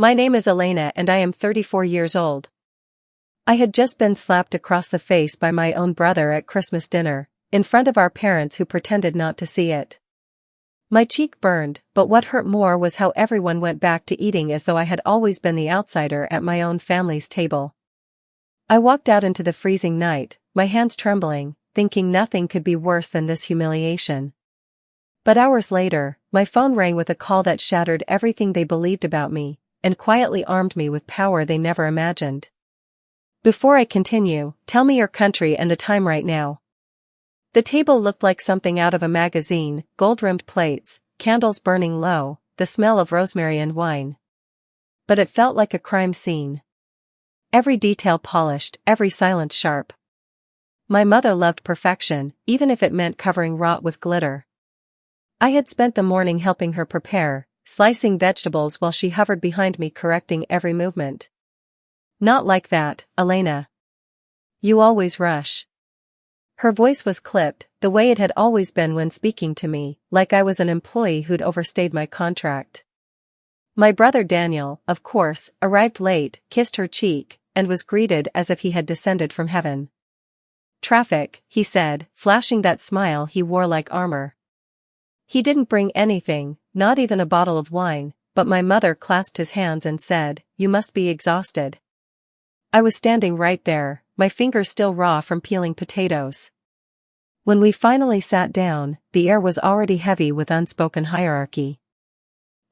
My name is Elena and I am 34 years old. I had just been slapped across the face by my own brother at Christmas dinner, in front of our parents who pretended not to see it. My cheek burned, but what hurt more was how everyone went back to eating as though I had always been the outsider at my own family's table. I walked out into the freezing night, my hands trembling, thinking nothing could be worse than this humiliation. But hours later, my phone rang with a call that shattered everything they believed about me, and quietly armed me with power they never imagined. Before I continue, tell me your country and the time right now. The table looked like something out of a magazine, gold-rimmed plates, candles burning low, the smell of rosemary and wine. But it felt like a crime scene. Every detail polished, every silence sharp. My mother loved perfection, even if it meant covering rot with glitter. I had spent the morning helping her prepare, slicing vegetables while she hovered behind me correcting every movement. Not like that, Elena. You always rush. Her voice was clipped, the way it had always been when speaking to me, like I was an employee who'd overstayed my contract. My brother Daniel, of course, arrived late, kissed her cheek, and was greeted as if he had descended from heaven. Traffic, he said, flashing that smile he wore like armor. He didn't bring anything, not even a bottle of wine, but my mother clasped his hands and said, "You must be exhausted." I was standing right there, my fingers still raw from peeling potatoes. When we finally sat down, the air was already heavy with unspoken hierarchy.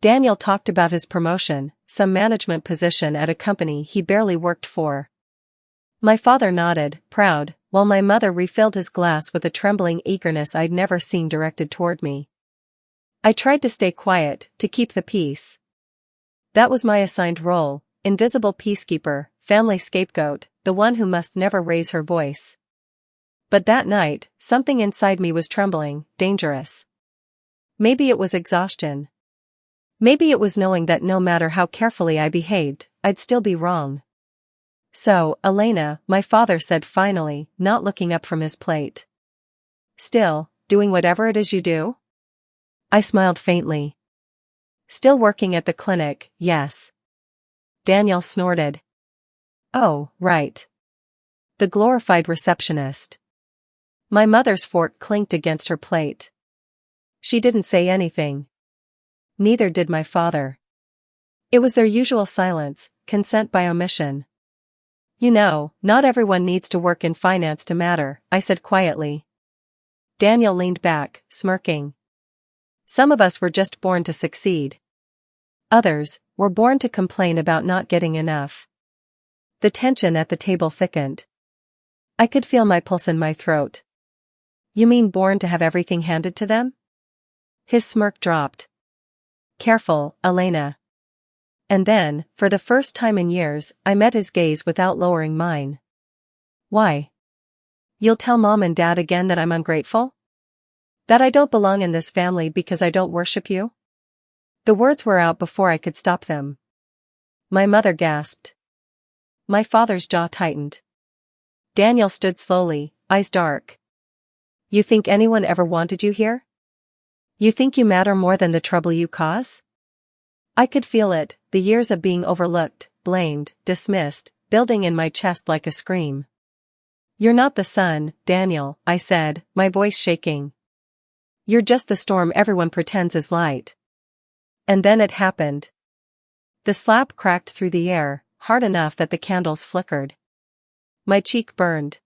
Daniel talked about his promotion, some management position at a company he barely worked for. My father nodded, proud, while my mother refilled his glass with a trembling eagerness I'd never seen directed toward me. I tried to stay quiet, to keep the peace. That was my assigned role, invisible peacekeeper, family scapegoat, the one who must never raise her voice. But that night, something inside me was trembling, dangerous. Maybe it was exhaustion. Maybe it was knowing that no matter how carefully I behaved, I'd still be wrong. "So, Elena," my father said finally, not looking up from his plate. "Still, doing whatever it is you do?" I smiled faintly. "Still working at the clinic, yes." Daniel snorted. "Oh, right. The glorified receptionist." My mother's fork clinked against her plate. She didn't say anything. Neither did my father. It was their usual silence, consent by omission. "You know, not everyone needs to work in finance to matter," I said quietly. Daniel leaned back, smirking. "Some of us were just born to succeed. Others were born to complain about not getting enough." The tension at the table thickened. I could feel my pulse in my throat. "You mean born to have everything handed to them?" His smirk dropped. "Careful, Elena." And then, for the first time in years, I met his gaze without lowering mine. "Why? You'll tell Mom and Dad again that I'm ungrateful? That I don't belong in this family because I don't worship you?" The words were out before I could stop them. My mother gasped. My father's jaw tightened. Daniel stood slowly, eyes dark. "You think anyone ever wanted you here? You think you matter more than the trouble you cause?" I could feel it, the years of being overlooked, blamed, dismissed, building in my chest like a scream. "You're not the sun, Daniel," I said, my voice shaking. "You're just the storm everyone pretends is light." And then it happened. The slap cracked through the air, hard enough that the candles flickered. My cheek burned.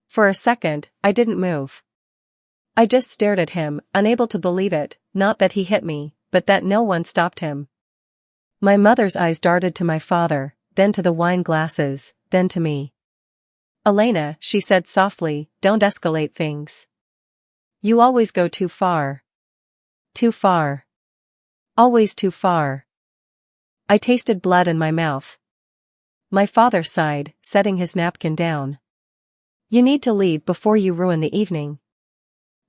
For a second, I didn't move. I just stared at him, unable to believe it, not that he hit me, but that no one stopped him. My mother's eyes darted to my father, then to the wine glasses, then to me. "Elena," she said softly, "don't escalate things. You always go too far. Too far. Always too far." I tasted blood in my mouth. My father sighed, setting his napkin down. "You need to leave before you ruin the evening."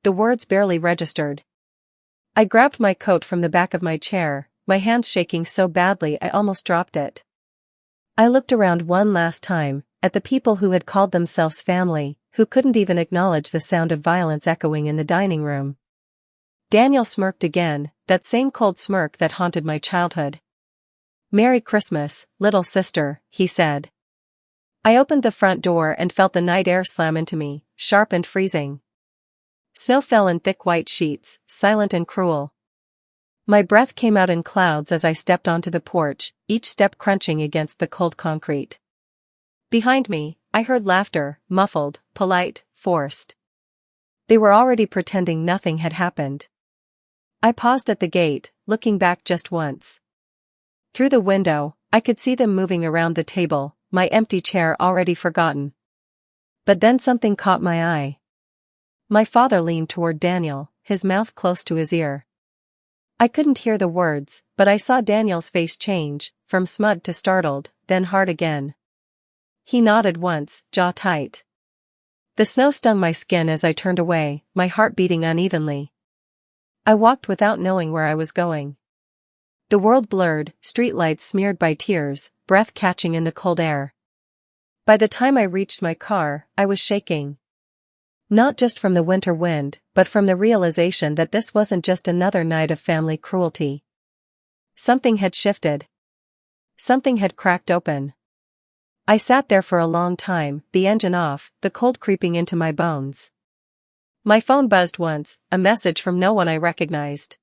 The words barely registered. I grabbed my coat from the back of my chair, my hands shaking so badly I almost dropped it. I looked around one last time, at the people who had called themselves family, who couldn't even acknowledge the sound of violence echoing in the dining room. Daniel smirked again, that same cold smirk that haunted my childhood. "Merry Christmas, little sister," he said. I opened the front door and felt the night air slam into me, sharp and freezing. Snow fell in thick white sheets, silent and cruel. My breath came out in clouds as I stepped onto the porch, each step crunching against the cold concrete. Behind me, I heard laughter, muffled, polite, forced. They were already pretending nothing had happened. I paused at the gate, looking back just once. Through the window, I could see them moving around the table, my empty chair already forgotten. But then something caught my eye. My father leaned toward Daniel, his mouth close to his ear. I couldn't hear the words, but I saw Daniel's face change, from smug to startled, then hard again. He nodded once, jaw tight. The snow stung my skin as I turned away, my heart beating unevenly. I walked without knowing where I was going. The world blurred, streetlights smeared by tears, breath catching in the cold air. By the time I reached my car, I was shaking. Not just from the winter wind, but from the realization that this wasn't just another night of family cruelty. Something had shifted. Something had cracked open. I sat there for a long time, the engine off, the cold creeping into my bones. My phone buzzed once, a message from no one I recognized.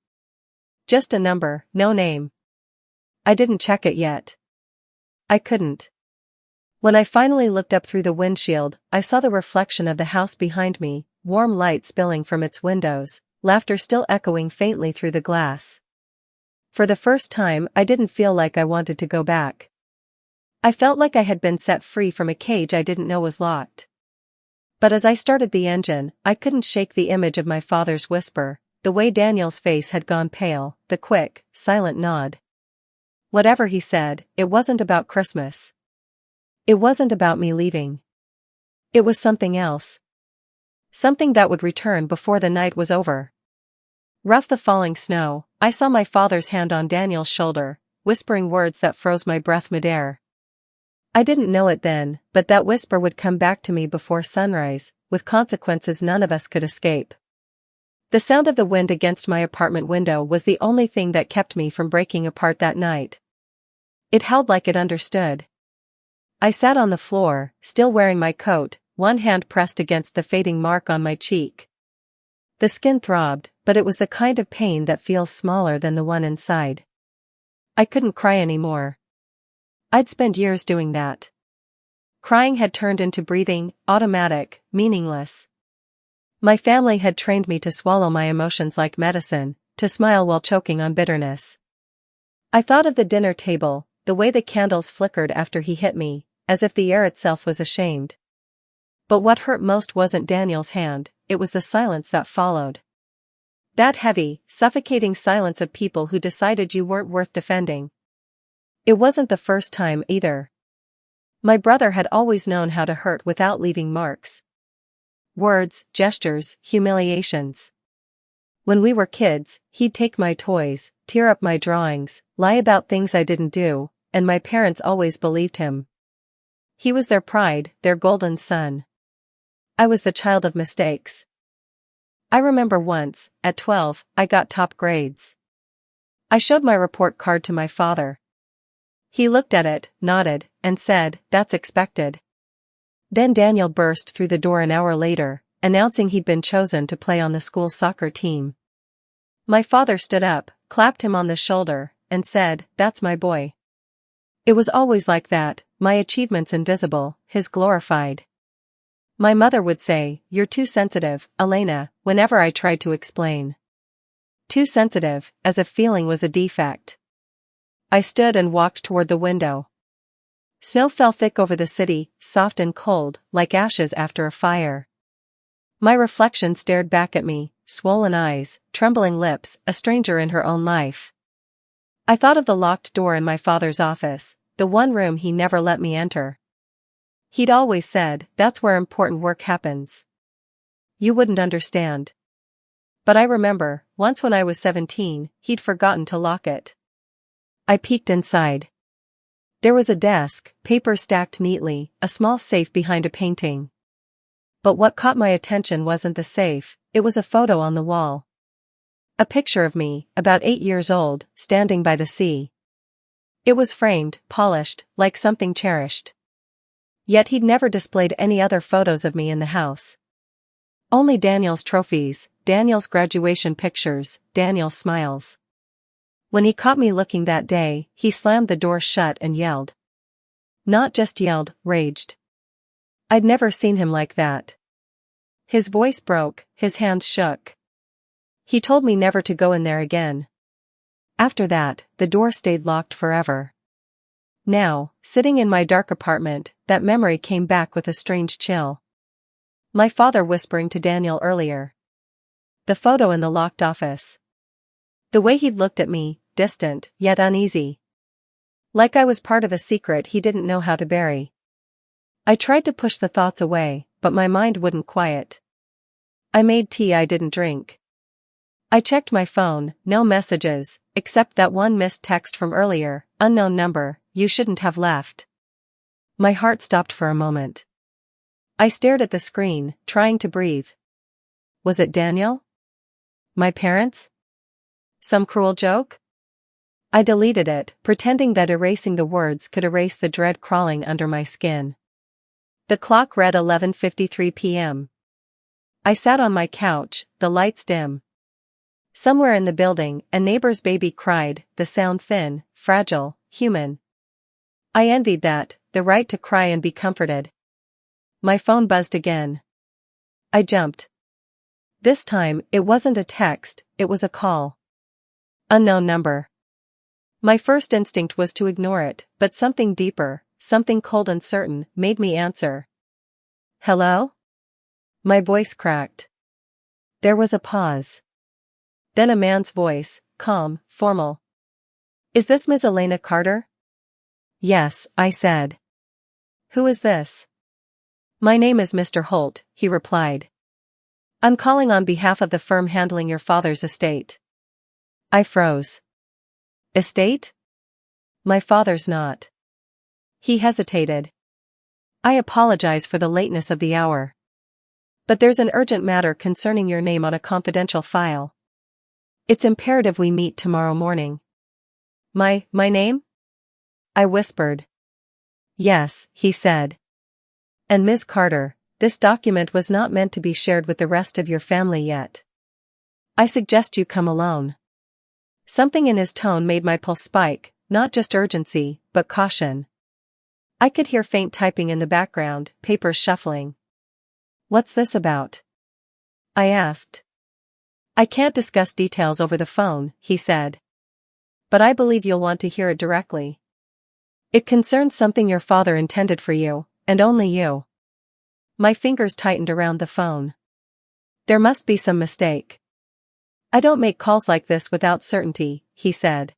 Just a number, no name. I didn't check it yet. I couldn't. When I finally looked up through the windshield, I saw the reflection of the house behind me, warm light spilling from its windows, laughter still echoing faintly through the glass. For the first time, I didn't feel like I wanted to go back. I felt like I had been set free from a cage I didn't know was locked. But as I started the engine, I couldn't shake the image of my father's whisper, the way Daniel's face had gone pale, the quick, silent nod. Whatever he said, it wasn't about Christmas. It wasn't about me leaving. It was something else. Something that would return before the night was over. Rough the falling snow, I saw my father's hand on Daniel's shoulder, whispering words that froze my breath midair. I didn't know it then, but that whisper would come back to me before sunrise, with consequences none of us could escape. The sound of the wind against my apartment window was the only thing that kept me from breaking apart that night. It held like it understood. I sat on the floor, still wearing my coat, one hand pressed against the fading mark on my cheek. The skin throbbed, but it was the kind of pain that feels smaller than the one inside. I couldn't cry anymore. I'd spent years doing that. Crying had turned into breathing, automatic, meaningless. My family had trained me to swallow my emotions like medicine, to smile while choking on bitterness. I thought of the dinner table, the way the candles flickered after he hit me, as if the air itself was ashamed. But what hurt most wasn't Daniel's hand, it was the silence that followed. That heavy, suffocating silence of people who decided you weren't worth defending. It wasn't the first time either. My brother had always known how to hurt without leaving marks. Words, gestures, humiliations. When we were kids, he'd take my toys, tear up my drawings, lie about things I didn't do, and my parents always believed him. He was their pride, their golden son. I was the child of mistakes. I remember once, at 12, I got top grades. I showed my report card to my father. He looked at it, nodded, and said, "That's expected." Then Daniel burst through the door an hour later, announcing he'd been chosen to play on the school soccer team. My father stood up, clapped him on the shoulder, and said, "That's my boy." It was always like that, my achievements invisible, his glorified. My mother would say, "You're too sensitive, Elena," whenever I tried to explain. Too sensitive, as if feeling was a defect. I stood and walked toward the window. Snow fell thick over the city, soft and cold, like ashes after a fire. My reflection stared back at me, swollen eyes, trembling lips, a stranger in her own life. I thought of the locked door in my father's office, the one room he never let me enter. He'd always said, "That's where important work happens. You wouldn't understand." But I remember, once when I was 17, he'd forgotten to lock it. I peeked inside. There was a desk, papers stacked neatly, a small safe behind a painting. But what caught my attention wasn't the safe, it was a photo on the wall. A picture of me, about 8 years old, standing by the sea. It was framed, polished, like something cherished. Yet he'd never displayed any other photos of me in the house. Only Daniel's trophies, Daniel's graduation pictures, Daniel's smiles. When he caught me looking that day, he slammed the door shut and yelled. Not just yelled, raged. I'd never seen him like that. His voice broke, his hands shook. He told me never to go in there again. After that, the door stayed locked forever. Now, sitting in my dark apartment, that memory came back with a strange chill. My father whispering to Daniel earlier. The photo in the locked office. The way he'd looked at me, distant, yet uneasy. Like I was part of a secret he didn't know how to bury. I tried to push the thoughts away, but my mind wouldn't quiet. I made tea I didn't drink. I checked my phone, no messages, except that one missed text from earlier, unknown number, you shouldn't have left. My heart stopped for a moment. I stared at the screen, trying to breathe. Was it Daniel? My parents? Some cruel joke? I deleted it, pretending that erasing the words could erase the dread crawling under my skin. The clock read 11:53 p.m. I sat on my couch, the lights dim. Somewhere in the building, a neighbor's baby cried, the sound thin, fragile, human. I envied that, the right to cry and be comforted. My phone buzzed again. I jumped. This time, it wasn't a text, it was a call. Unknown number. My first instinct was to ignore it, but something deeper, something cold and certain, made me answer. Hello? My voice cracked. There was a pause. Then a man's voice, calm, formal. Is this Ms. Elena Carter? Yes, I said. Who is this? My name is Mr. Holt, he replied. I'm calling on behalf of the firm handling your father's estate. I froze. Estate? My father's not. He hesitated. I apologize for the lateness of the hour. But there's an urgent matter concerning your name on a confidential file. It's imperative we meet tomorrow morning. My name? I whispered. Yes, he said. And Ms. Carter, this document was not meant to be shared with the rest of your family yet. I suggest you come alone. Something in his tone made my pulse spike, not just urgency, but caution. I could hear faint typing in the background, papers shuffling. What's this about? I asked. I can't discuss details over the phone, he said. But I believe you'll want to hear it directly. It concerns something your father intended for you, and only you. My fingers tightened around the phone. There must be some mistake. I don't make calls like this without certainty, he said.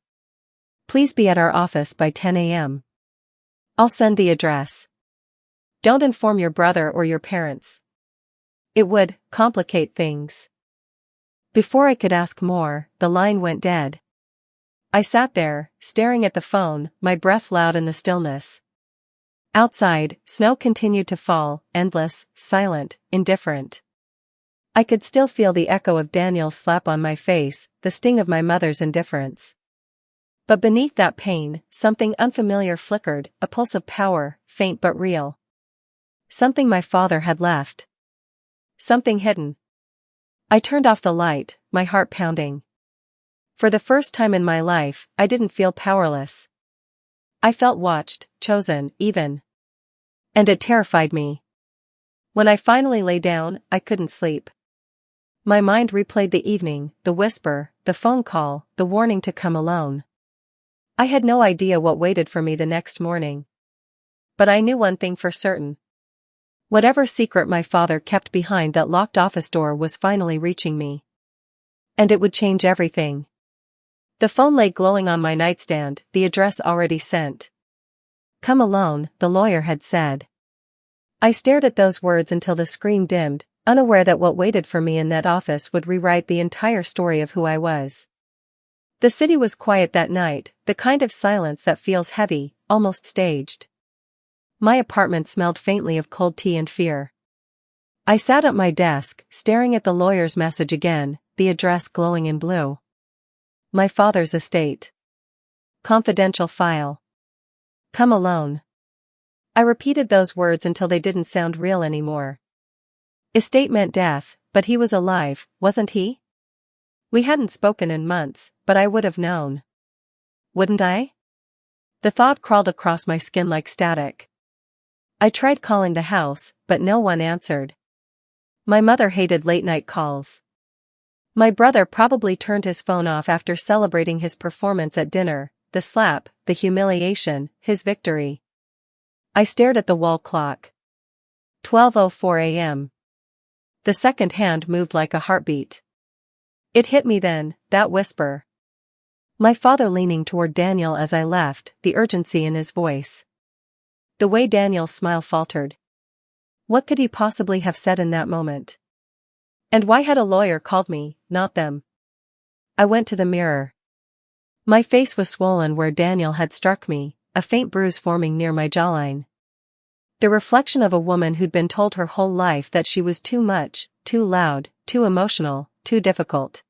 Please be at our office by 10 a.m. I'll send the address. Don't inform your brother or your parents. It would complicate things. Before I could ask more, the line went dead. I sat there, staring at the phone, my breath loud in the stillness. Outside, snow continued to fall, endless, silent, indifferent. I could still feel the echo of Daniel's slap on my face, the sting of my mother's indifference. But beneath that pain, something unfamiliar flickered, a pulse of power, faint but real. Something my father had left. Something hidden. I turned off the light, my heart pounding. For the first time in my life, I didn't feel powerless. I felt watched, chosen, even. And it terrified me. When I finally lay down, I couldn't sleep. My mind replayed the evening, the whisper, the phone call, the warning to come alone. I had no idea what waited for me the next morning. But I knew one thing for certain. Whatever secret my father kept behind that locked office door was finally reaching me. And it would change everything. The phone lay glowing on my nightstand, the address already sent. Come alone, the lawyer had said. I stared at those words until the screen dimmed, unaware that what waited for me in that office would rewrite the entire story of who I was. The city was quiet that night, the kind of silence that feels heavy, almost staged. My apartment smelled faintly of cold tea and fear. I sat at my desk, staring at the lawyer's message again, the address glowing in blue. My father's estate. Confidential file. Come alone. I repeated those words until they didn't sound real anymore. Estate meant death, but he was alive, wasn't he? We hadn't spoken in months, but I would have known. Wouldn't I? The thought crawled across my skin like static. I tried calling the house, but no one answered. My mother hated late-night calls. My brother probably turned his phone off after celebrating his performance at dinner, the slap, the humiliation, his victory. I stared at the wall clock. 12:04 a.m. The second hand moved like a heartbeat. It hit me then, that whisper. My father leaning toward Daniel as I left, the urgency in his voice. The way Daniel's smile faltered. What could he possibly have said in that moment? And why had a lawyer called me, not them? I went to the mirror. My face was swollen where Daniel had struck me, a faint bruise forming near my jawline. The reflection of a woman who'd been told her whole life that she was too much, too loud, too emotional, too difficult.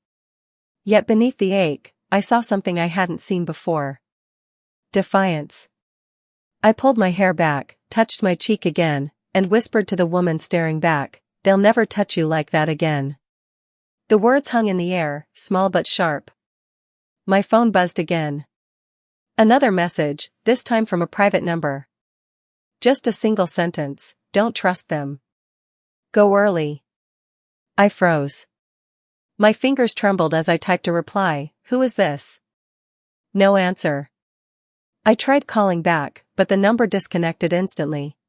Yet beneath the ache, I saw something I hadn't seen before. Defiance. I pulled my hair back, touched my cheek again, and whispered to the woman staring back, "They'll never touch you like that again." The words hung in the air, small but sharp. My phone buzzed again. Another message, this time from a private number. Just a single sentence, "Don't trust them. Go early." I froze. My fingers trembled as I typed a reply, "Who is this?" No answer. I tried calling back, but the number disconnected instantly.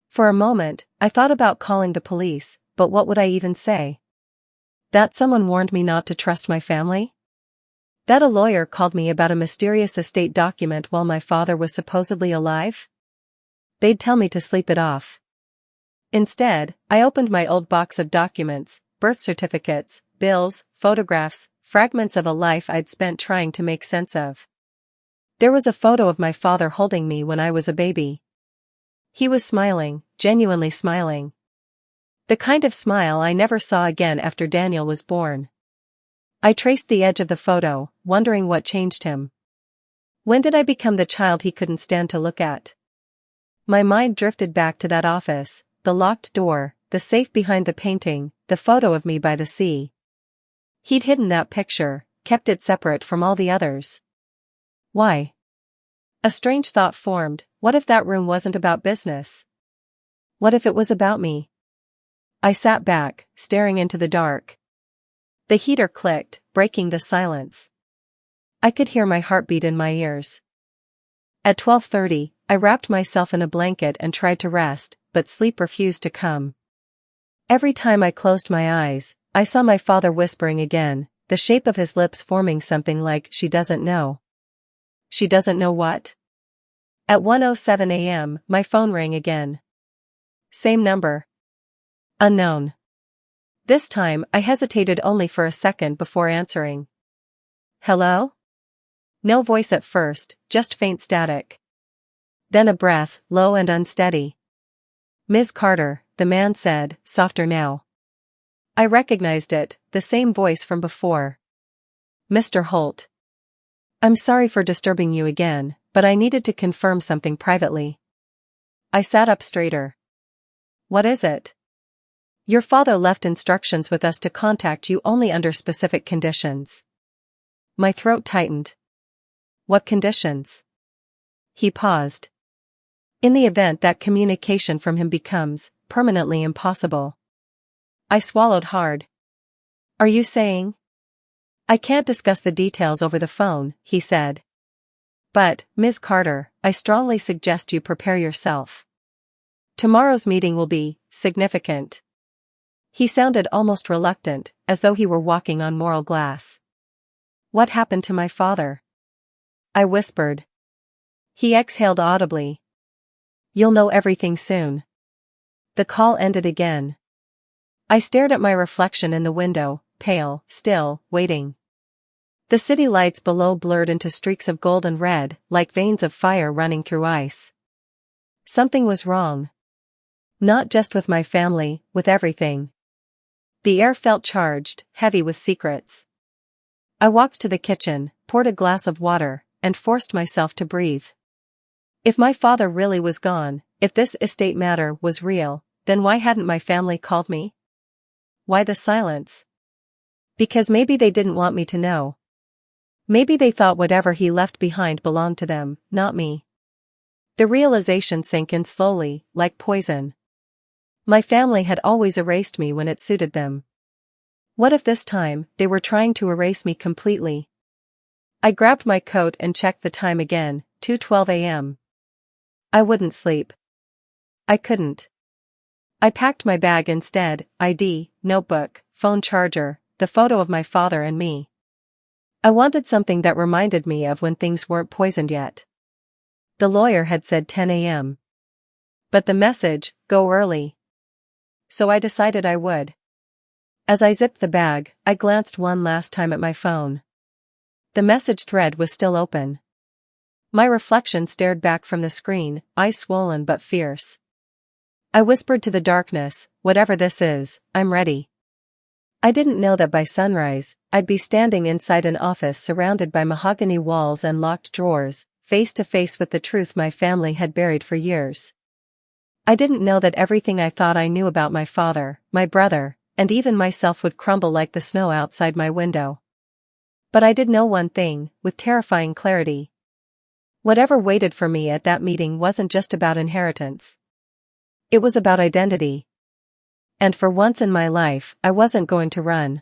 For a moment, I thought about calling the police, but what would I even say? That someone warned me not to trust my family? That a lawyer called me about a mysterious estate document while my father was supposedly alive? They'd tell me to sleep it off. Instead, I opened my old box of documents, birth certificates, bills, photographs, fragments of a life I'd spent trying to make sense of. There was a photo of my father holding me when I was a baby. He was smiling, genuinely smiling. The kind of smile I never saw again after Daniel was born. I traced the edge of the photo, wondering what changed him. When did I become the child he couldn't stand to look at? My mind drifted back to that office, the locked door, the safe behind the painting, the photo of me by the sea. He'd hidden that picture, kept it separate from all the others. Why? A strange thought formed, what if that room wasn't about business? What if it was about me? I sat back, staring into the dark. The heater clicked, breaking the silence. I could hear my heartbeat in my ears. At 12:30, I wrapped myself in a blanket and tried to rest, but sleep refused to come. Every time I closed my eyes, I saw my father whispering again, the shape of his lips forming something like, "She doesn't know." She doesn't know what? At 1:07 a.m., my phone rang again. Same number. Unknown. This time, I hesitated only for a second before answering. Hello? No voice at first, just faint static. Then a breath, low and unsteady. "Ms. Carter," the man said, softer now. I recognized it, the same voice from before. "Mr. Holt. I'm sorry for disturbing you again, but I needed to confirm something privately." I sat up straighter. "What is it?" "Your father left instructions with us to contact you only under specific conditions." My throat tightened. "What conditions?" He paused. "In the event that communication from him becomes permanently impossible." I swallowed hard. "Are you saying?" "I can't discuss the details over the phone," he said. "But, Ms. Carter, I strongly suggest you prepare yourself. Tomorrow's meeting will be significant." He sounded almost reluctant, as though he were walking on moral glass. "What happened to my father?" I whispered. He exhaled audibly. "You'll know everything soon." The call ended again. I stared at my reflection in the window, pale, still, waiting. The city lights below blurred into streaks of gold and red, like veins of fire running through ice. Something was wrong. Not just with my family, with everything. The air felt charged, heavy with secrets. I walked to the kitchen, poured a glass of water, and forced myself to breathe. If my father really was gone, if this estate matter was real, then why hadn't my family called me? Why the silence? Because maybe they didn't want me to know. Maybe they thought whatever he left behind belonged to them, not me. The realization sank in slowly, like poison. My family had always erased me when it suited them. What if this time, they were trying to erase me completely? I grabbed my coat and checked the time again, 2:12 a.m. I wouldn't sleep. I couldn't. I packed my bag instead, ID, notebook, phone charger, the photo of my father and me. I wanted something that reminded me of when things weren't poisoned yet. The lawyer had said 10 a.m. But the message, go early. So I decided I would. As I zipped the bag, I glanced one last time at my phone. The message thread was still open. My reflection stared back from the screen, eyes swollen but fierce. I whispered to the darkness, whatever this is, I'm ready. I didn't know that by sunrise, I'd be standing inside an office surrounded by mahogany walls and locked drawers, face to face with the truth my family had buried for years. I didn't know that everything I thought I knew about my father, my brother, and even myself would crumble like the snow outside my window. But I did know one thing, with terrifying clarity. Whatever waited for me at that meeting wasn't just about inheritance. It was about identity. And for once in my life, I wasn't going to run.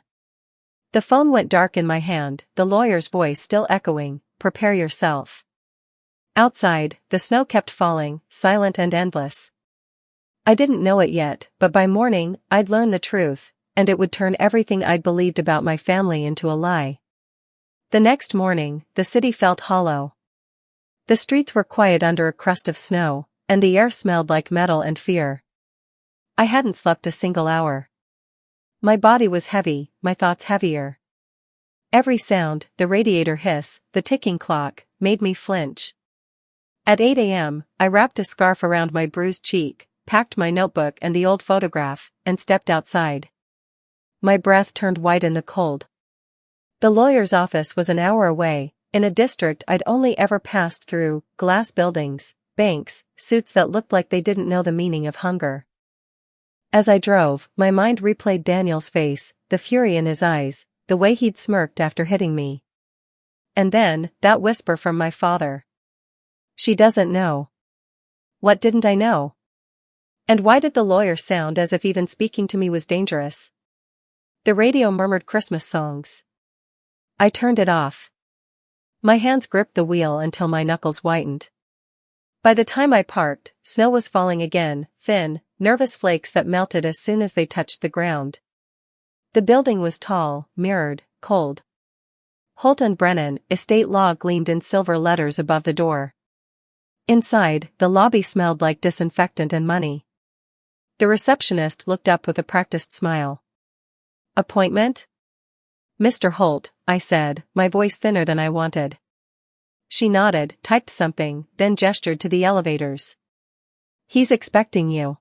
The phone went dark in my hand, the lawyer's voice still echoing, prepare yourself. Outside, the snow kept falling, silent and endless. I didn't know it yet, but by morning, I'd learn the truth, and it would turn everything I'd believed about my family into a lie. The next morning, the city felt hollow. The streets were quiet under a crust of snow, and the air smelled like metal and fear. I hadn't slept a single hour. My body was heavy, my thoughts heavier. Every sound, the radiator hiss, the ticking clock, made me flinch. At 8 a.m., I wrapped a scarf around my bruised cheek, packed my notebook and the old photograph, and stepped outside. My breath turned white in the cold. The lawyer's office was an hour away, in a district I'd only ever passed through, glass buildings, banks, suits that looked like they didn't know the meaning of hunger. As I drove, my mind replayed Daniel's face, the fury in his eyes, the way he'd smirked after hitting me. And then, that whisper from my father. She doesn't know. What didn't I know? And why did the lawyer sound as if even speaking to me was dangerous? The radio murmured Christmas songs. I turned it off. My hands gripped the wheel until my knuckles whitened. By the time I parked, snow was falling again, thin, nervous flakes that melted as soon as they touched the ground. The building was tall, mirrored, cold. Holt and Brennan, estate law gleamed in silver letters above the door. Inside, the lobby smelled like disinfectant and money. The receptionist looked up with a practiced smile. Appointment? Mr. Holt, I said, my voice thinner than I wanted. She nodded, typed something, then gestured to the elevators. He's expecting you.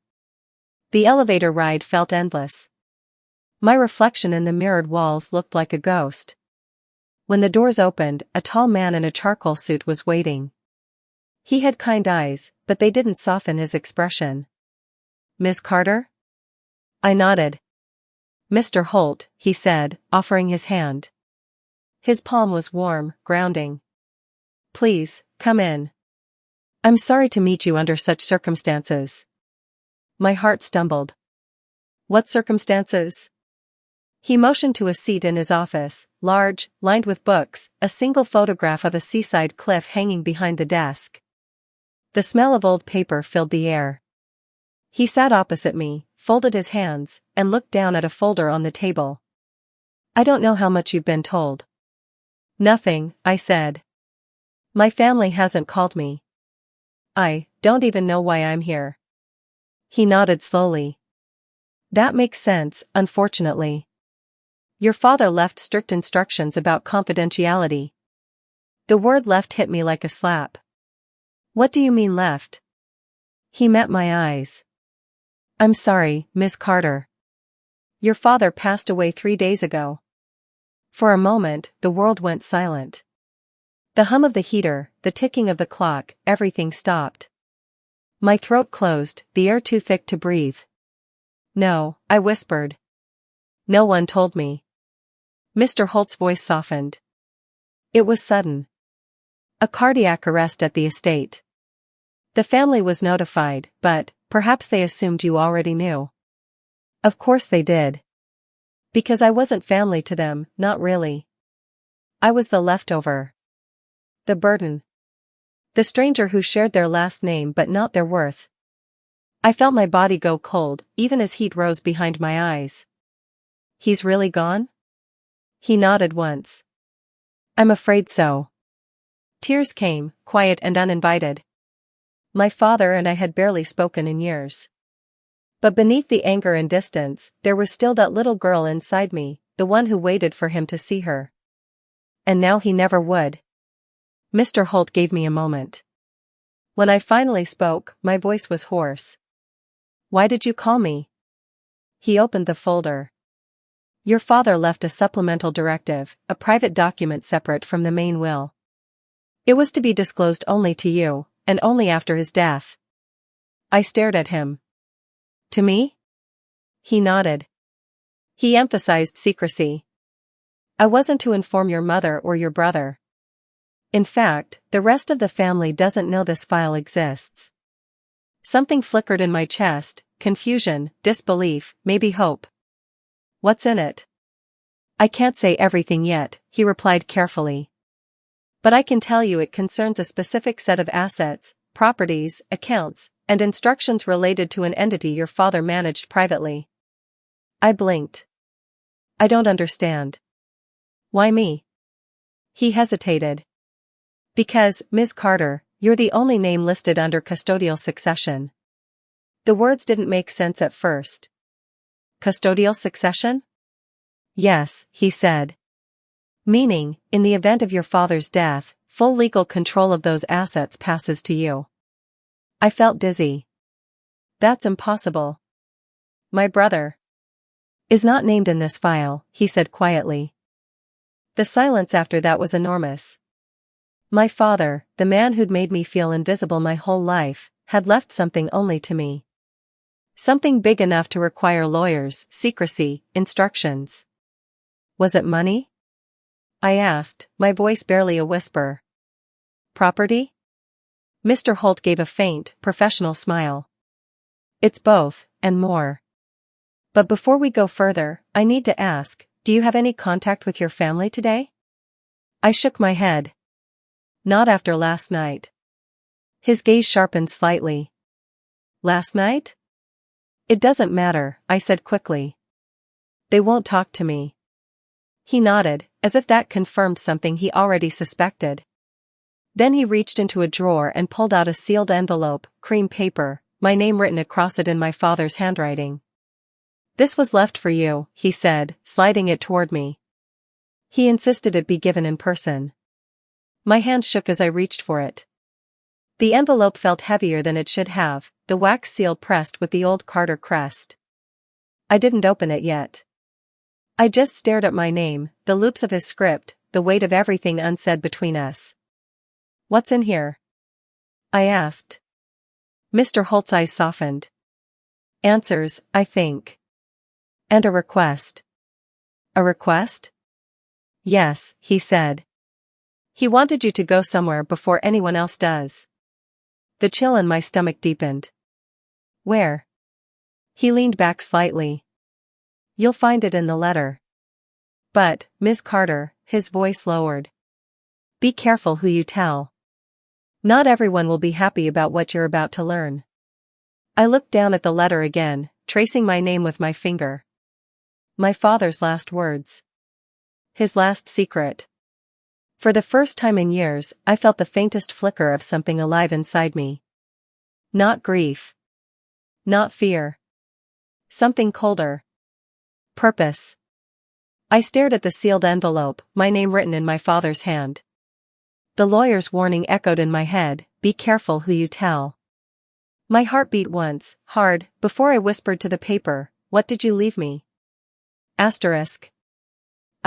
The elevator ride felt endless. My reflection in the mirrored walls looked like a ghost. When the doors opened, a tall man in a charcoal suit was waiting. He had kind eyes, but they didn't soften his expression. Miss Carter? I nodded. Mr. Holt, he said, offering his hand. His palm was warm, grounding. Please, come in. I'm sorry to meet you under such circumstances. My heart stumbled. What circumstances? He motioned to a seat in his office, large, lined with books, a single photograph of a seaside cliff hanging behind the desk. The smell of old paper filled the air. He sat opposite me, folded his hands, and looked down at a folder on the table. I don't know how much you've been told. Nothing, I said. My family hasn't called me. I don't even know why I'm here. He nodded slowly. That makes sense, unfortunately. Your father left strict instructions about confidentiality. The word left hit me like a slap. What do you mean left? He met my eyes. I'm sorry, Miss Carter. Your father passed away 3 days ago. For a moment, the world went silent. The hum of the heater, the ticking of the clock, everything stopped. My throat closed, the air too thick to breathe. No, I whispered. No one told me. Mr. Holt's voice softened. It was sudden. A cardiac arrest at the estate. The family was notified, but perhaps they assumed you already knew. Of course they did. Because I wasn't family to them, not really. I was the leftover. The burden. The stranger who shared their last name but not their worth. I felt my body go cold, even as heat rose behind my eyes. He's really gone? He nodded once. I'm afraid so. Tears came, quiet and uninvited. My father and I had barely spoken in years. But beneath the anger and distance, there was still that little girl inside me, the one who waited for him to see her. And now he never would. Mr. Holt gave me a moment. When I finally spoke, my voice was hoarse. Why did you call me? He opened the folder. Your father left a supplemental directive, a private document separate from the main will. It was to be disclosed only to you, and only after his death. I stared at him. To me? He nodded. He emphasized secrecy. I wasn't to inform your mother or your brother. In fact, the rest of the family doesn't know this file exists. Something flickered in my chest, confusion, disbelief, maybe hope. What's in it? I can't say everything yet, he replied carefully. But I can tell you it concerns a specific set of assets, properties, accounts, and instructions related to an entity your father managed privately. I blinked. I don't understand. Why me? He hesitated. Because, Ms. Carter, you're the only name listed under custodial succession. The words didn't make sense at first. Custodial succession? Yes, he said. Meaning, in the event of your father's death, full legal control of those assets passes to you. I felt dizzy. That's impossible. My brother is not named in this file, he said quietly. The silence after that was enormous. My father, the man who'd made me feel invisible my whole life, had left something only to me. Something big enough to require lawyers, secrecy, instructions. Was it money? I asked, my voice barely a whisper. Property? Mr. Holt gave a faint, professional smile. It's both, and more. But before we go further, I need to ask, do you have any contact with your family today? I shook my head. Not after last night. His gaze sharpened slightly. Last night? It doesn't matter, I said quickly. They won't talk to me. He nodded, as if that confirmed something he already suspected. Then he reached into a drawer and pulled out a sealed envelope, cream paper, my name written across it in my father's handwriting. This was left for you, he said, sliding it toward me. He insisted it be given in person. My hand shook as I reached for it. The envelope felt heavier than it should have, the wax seal pressed with the old Carter crest. I didn't open it yet. I just stared at my name, the loops of his script, the weight of everything unsaid between us. What's in here? I asked. Mr. Holt's eyes softened. Answers, I think. And a request. A request? Yes, he said. He wanted you to go somewhere before anyone else does. The chill in my stomach deepened. Where? He leaned back slightly. You'll find it in the letter. But, Ms. Carter, his voice lowered. Be careful who you tell. Not everyone will be happy about what you're about to learn. I looked down at the letter again, tracing my name with my finger. My father's last words. His last secret. For the first time in years, I felt the faintest flicker of something alive inside me. Not grief. Not fear. Something colder. Purpose. I stared at the sealed envelope, my name written in my father's hand. The lawyer's warning echoed in my head, be careful who you tell. My heart beat once, hard, before I whispered to the paper, what did you leave me? Asterisk.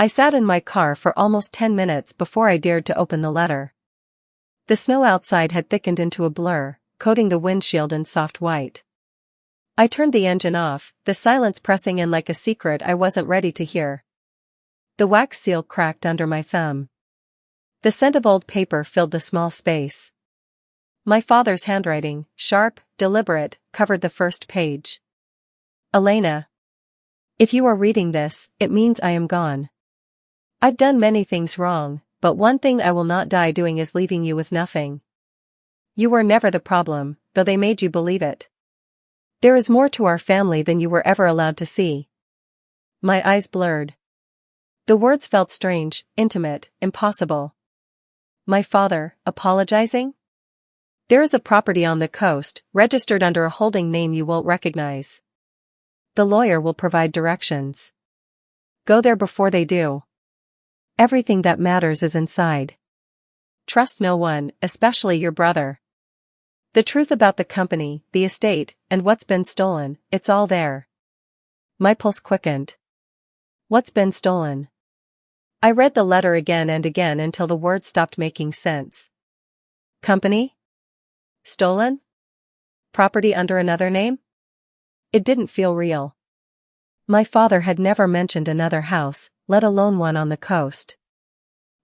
I sat in my car for almost 10 minutes before I dared to open the letter. The snow outside had thickened into a blur, coating the windshield in soft white. I turned the engine off, the silence pressing in like a secret I wasn't ready to hear. The wax seal cracked under my thumb. The scent of old paper filled the small space. My father's handwriting, sharp, deliberate, covered the first page. Elena. If you are reading this, it means I am gone. I've done many things wrong, but one thing I will not die doing is leaving you with nothing. You were never the problem, though they made you believe it. There is more to our family than you were ever allowed to see. My eyes blurred. The words felt strange, intimate, impossible. My father, apologizing? There is a property on the coast, registered under a holding name you won't recognize. The lawyer will provide directions. Go there before they do. Everything that matters is inside. Trust no one, especially your brother. The truth about the company, the estate, and what's been stolen, it's all there. My pulse quickened. What's been stolen? I read the letter again and again until the words stopped making sense. Company? Stolen? Property under another name? It didn't feel real. My father had never mentioned another house, let alone one on the coast.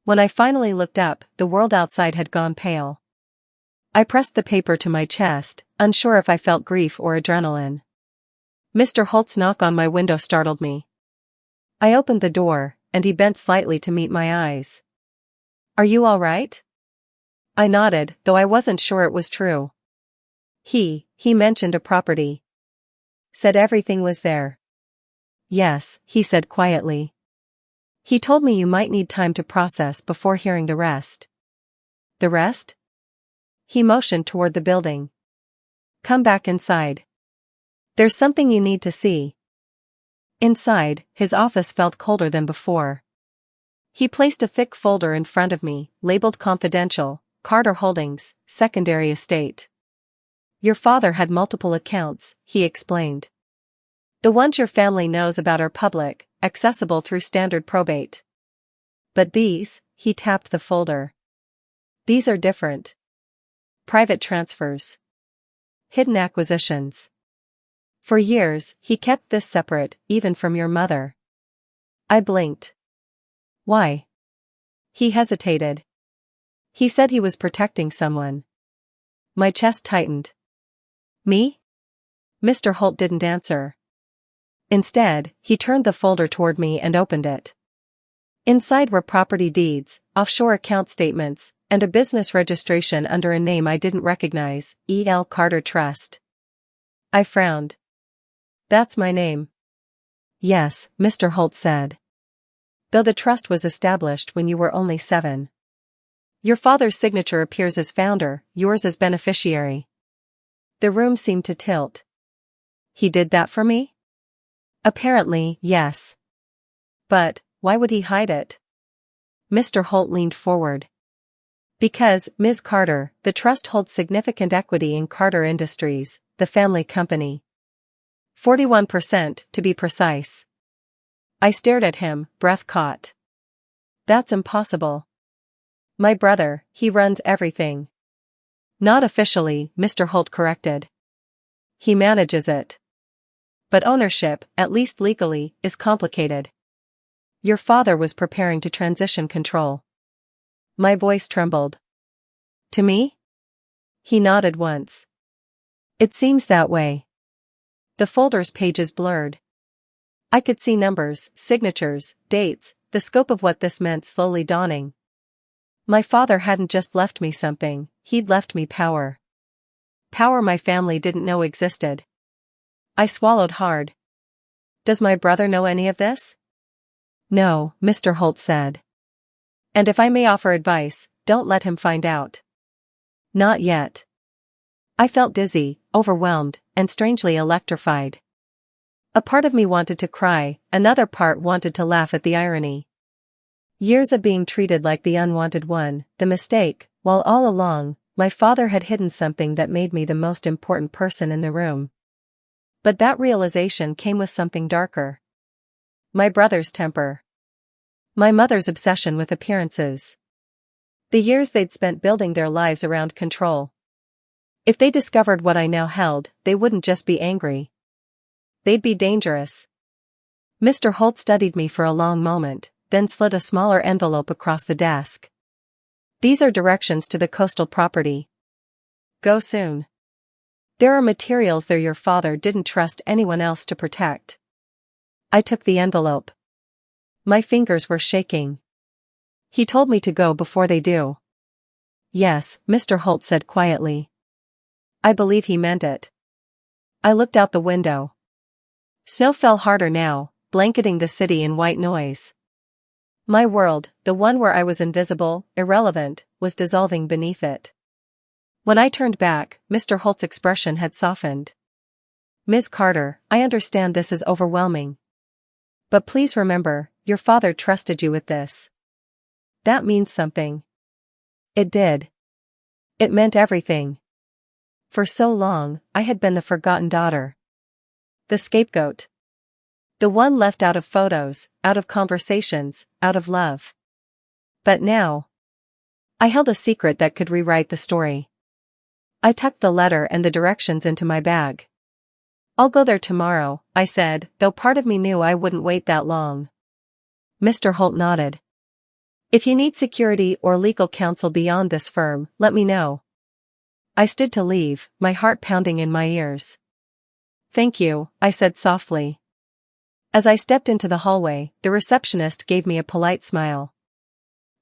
When I finally looked up, the world outside had gone pale. I pressed the paper to my chest, unsure if I felt grief or adrenaline. Mr. Holt's knock on my window startled me. I opened the door, and he bent slightly to meet my eyes. Are you all right? I nodded, though I wasn't sure it was true. He mentioned a property. Said everything was there. Yes, he said quietly. He told me you might need time to process before hearing the rest. The rest? He motioned toward the building. Come back inside. There's something you need to see. Inside, his office felt colder than before. He placed a thick folder in front of me, labeled Confidential, Carter Holdings, Secondary Estate. Your father had multiple accounts, he explained. The ones your family knows about are public, accessible through standard probate. But these, he tapped the folder. These are different. Private transfers. Hidden acquisitions. For years, he kept this separate, even from your mother. I blinked. Why? He hesitated. He said he was protecting someone. My chest tightened. Me? Mr. Holt didn't answer. Instead, he turned the folder toward me and opened it. Inside were property deeds, offshore account statements, and a business registration under a name I didn't recognize, E.L. Carter Trust. I frowned. That's my name. Yes, Mr. Holt said. Though the trust was established when you were only 7. Your father's signature appears as founder, yours as beneficiary. The room seemed to tilt. He did that for me? Apparently, yes. But, why would he hide it? Mr. Holt leaned forward. Because, Ms. Carter, the trust holds significant equity in Carter Industries, the family company. 41%, to be precise. I stared at him, breath caught. That's impossible. My brother, he runs everything. Not officially, Mr. Holt corrected. He manages it. But ownership, at least legally, is complicated. Your father was preparing to transition control. My voice trembled. To me? He nodded once. It seems that way. The folder's pages blurred. I could see numbers, signatures, dates, the scope of what this meant slowly dawning. My father hadn't just left me something, he'd left me power. Power my family didn't know existed. I swallowed hard. Does my brother know any of this? No, Mr. Holt said. And if I may offer advice, don't let him find out. Not yet. I felt dizzy, overwhelmed, and strangely electrified. A part of me wanted to cry, another part wanted to laugh at the irony. Years of being treated like the unwanted one, the mistake, while all along, my father had hidden something that made me the most important person in the room. But that realization came with something darker. My brother's temper. My mother's obsession with appearances. The years they'd spent building their lives around control. If they discovered what I now held, they wouldn't just be angry. They'd be dangerous. Mr. Holt studied me for a long moment, then slid a smaller envelope across the desk. These are directions to the coastal property. Go soon. There are materials there your father didn't trust anyone else to protect. I took the envelope. My fingers were shaking. He told me to go before they do. Yes, Mr. Holt said quietly. I believe he meant it. I looked out the window. Snow fell harder now, blanketing the city in white noise. My world, the one where I was invisible, irrelevant, was dissolving beneath it. When I turned back, Mr. Holt's expression had softened. Ms. Carter, I understand this is overwhelming. But please remember, your father trusted you with this. That means something. It did. It meant everything. For so long, I had been the forgotten daughter. The scapegoat. The one left out of photos, out of conversations, out of love. But now, I held a secret that could rewrite the story. I tucked the letter and the directions into my bag. I'll go there tomorrow, I said, though part of me knew I wouldn't wait that long. Mr. Holt nodded. If you need security or legal counsel beyond this firm, let me know. I stood to leave, my heart pounding in my ears. Thank you, I said softly. As I stepped into the hallway, the receptionist gave me a polite smile.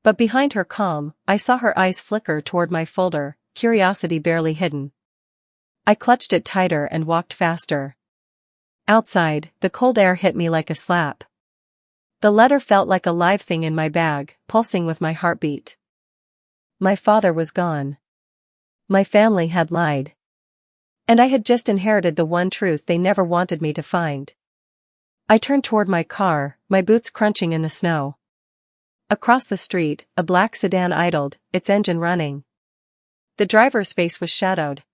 But behind her calm, I saw her eyes flicker toward my folder, curiosity barely hidden. I clutched it tighter and walked faster. Outside, the cold air hit me like a slap. The letter felt like a live thing in my bag, pulsing with my heartbeat. My father was gone. My family had lied. And I had just inherited the one truth they never wanted me to find. I turned toward my car, my boots crunching in the snow. Across the street, a black sedan idled, its engine running. The driver's face was shadowed.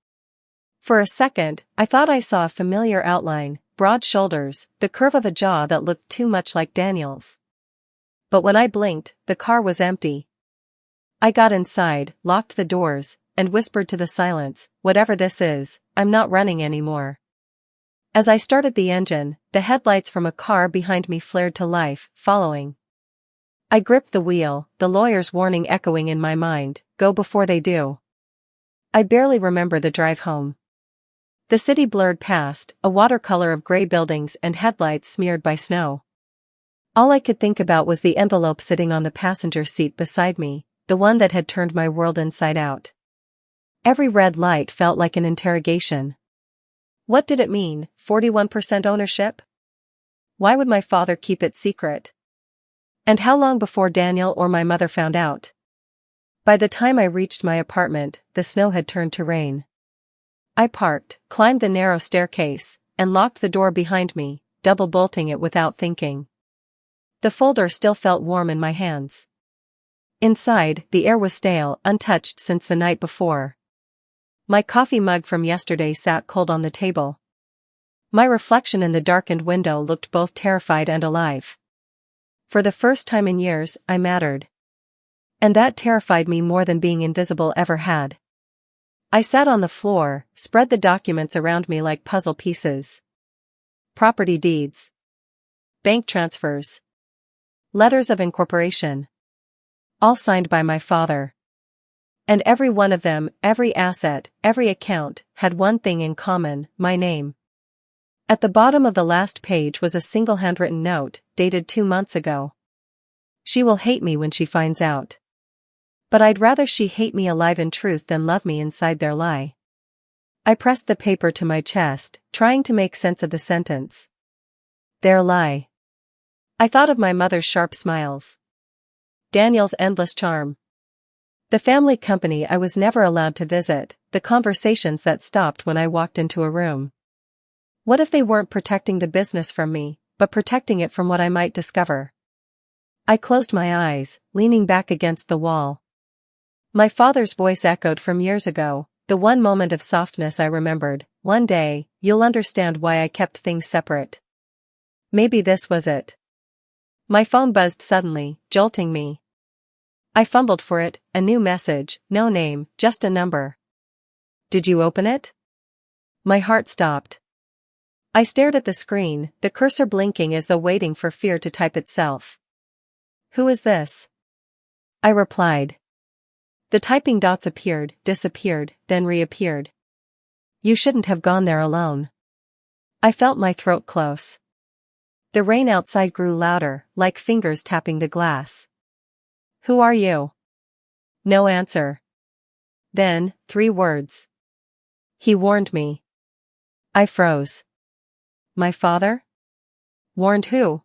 For a second, I thought I saw a familiar outline, broad shoulders, the curve of a jaw that looked too much like Daniel's. But when I blinked, the car was empty. I got inside, locked the doors, and whispered to the silence, whatever this is, I'm not running anymore. As I started the engine, the headlights from a car behind me flared to life, following. I gripped the wheel, the lawyer's warning echoing in my mind, go before they do. I barely remember the drive home. The city blurred past, a watercolor of gray buildings and headlights smeared by snow. All I could think about was the envelope sitting on the passenger seat beside me, the one that had turned my world inside out. Every red light felt like an interrogation. What did it mean, 41% ownership? Why would my father keep it secret? And how long before Daniel or my mother found out? By the time I reached my apartment, the snow had turned to rain. I parked, climbed the narrow staircase, and locked the door behind me, double bolting it without thinking. The folder still felt warm in my hands. Inside, the air was stale, untouched since the night before. My coffee mug from yesterday sat cold on the table. My reflection in the darkened window looked both terrified and alive. For the first time in years, I mattered. And that terrified me more than being invisible ever had. I sat on the floor, spread the documents around me like puzzle pieces. Property deeds. Bank transfers. Letters of incorporation. All signed by my father. And every one of them, every asset, every account, had one thing in common, my name. At the bottom of the last page was a single handwritten note, dated 2 months ago. She will hate me when she finds out. But I'd rather she hate me alive in truth than love me inside their lie. I pressed the paper to my chest, trying to make sense of the sentence. Their lie. I thought of my mother's sharp smiles. Daniel's endless charm. The family company I was never allowed to visit, the conversations that stopped when I walked into a room. What if they weren't protecting the business from me, but protecting it from what I might discover? I closed my eyes, leaning back against the wall. My father's voice echoed from years ago, the one moment of softness I remembered. One day, you'll understand why I kept things separate. Maybe this was it. My phone buzzed suddenly, jolting me. I fumbled for it, a new message, no name, just a number. Did you open it? My heart stopped. I stared at the screen, the cursor blinking as though waiting for fear to type itself. Who is this? I replied. The typing dots appeared, disappeared, then reappeared. You shouldn't have gone there alone. I felt my throat close. The rain outside grew louder, like fingers tapping the glass. Who are you? No answer. Then, 3 words. He warned me. I froze. My father? Warned who?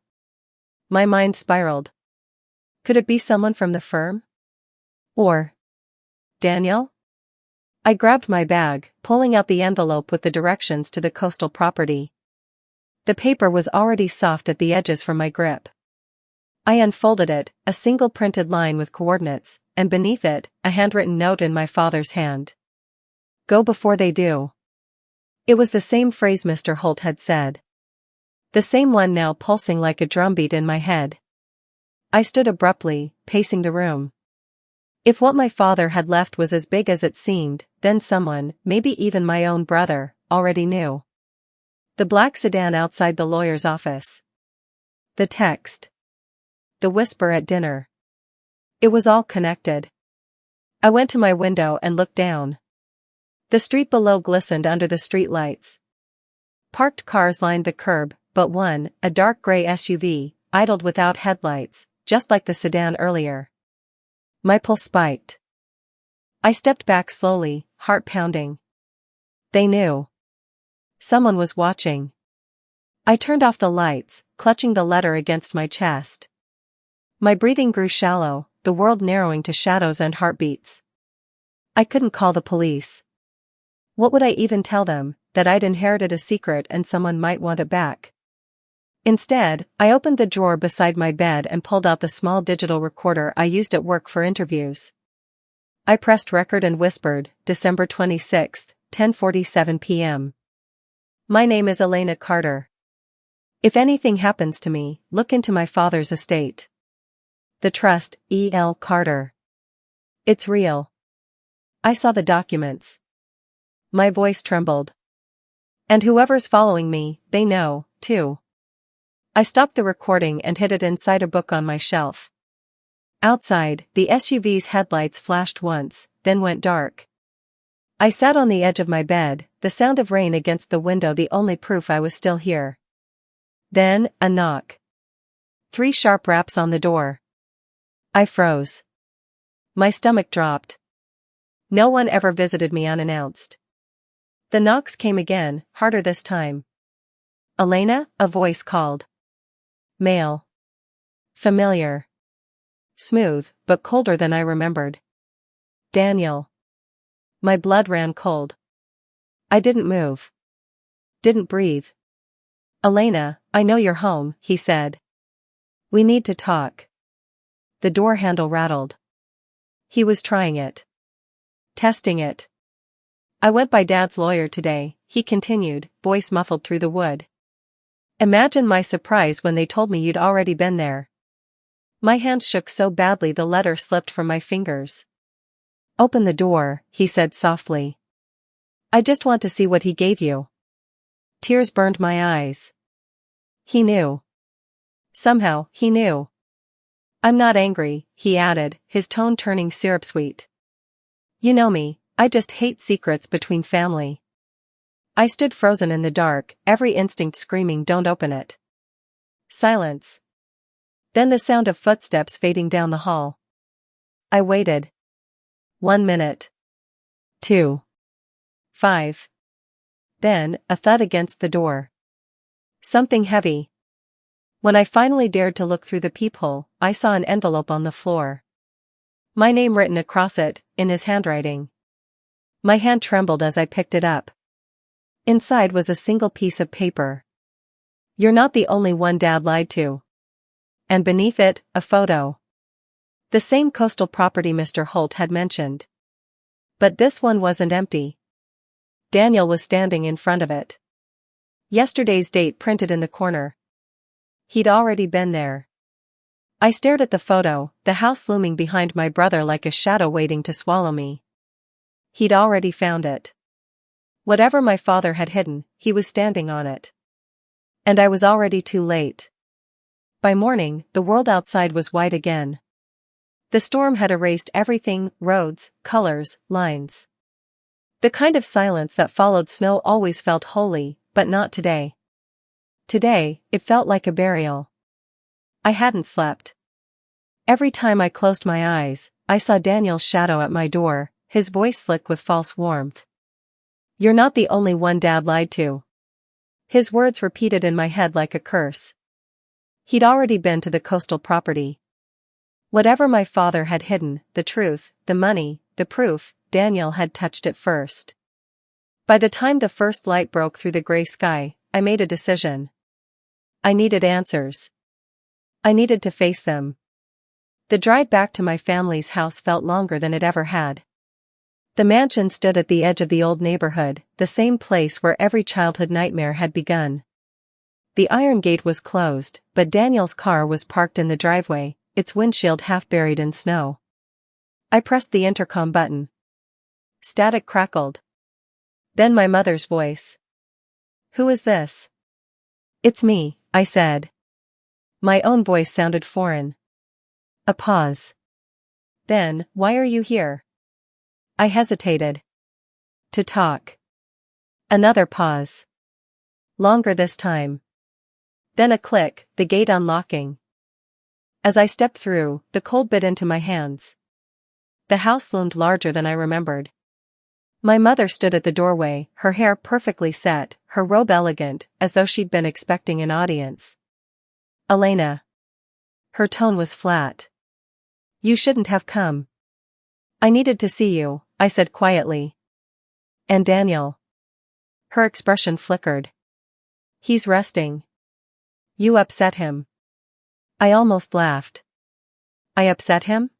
My mind spiraled. Could it be someone from the firm? Or Daniel? I grabbed my bag, pulling out the envelope with the directions to the coastal property. The paper was already soft at the edges from my grip. I unfolded it, a single printed line with coordinates, and beneath it, a handwritten note in my father's hand. Go before they do. It was the same phrase Mr. Holt had said. The same one now pulsing like a drumbeat in my head. I stood abruptly, pacing the room. If what my father had left was as big as it seemed, then someone, maybe even my own brother, already knew. The black sedan outside the lawyer's office. The text. The whisper at dinner. It was all connected. I went to my window and looked down. The street below glistened under the streetlights. Parked cars lined the curb, but one, a dark gray SUV, idled without headlights, just like the sedan earlier. My pulse spiked. I stepped back slowly, heart pounding. They knew. Someone was watching. I turned off the lights, clutching the letter against my chest. My breathing grew shallow, the world narrowing to shadows and heartbeats. I couldn't call the police. What would I even tell them, that I'd inherited a secret and someone might want it back? Instead, I opened the drawer beside my bed and pulled out the small digital recorder I used at work for interviews. I pressed record and whispered, December 26, 10:47 p.m. My name is Elena Carter. If anything happens to me, look into my father's estate. The trust, E.L. Carter. It's real. I saw the documents. My voice trembled. And whoever's following me, they know, too. I stopped the recording and hid it inside a book on my shelf. Outside, the SUV's headlights flashed once, then went dark. I sat on the edge of my bed, the sound of rain against the window the only proof I was still here. Then, a knock. 3 sharp raps on the door. I froze. My stomach dropped. No one ever visited me unannounced. The knocks came again, harder this time. Elena, a voice called. Male. Familiar. Smooth, but colder than I remembered. Daniel. My blood ran cold. I didn't move. Didn't breathe. Elena, I know you're home, he said. We need to talk. The door handle rattled. He was trying it. Testing it. I went by Dad's lawyer today, he continued, voice muffled through the wood. Imagine my surprise when they told me you'd already been there. My hands shook so badly the letter slipped from my fingers. Open the door, he said softly. I just want to see what he gave you. Tears burned my eyes. He knew. Somehow, he knew. I'm not angry, he added, his tone turning syrup sweet. You know me, I just hate secrets between family. I stood frozen in the dark, every instinct screaming don't open it. Silence. Then the sound of footsteps fading down the hall. I waited. 1 minute. 2. 5. Then, a thud against the door. Something heavy. When I finally dared to look through the peephole, I saw an envelope on the floor. My name written across it, in his handwriting. My hand trembled as I picked it up. Inside was a single piece of paper. You're not the only one Dad lied to. And beneath it, a photo. The same coastal property Mr. Holt had mentioned. But this one wasn't empty. Daniel was standing in front of it. Yesterday's date printed in the corner. He'd already been there. I stared at the photo, the house looming behind my brother like a shadow waiting to swallow me. He'd already found it. Whatever my father had hidden, he was standing on it. And I was already too late. By morning, the world outside was white again. The storm had erased everything: roads, colors, lines. The kind of silence that followed snow always felt holy, but not today. Today, it felt like a burial. I hadn't slept. Every time I closed my eyes, I saw Daniel's shadow at my door, his voice slick with false warmth. "You're not the only one Dad lied to." His words repeated in my head like a curse. He'd already been to the coastal property. Whatever my father had hidden, the truth, the money, the proof, Daniel had touched it first. By the time the first light broke through the gray sky, I made a decision. I needed answers. I needed to face them. The drive back to my family's house felt longer than it ever had. The mansion stood at the edge of the old neighborhood, the same place where every childhood nightmare had begun. The iron gate was closed, but Daniel's car was parked in the driveway, its windshield half buried in snow. I pressed the intercom button. Static crackled. Then my mother's voice. "Who is this?" "It's me," I said. My own voice sounded foreign. A pause. Then, "Why are you here?" I hesitated. "To talk." Another pause. Longer this time. Then a click, the gate unlocking. As I stepped through, the cold bit into my hands. The house loomed larger than I remembered. My mother stood at the doorway, her hair perfectly set, her robe elegant, as though she'd been expecting an audience. "Elena." Her tone was flat. "You shouldn't have come." "I needed to see you," I said quietly. "And Daniel." Her expression flickered. "He's resting." "You upset him." I almost laughed. "I upset him?"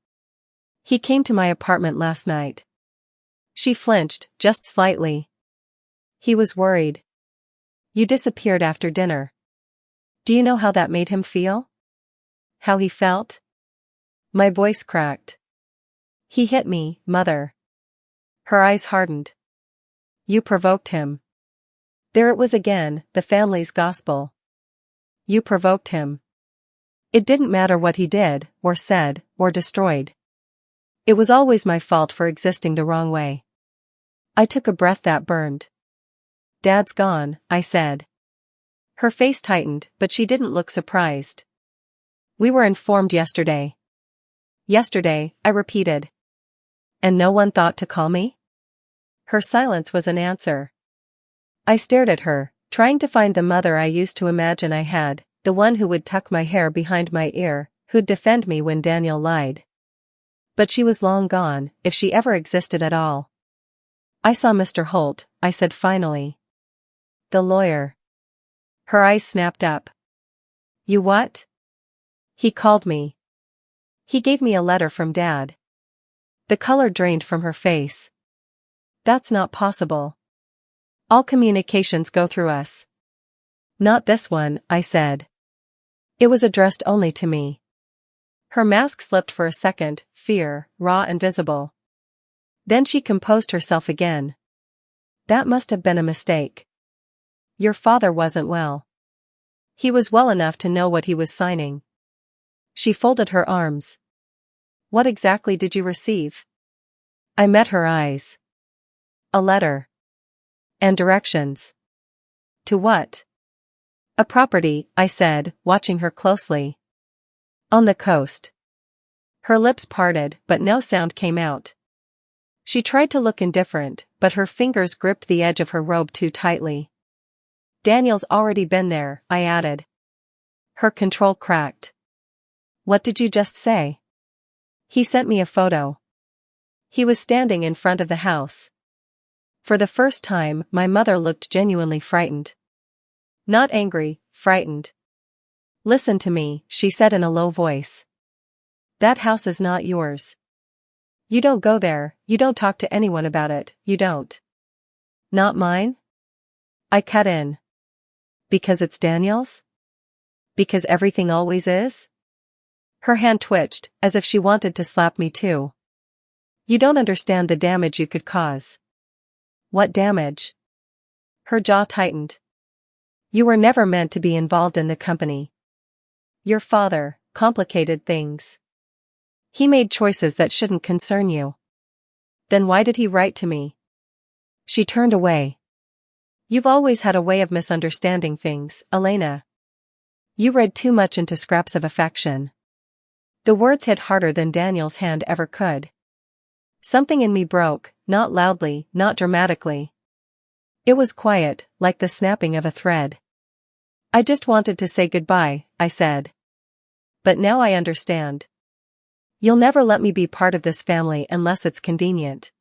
"He came to my apartment last night." She flinched, just slightly. "He was worried. You disappeared after dinner. Do you know how that made him feel? How he felt?" My voice cracked. "He hit me, Mother." Her eyes hardened. "You provoked him." There it was again, the family's gospel. You provoked him. It didn't matter what he did, or said, or destroyed. It was always my fault for existing the wrong way. I took a breath that burned. "Dad's gone," I said. Her face tightened, but she didn't look surprised. "We were informed yesterday." "Yesterday," I repeated. "And no one thought to call me?" Her silence was an answer. I stared at her, trying to find the mother I used to imagine I had, the one who would tuck my hair behind my ear, who'd defend me when Daniel lied. But she was long gone, if she ever existed at all. "I saw Mr. Holt," I said finally. "The lawyer." Her eyes snapped up. "You what?" "He called me. He gave me a letter from Dad." The color drained from her face. "That's not possible. All communications go through us." "Not this one," I said. "It was addressed only to me." Her mask slipped for a second, fear, raw and visible. Then she composed herself again. "That must have been a mistake. Your father wasn't well. He was well enough to know what he was signing." She folded her arms. "What exactly did you receive?" I met her eyes. "A letter. And directions." "To what?" "A property," I said, watching her closely. "On the coast." Her lips parted, but no sound came out. She tried to look indifferent, but her fingers gripped the edge of her robe too tightly. "Daniel's already been there," I added. Her control cracked. "What did you just say?" "He sent me a photo." He was standing in front of the house. For the first time, my mother looked genuinely frightened. Not angry, frightened. "Listen to me," she said in a low voice. "That house is not yours. You don't go there, you don't talk to anyone about it, you don't." "Not mine?" I cut in. "Because it's Daniel's? Because everything always is?" Her hand twitched, as if she wanted to slap me too. You don't understand the damage you could cause. What damage? Her jaw tightened. You were never meant to be involved in the company. Your father, complicated things. He made choices that shouldn't concern you. Then why did he write to me? She turned away. You've always had a way of misunderstanding things, Elena. You read too much into scraps of affection. The words hit harder than Daniel's hand ever could. Something in me broke, not loudly, not dramatically. It was quiet, like the snapping of a thread. I just wanted to say goodbye, I said. But now I understand. You'll never let me be part of this family unless it's convenient.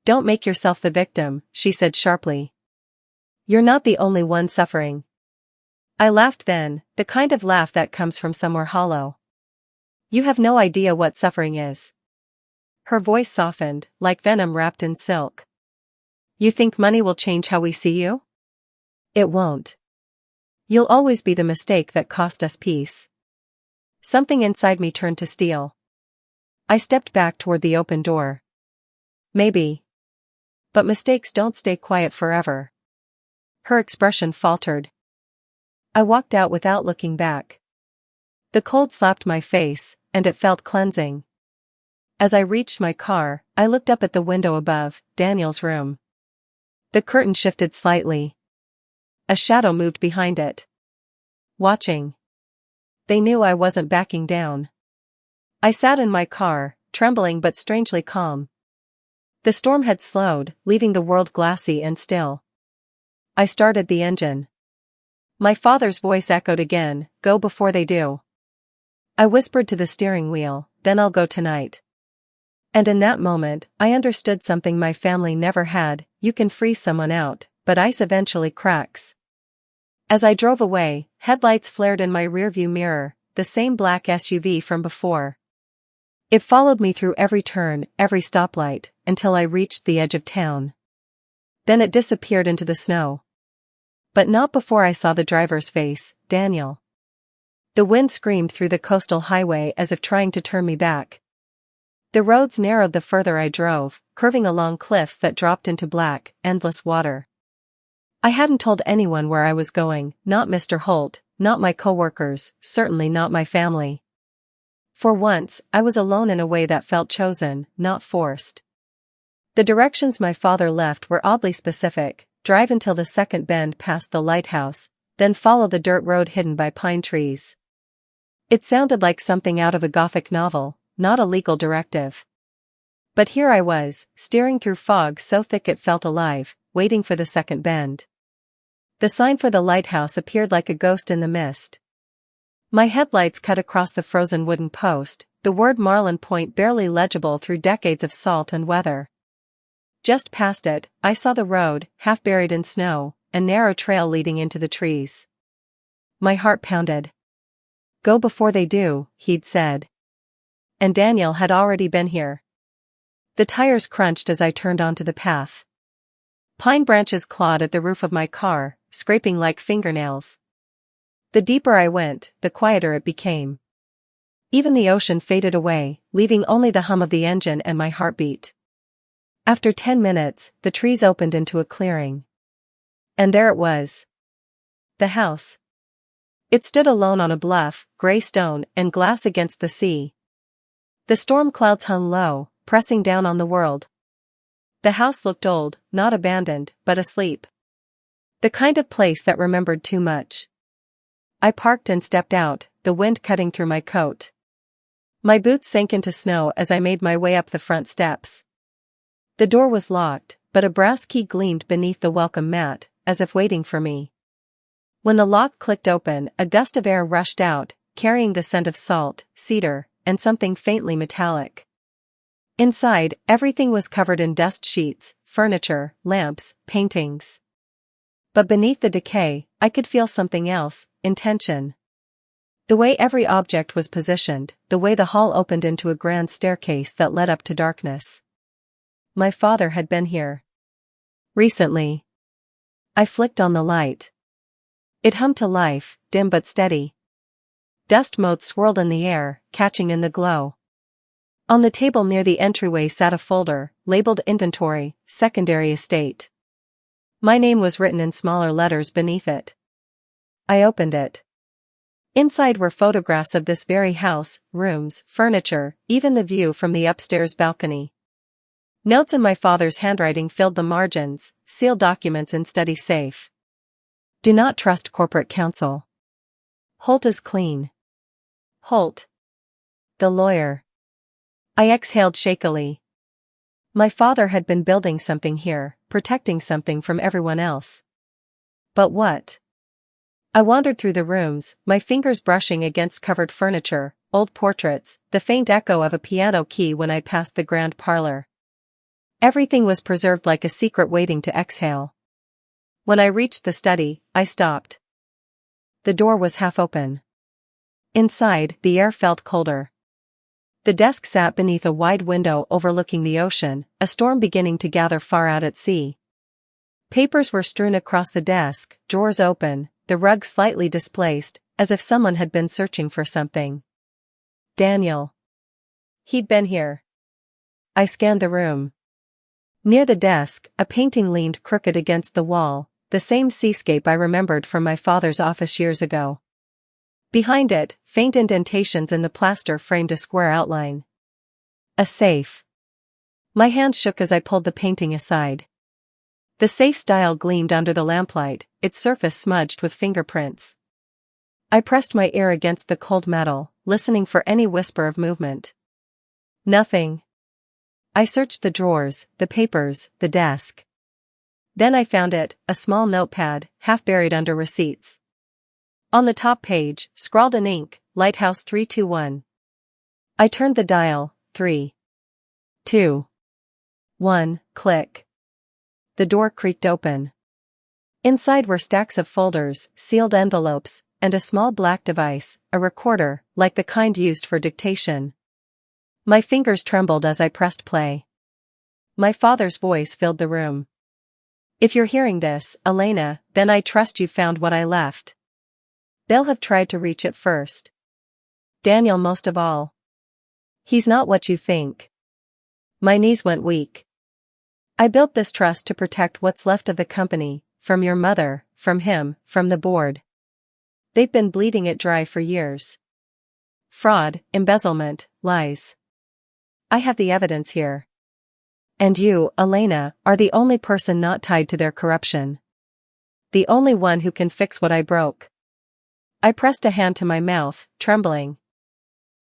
Don't make yourself the victim, she said sharply. You're not the only one suffering. I laughed then, the kind of laugh that comes from somewhere hollow. You have no idea what suffering is. Her voice softened, like venom wrapped in silk. You think money will change how we see you? It won't. You'll always be the mistake that cost us peace. Something inside me turned to steel. I stepped back toward the open door. Maybe. But mistakes don't stay quiet forever. Her expression faltered. I walked out without looking back. The cold slapped my face, and it felt cleansing. As I reached my car, I looked up at the window above, Daniel's room. The curtain shifted slightly. A shadow moved behind it. Watching. They knew I wasn't backing down. I sat in my car, trembling but strangely calm. The storm had slowed, leaving the world glassy and still. I started the engine. My father's voice echoed again, go before they do. I whispered to the steering wheel, then I'll go tonight. And in that moment, I understood something my family never had, you can freeze someone out, but ice eventually cracks. As I drove away, headlights flared in my rearview mirror, the same black SUV from before. It followed me through every turn, every stoplight, until I reached the edge of town. Then it disappeared into the snow. But not before I saw the driver's face, Daniel. The wind screamed through the coastal highway as if trying to turn me back. The roads narrowed the further I drove, curving along cliffs that dropped into black, endless water. I hadn't told anyone where I was going, not Mr. Holt, not my coworkers, certainly not my family. For once, I was alone in a way that felt chosen, not forced. The directions my father left were oddly specific: drive until the second bend past the lighthouse, then follow the dirt road hidden by pine trees. It sounded like something out of a Gothic novel, not a legal directive. But here I was, steering through fog so thick it felt alive, waiting for the second bend. The sign for the lighthouse appeared like a ghost in the mist. My headlights cut across the frozen wooden post, the word Marlin Point barely legible through decades of salt and weather. Just past it, I saw the road, half buried in snow, a narrow trail leading into the trees. My heart pounded. Go before they do, he'd said. And Daniel had already been here. The tires crunched as I turned onto the path. Pine branches clawed at the roof of my car, scraping like fingernails. The deeper I went, the quieter it became. Even the ocean faded away, leaving only the hum of the engine and my heartbeat. After 10 minutes, the trees opened into a clearing. And there it was. The house. It stood alone on a bluff, gray stone and glass against the sea. The storm clouds hung low, pressing down on the world. The house looked old, not abandoned, but asleep. The kind of place that remembered too much. I parked and stepped out, the wind cutting through my coat. My boots sank into snow as I made my way up the front steps. The door was locked, but a brass key gleamed beneath the welcome mat, as if waiting for me. When the lock clicked open, a gust of air rushed out, carrying the scent of salt, cedar, and something faintly metallic. Inside, everything was covered in dust sheets, furniture, lamps, paintings. But beneath the decay, I could feel something else, intention. The way every object was positioned, the way the hall opened into a grand staircase that led up to darkness. My father had been here. Recently. I flicked on the light. It hummed to life, dim but steady. Dust motes swirled in the air, catching in the glow. On the table near the entryway sat a folder, labeled Inventory, Secondary Estate. My name was written in smaller letters beneath it. I opened it. Inside were photographs of this very house, rooms, furniture, even the view from the upstairs balcony. Notes in my father's handwriting filled the margins, sealed documents in study safe. Do not trust corporate counsel. Holt is clean. Holt. The lawyer. I exhaled shakily. My father had been building something here, protecting something from everyone else. But what? I wandered through the rooms, my fingers brushing against covered furniture, old portraits, the faint echo of a piano key when I passed the grand parlor. Everything was preserved like a secret waiting to exhale. When I reached the study, I stopped. The door was half open. Inside, the air felt colder. The desk sat beneath a wide window overlooking the ocean, a storm beginning to gather far out at sea. Papers were strewn across the desk, drawers open, the rug slightly displaced, as if someone had been searching for something. Daniel. He'd been here. I scanned the room. Near the desk, a painting leaned crooked against the wall, the same seascape I remembered from my father's office years ago. Behind it, faint indentations in the plaster framed a square outline. A safe. My hand shook as I pulled the painting aside. The safe's dial gleamed under the lamplight, its surface smudged with fingerprints. I pressed my ear against the cold metal, listening for any whisper of movement. Nothing. I searched the drawers, the papers, the desk. Then I found it, a small notepad, half buried under receipts. On the top page, scrawled in ink, Lighthouse 321. I turned the dial, 3, 2, 1, click. The door creaked open. Inside were stacks of folders, sealed envelopes, and a small black device, a recorder, like the kind used for dictation. My fingers trembled as I pressed play. My father's voice filled the room. If you're hearing this, Elena, then I trust you found what I left. They'll have tried to reach it first. Daniel most of all. He's not what you think. My knees went weak. I built this trust to protect what's left of the company, from your mother, from him, from the board. They've been bleeding it dry for years. Fraud, embezzlement, lies. I have the evidence here. And you, Elena, are the only person not tied to their corruption. The only one who can fix what I broke. I pressed a hand to my mouth, trembling.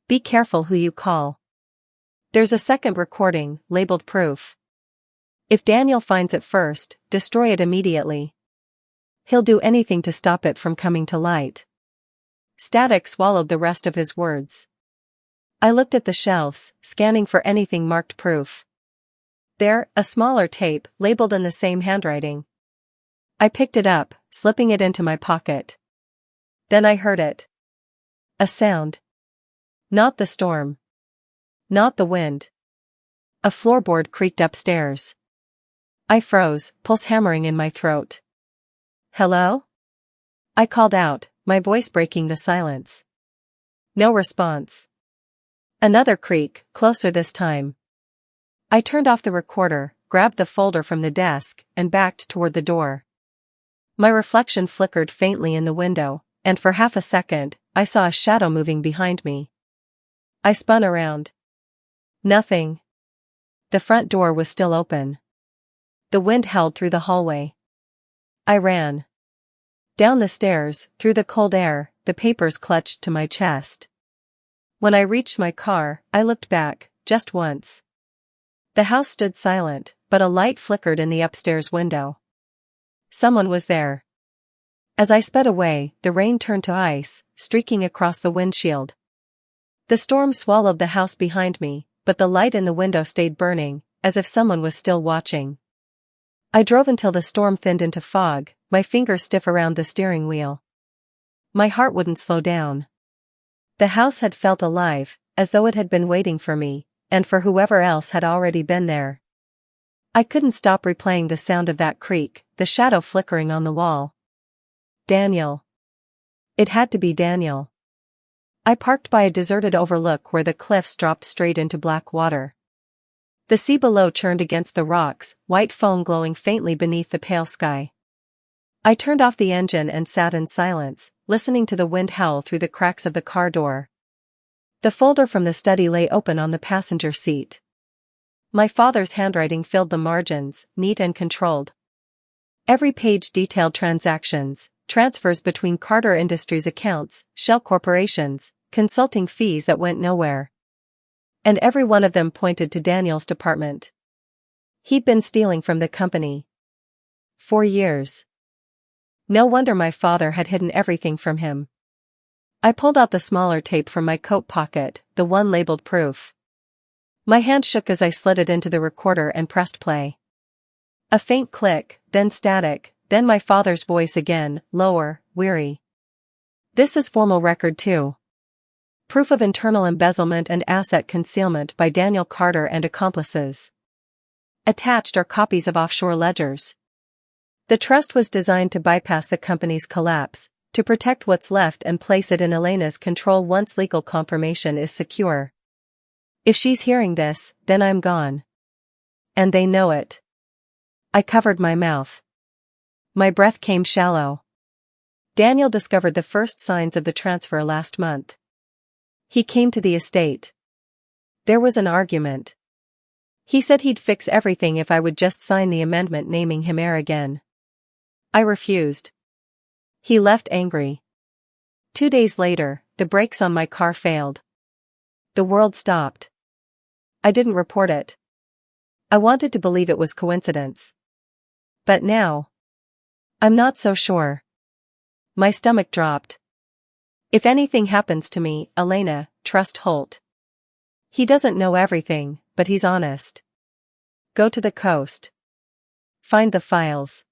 Be careful who you call. There's a second recording, labeled proof. If Daniel finds it first, destroy it immediately. He'll do anything to stop it from coming to light. Static swallowed the rest of his words. I looked at the shelves, scanning for anything marked proof. There, a smaller tape, labeled in the same handwriting. I picked it up, slipping it into my pocket. Then I heard it. A sound. Not the storm. Not the wind. A floorboard creaked upstairs. I froze, pulse hammering in my throat. Hello? I called out, my voice breaking the silence. No response. Another creak, closer this time. I turned off the recorder, grabbed the folder from the desk, and backed toward the door. My reflection flickered faintly in the window, and for half a second, I saw a shadow moving behind me. I spun around. Nothing. The front door was still open. The wind howled through the hallway. I ran. Down the stairs, through the cold air, the papers clutched to my chest. When I reached my car, I looked back, just once. The house stood silent, but a light flickered in the upstairs window. Someone was there. As I sped away, the rain turned to ice, streaking across the windshield. The storm swallowed the house behind me, but the light in the window stayed burning, as if someone was still watching. I drove until the storm thinned into fog, my fingers stiff around the steering wheel. My heart wouldn't slow down. The house had felt alive, as though it had been waiting for me, and for whoever else had already been there. I couldn't stop replaying the sound of that creak, the shadow flickering on the wall. Daniel. It had to be Daniel. I parked by a deserted overlook where the cliffs dropped straight into black water. The sea below churned against the rocks, white foam glowing faintly beneath the pale sky. I turned off the engine and sat in silence, listening to the wind howl through the cracks of the car door. The folder from the study lay open on the passenger seat. My father's handwriting filled the margins, neat and controlled. Every page detailed transactions, transfers between Carter Industries accounts, shell corporations, consulting fees that went nowhere. And every one of them pointed to Daniel's department. He'd been stealing from the company. For years. No wonder my father had hidden everything from him. I pulled out the smaller tape from my coat pocket, the one labeled proof. My hand shook as I slid it into the recorder and pressed play. A faint click, then static, then my father's voice again, lower, weary. This is formal record too. Proof of internal embezzlement and asset concealment by Daniel Carter and accomplices. Attached are copies of offshore ledgers. The trust was designed to bypass the company's collapse, to protect what's left and place it in Elena's control once legal confirmation is secure. If she's hearing this, then I'm gone. And they know it. I covered my mouth. My breath came shallow. Daniel discovered the first signs of the transfer last month. He came to the estate. There was an argument. He said he'd fix everything if I would just sign the amendment naming him heir again. I refused. He left angry. 2 days later, the brakes on my car failed. The world stopped. I didn't report it. I wanted to believe it was coincidence. But now, I'm not so sure. My stomach dropped. If anything happens to me, Elena, trust Holt. He doesn't know everything, but he's honest. Go to the coast. Find the files.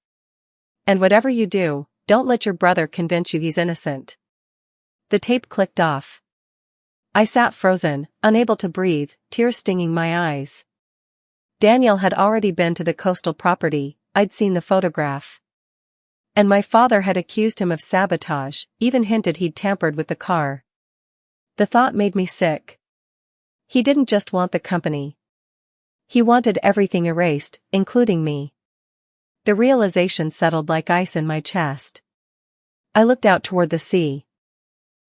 And whatever you do, don't let your brother convince you he's innocent. The tape clicked off. I sat frozen, unable to breathe, tears stinging my eyes. Daniel had already been to the coastal property, I'd seen the photograph. And my father had accused him of sabotage, even hinted he'd tampered with the car. The thought made me sick. He didn't just want the company. He wanted everything erased, including me. The realization settled like ice in my chest. I looked out toward the sea.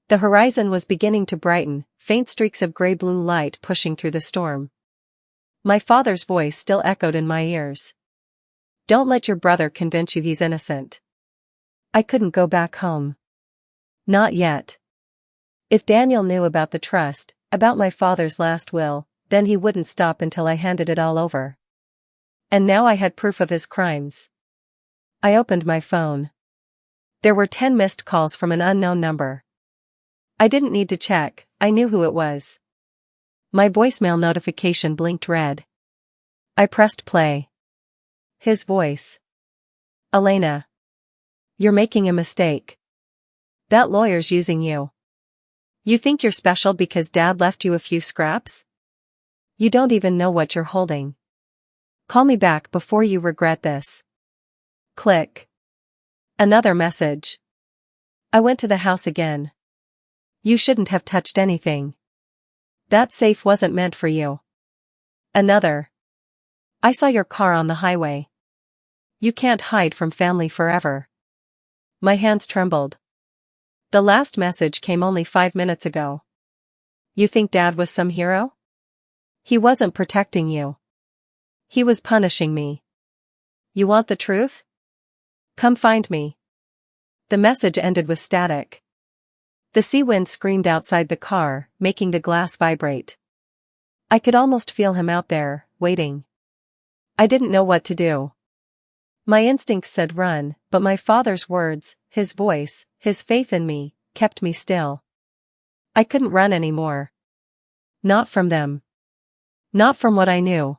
The horizon was beginning to brighten, faint streaks of gray-blue light pushing through the storm. My father's voice still echoed in my ears. Don't let your brother convince you he's innocent. I couldn't go back home. Not yet. If Daniel knew about the trust, about my father's last will, then he wouldn't stop until I handed it all over. And now I had proof of his crimes. I opened my phone. There were 10 missed calls from an unknown number. I didn't need to check, I knew who it was. My voicemail notification blinked red. I pressed play. His voice. Elena. You're making a mistake. That lawyer's using you. You think you're special because Dad left you a few scraps? You don't even know what you're holding. Call me back before you regret this. Click. Another message. I went to the house again. You shouldn't have touched anything. That safe wasn't meant for you. Another. I saw your car on the highway. You can't hide from family forever. My hands trembled. The last message came only 5 minutes ago. You think Dad was some hero? He wasn't protecting you. He was punishing me. You want the truth? Come find me. The message ended with static. The sea wind screamed outside the car, making the glass vibrate. I could almost feel him out there, waiting. I didn't know what to do. My instincts said run, but my father's words, his voice, his faith in me, kept me still. I couldn't run anymore. Not from them. Not from what I knew.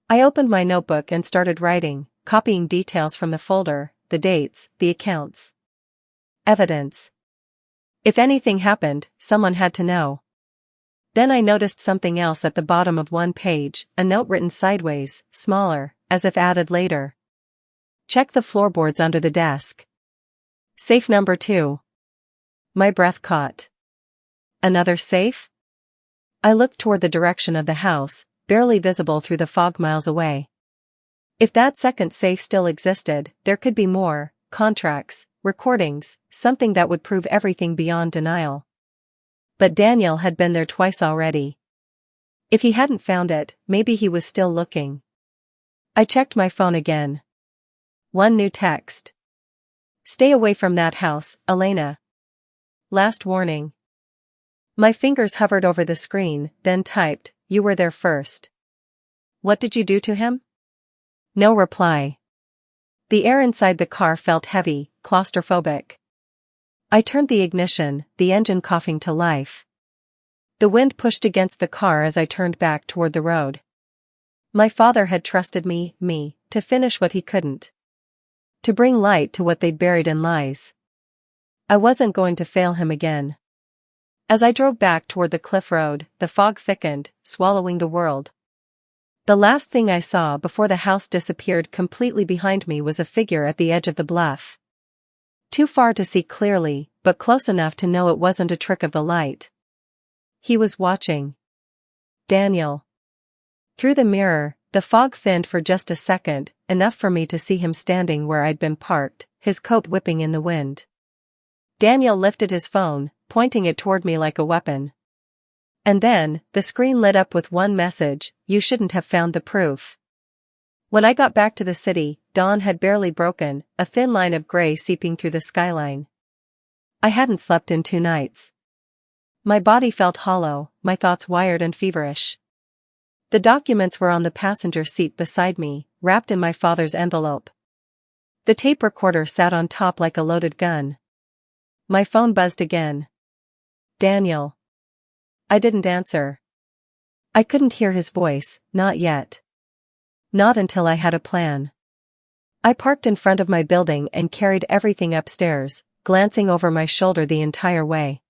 I opened my notebook and started writing, copying details from the folder, the dates, the accounts. Evidence. If anything happened, someone had to know. Then I noticed something else at the bottom of one page, a note written sideways, smaller, as if added later. Check the floorboards under the desk. Safe number 2. My breath caught. Another safe? I looked toward the direction of the house, barely visible through the fog miles away. If that second safe still existed, there could be more, contracts, recordings, something that would prove everything beyond denial. But Daniel had been there twice already. If he hadn't found it, maybe he was still looking. I checked my phone again. One new text. Stay away from that house, Elena. Last warning. My fingers hovered over the screen, then typed, you were there first. What did you do to him? No reply. The air inside the car felt heavy, claustrophobic. I turned the ignition, the engine coughing to life. The wind pushed against the car as I turned back toward the road. My father had trusted me, to finish what he couldn't. To bring light to what they'd buried in lies. I wasn't going to fail him again. As I drove back toward the cliff road, the fog thickened, swallowing the world. The last thing I saw before the house disappeared completely behind me was a figure at the edge of the bluff. Too far to see clearly, but close enough to know it wasn't a trick of the light. He was watching. Daniel. Through the mirror, the fog thinned for just a second, enough for me to see him standing where I'd been parked, his coat whipping in the wind. Daniel lifted his phone, pointing it toward me like a weapon. And then, the screen lit up with one message, you shouldn't have found the proof. When I got back to the city, dawn had barely broken, a thin line of gray seeping through the skyline. I hadn't slept in 2 nights. My body felt hollow, my thoughts wired and feverish. The documents were on the passenger seat beside me, wrapped in my father's envelope. The tape recorder sat on top like a loaded gun. My phone buzzed again. Daniel. I didn't answer. I couldn't hear his voice, not yet. Not until I had a plan. I parked in front of my building and carried everything upstairs, glancing over my shoulder the entire way.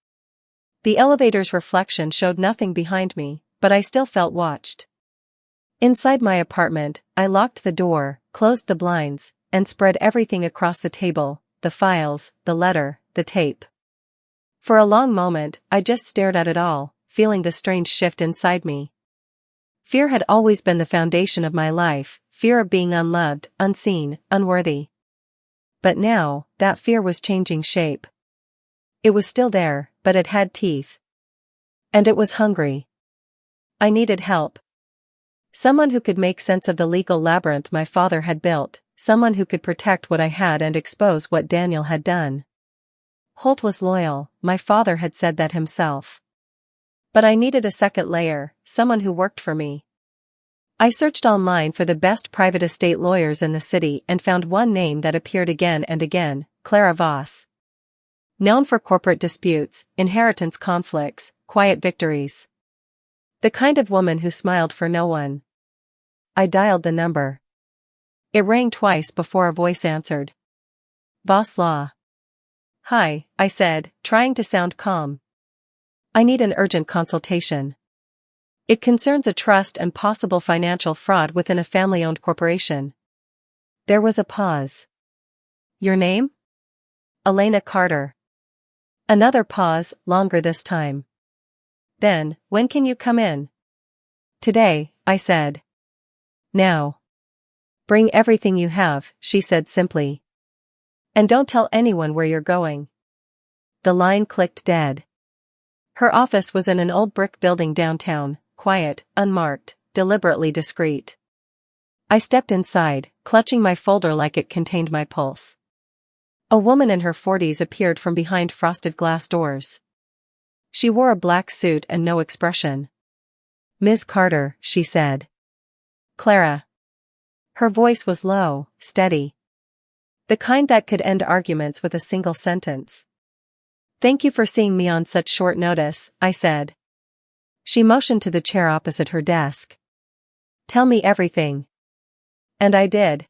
The elevator's reflection showed nothing behind me, but I still felt watched. Inside my apartment, I locked the door, closed the blinds, and spread everything across the table, the files, the letter, the tape. For a long moment, I just stared at it all, feeling the strange shift inside me. Fear had always been the foundation of my life, fear of being unloved, unseen, unworthy. But now, that fear was changing shape. It was still there, but it had teeth. And it was hungry. I needed help. Someone who could make sense of the legal labyrinth my father had built, someone who could protect what I had and expose what Daniel had done. Holt was loyal, my father had said that himself. But I needed a second layer, someone who worked for me. I searched online for the best private estate lawyers in the city and found one name that appeared again and again, Clara Voss. Known for corporate disputes, inheritance conflicts, quiet victories. The kind of woman who smiled for no one. I dialed the number. It rang twice before a voice answered. Voss Law. Hi, I said, trying to sound calm. I need an urgent consultation. It concerns a trust and possible financial fraud within a family-owned corporation. There was a pause. Your name? Elena Carter. Another pause, longer this time. Then, when can you come in? Today, I said. Now. Bring everything you have, she said simply. And don't tell anyone where you're going. The line clicked dead. Her office was in an old brick building downtown, quiet, unmarked, deliberately discreet. I stepped inside, clutching my folder like it contained my pulse. A woman in her 40s appeared from behind frosted glass doors. She wore a black suit and no expression. Ms. Carter, she said. Clara. Her voice was low, steady. The kind that could end arguments with a single sentence. Thank you for seeing me on such short notice, I said. She motioned to the chair opposite her desk. Tell me everything. And I did.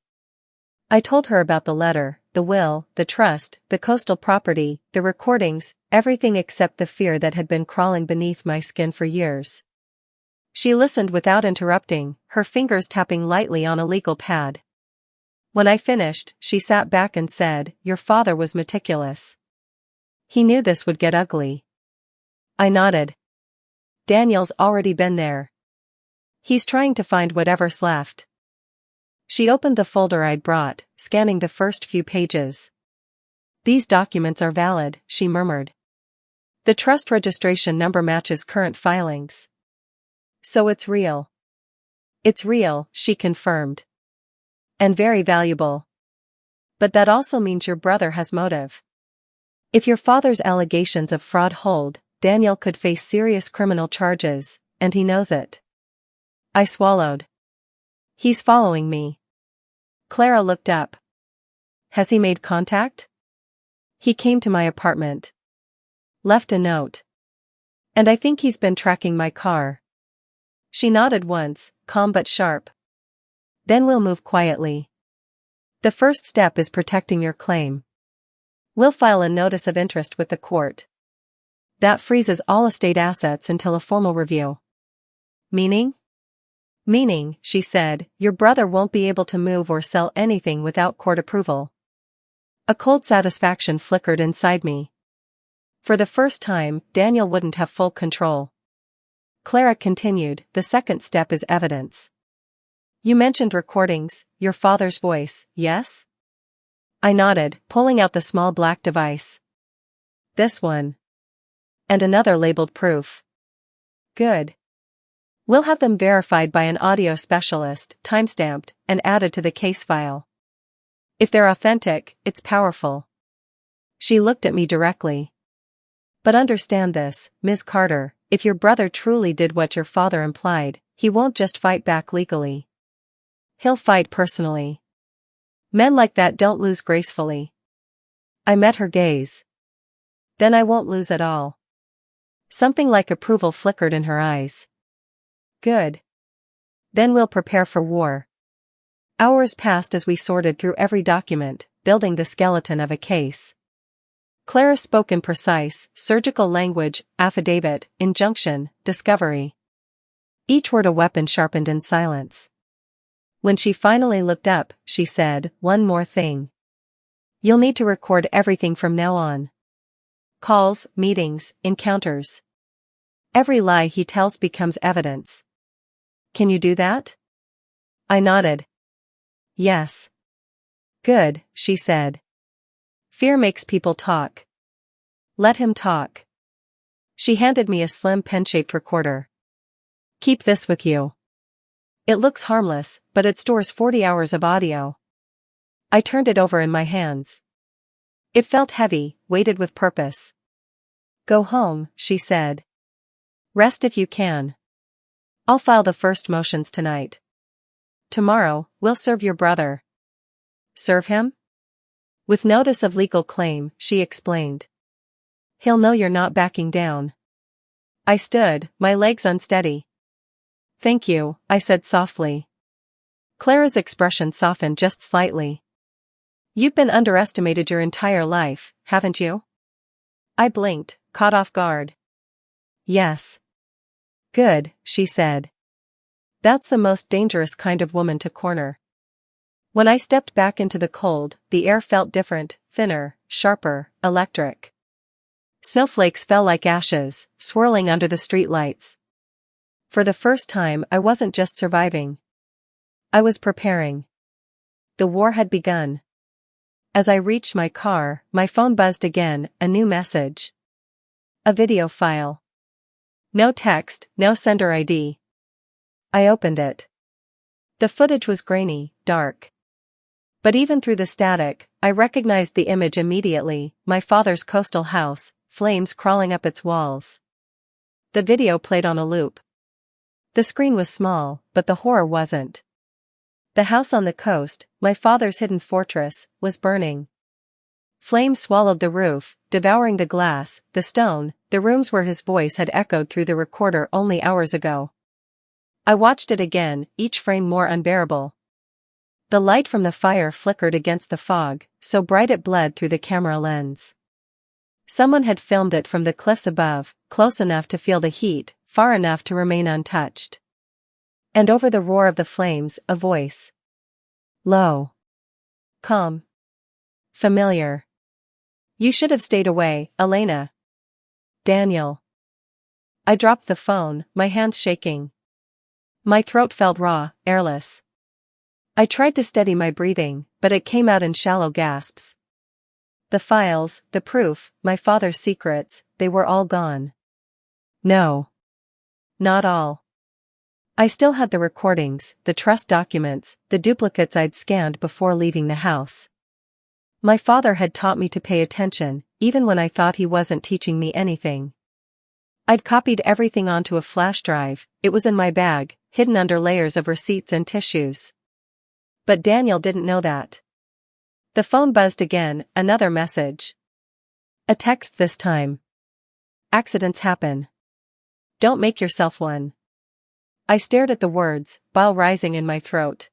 I told her about the letter, the will, the trust, the coastal property, the recordings, everything except the fear that had been crawling beneath my skin for years. She listened without interrupting, her fingers tapping lightly on a legal pad. When I finished, she sat back and said, Your father was meticulous. He knew this would get ugly. I nodded. Daniel's already been there. He's trying to find whatever's left. She opened the folder I'd brought, scanning the first few pages. These documents are valid, she murmured. The trust registration number matches current filings. So it's real. It's real, she confirmed. And very valuable. But that also means your brother has motive. If your father's allegations of fraud hold, Daniel could face serious criminal charges, and he knows it. I swallowed. He's following me. Clara looked up. Has he made contact? He came to my apartment. Left a note. And I think he's been tracking my car. She nodded once, calm but sharp. Then we'll move quietly. The first step is protecting your claim. We'll file a notice of interest with the court. That freezes all estate assets until a formal review. Meaning? Meaning, she said, your brother won't be able to move or sell anything without court approval. A cold satisfaction flickered inside me. For the first time, Daniel wouldn't have full control. Clara continued, the second step is evidence. You mentioned recordings, your father's voice, yes? I nodded, pulling out the small black device. This one. And another labeled proof. Good. We'll have them verified by an audio specialist, timestamped, and added to the case file. If they're authentic, it's powerful. She looked at me directly. But understand this, Ms. Carter, if your brother truly did what your father implied, he won't just fight back legally. He'll fight personally. Men like that don't lose gracefully. I met her gaze. Then I won't lose at all. Something like approval flickered in her eyes. Good. Then we'll prepare for war. Hours passed as we sorted through every document, building the skeleton of a case. Clara spoke in precise, surgical language, affidavit, injunction, discovery. Each word a weapon sharpened in silence. When she finally looked up, she said, one more thing. You'll need to record everything from now on. Calls, meetings, encounters. Every lie he tells becomes evidence. Can you do that? I nodded. Yes. Good, she said. Fear makes people talk. Let him talk. She handed me a slim pen-shaped recorder. Keep this with you. It looks harmless, but it stores 40 hours of audio. I turned it over in my hands. It felt heavy, weighted with purpose. Go home, she said. Rest if you can. I'll file the first motions tonight. Tomorrow, we'll serve your brother. Serve him? With notice of legal claim, she explained. He'll know you're not backing down. I stood, my legs unsteady. Thank you, I said softly. Clara's expression softened just slightly. You've been underestimated your entire life, haven't you? I blinked, caught off guard. Yes. Good, she said. That's the most dangerous kind of woman to corner. When I stepped back into the cold, the air felt different, thinner, sharper, electric. Snowflakes fell like ashes, swirling under the streetlights. For the first time, I wasn't just surviving. I was preparing. The war had begun. As I reached my car, my phone buzzed again, a new message. A video file. No text, no sender ID. I opened it. The footage was grainy, dark. But even through the static, I recognized the image immediately, my father's coastal house, flames crawling up its walls. The video played on a loop. The screen was small, but the horror wasn't. The house on the coast, my father's hidden fortress, was burning. Flames swallowed the roof, devouring the glass, the stone, the rooms where his voice had echoed through the recorder only hours ago. I watched it again, each frame more unbearable. The light from the fire flickered against the fog, so bright it bled through the camera lens. Someone had filmed it from the cliffs above, close enough to feel the heat, far enough to remain untouched. And over the roar of the flames, a voice. Low. Calm. Familiar. You should have stayed away, Elena. Daniel. I dropped the phone, my hands shaking. My throat felt raw, airless. I tried to steady my breathing, but it came out in shallow gasps. The files, the proof, my father's secrets, they were all gone. No. Not all. I still had the recordings, the trust documents, the duplicates I'd scanned before leaving the house. My father had taught me to pay attention, even when I thought he wasn't teaching me anything. I'd copied everything onto a flash drive, it was in my bag, hidden under layers of receipts and tissues. But Daniel didn't know that. The phone buzzed again, another message. A text this time. Accidents happen. Don't make yourself one. I stared at the words, bile rising in my throat.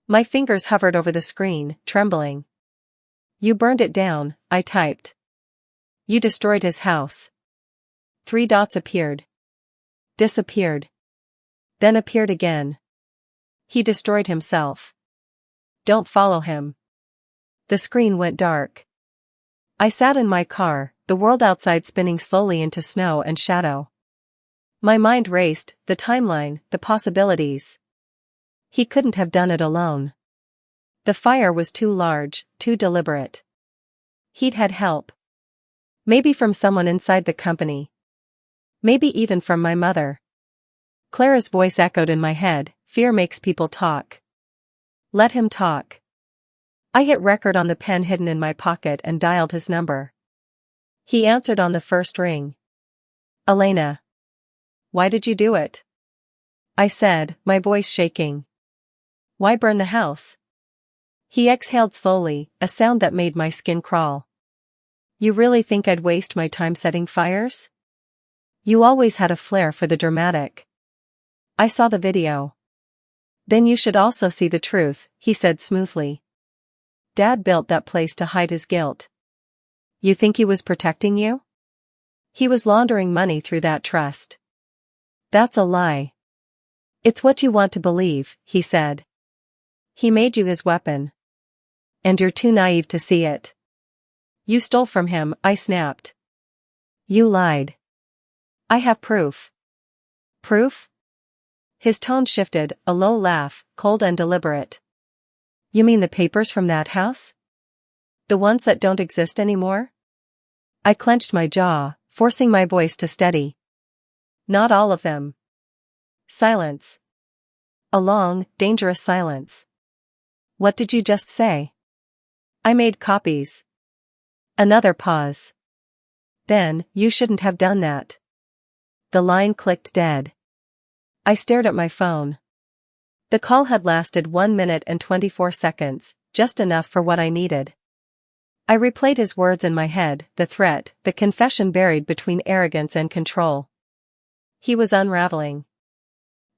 My fingers hovered over the screen, trembling. You burned it down, I typed. You destroyed his house. 3 dots appeared. Disappeared. Then appeared again. He destroyed himself. Don't follow him. The screen went dark. I sat in my car, the world outside spinning slowly into snow and shadow. My mind raced, the timeline, the possibilities. He couldn't have done it alone. The fire was too large, too deliberate. He'd had help. Maybe from someone inside the company. Maybe even from my mother. Clara's voice echoed in my head, fear makes people talk. Let him talk. I hit record on the pen hidden in my pocket and dialed his number. He answered on the first ring. Elena. Why did you do it? I said, my voice shaking. Why burn the house? He exhaled slowly, a sound that made my skin crawl. You really think I'd waste my time setting fires? You always had a flair for the dramatic. I saw the video. Then you should also see the truth, he said smoothly. Dad built that place to hide his guilt. You think he was protecting you? He was laundering money through that trust. That's a lie. It's what you want to believe, he said. He made you his weapon. And you're too naive to see it. You stole from him, I snapped. You lied. I have proof. Proof? His tone shifted, a low laugh, cold and deliberate. You mean the papers from that house? The ones that don't exist anymore? I clenched my jaw, forcing my voice to steady. Not all of them. Silence. A long, dangerous silence. What did you just say? I made copies. Another pause. Then, you shouldn't have done that. The line clicked dead. I stared at my phone. The call had lasted 1 minute and 24 seconds, just enough for what I needed. I replayed his words in my head, the threat, the confession buried between arrogance and control. He was unraveling.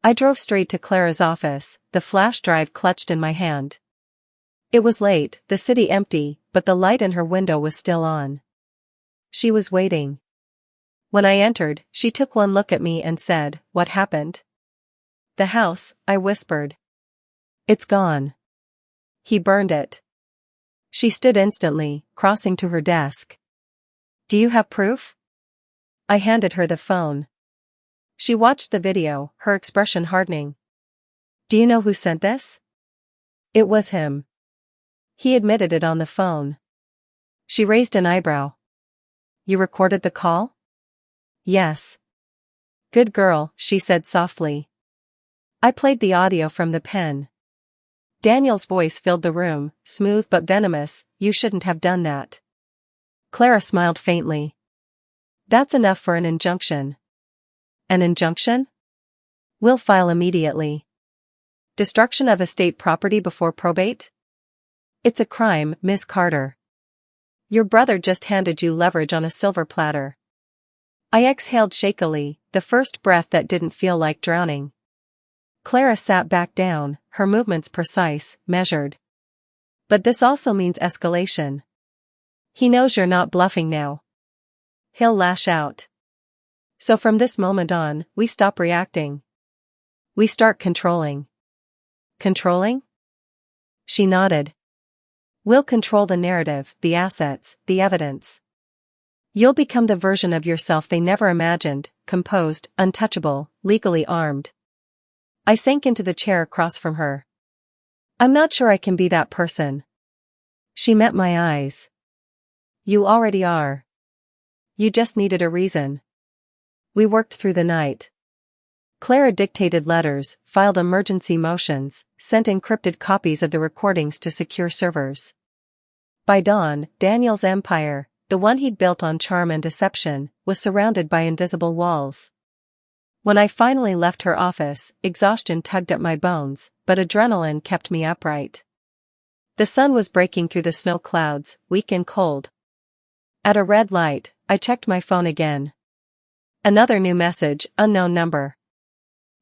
I drove straight to Clara's office, the flash drive clutched in my hand. It was late, the city empty, but the light in her window was still on. She was waiting. When I entered, she took one look at me and said, "What happened?" "The house," I whispered. "It's gone. He burned it." She stood instantly, crossing to her desk. "Do you have proof?" I handed her the phone. She watched the video, her expression hardening. "Do you know who sent this?" "It was him. He admitted it on the phone." She raised an eyebrow. "You recorded the call?" "Yes." "Good girl," she said softly. I played the audio from the pen. Daniel's voice filled the room, smooth but venomous. "You shouldn't have done that." Clara smiled faintly. "That's enough for an injunction." "An injunction?" "We'll file immediately." "Destruction of estate property before probate?" "It's a crime, Miss Carter. Your brother just handed you leverage on a silver platter." I exhaled shakily, the first breath that didn't feel like drowning. Clara sat back down, her movements precise, measured. "But this also means escalation. He knows you're not bluffing now. He'll lash out. So from this moment on, we stop reacting. We start controlling." "Controlling?" She nodded. "We'll control the narrative, the assets, the evidence. You'll become the version of yourself they never imagined, composed, untouchable, legally armed. I sank into the chair across from her. I'm not sure I can be that person. She met my eyes. You already are. You just needed a reason. We worked through the night. Clara dictated letters, filed emergency motions, sent encrypted copies of the recordings to secure servers. By dawn, Daniel's empire, the one he'd built on charm and deception, was surrounded by invisible walls. When I finally left her office, exhaustion tugged at my bones, but adrenaline kept me upright. The sun was breaking through the snow clouds, weak and cold. At a red light, I checked my phone again. Another new message, unknown number.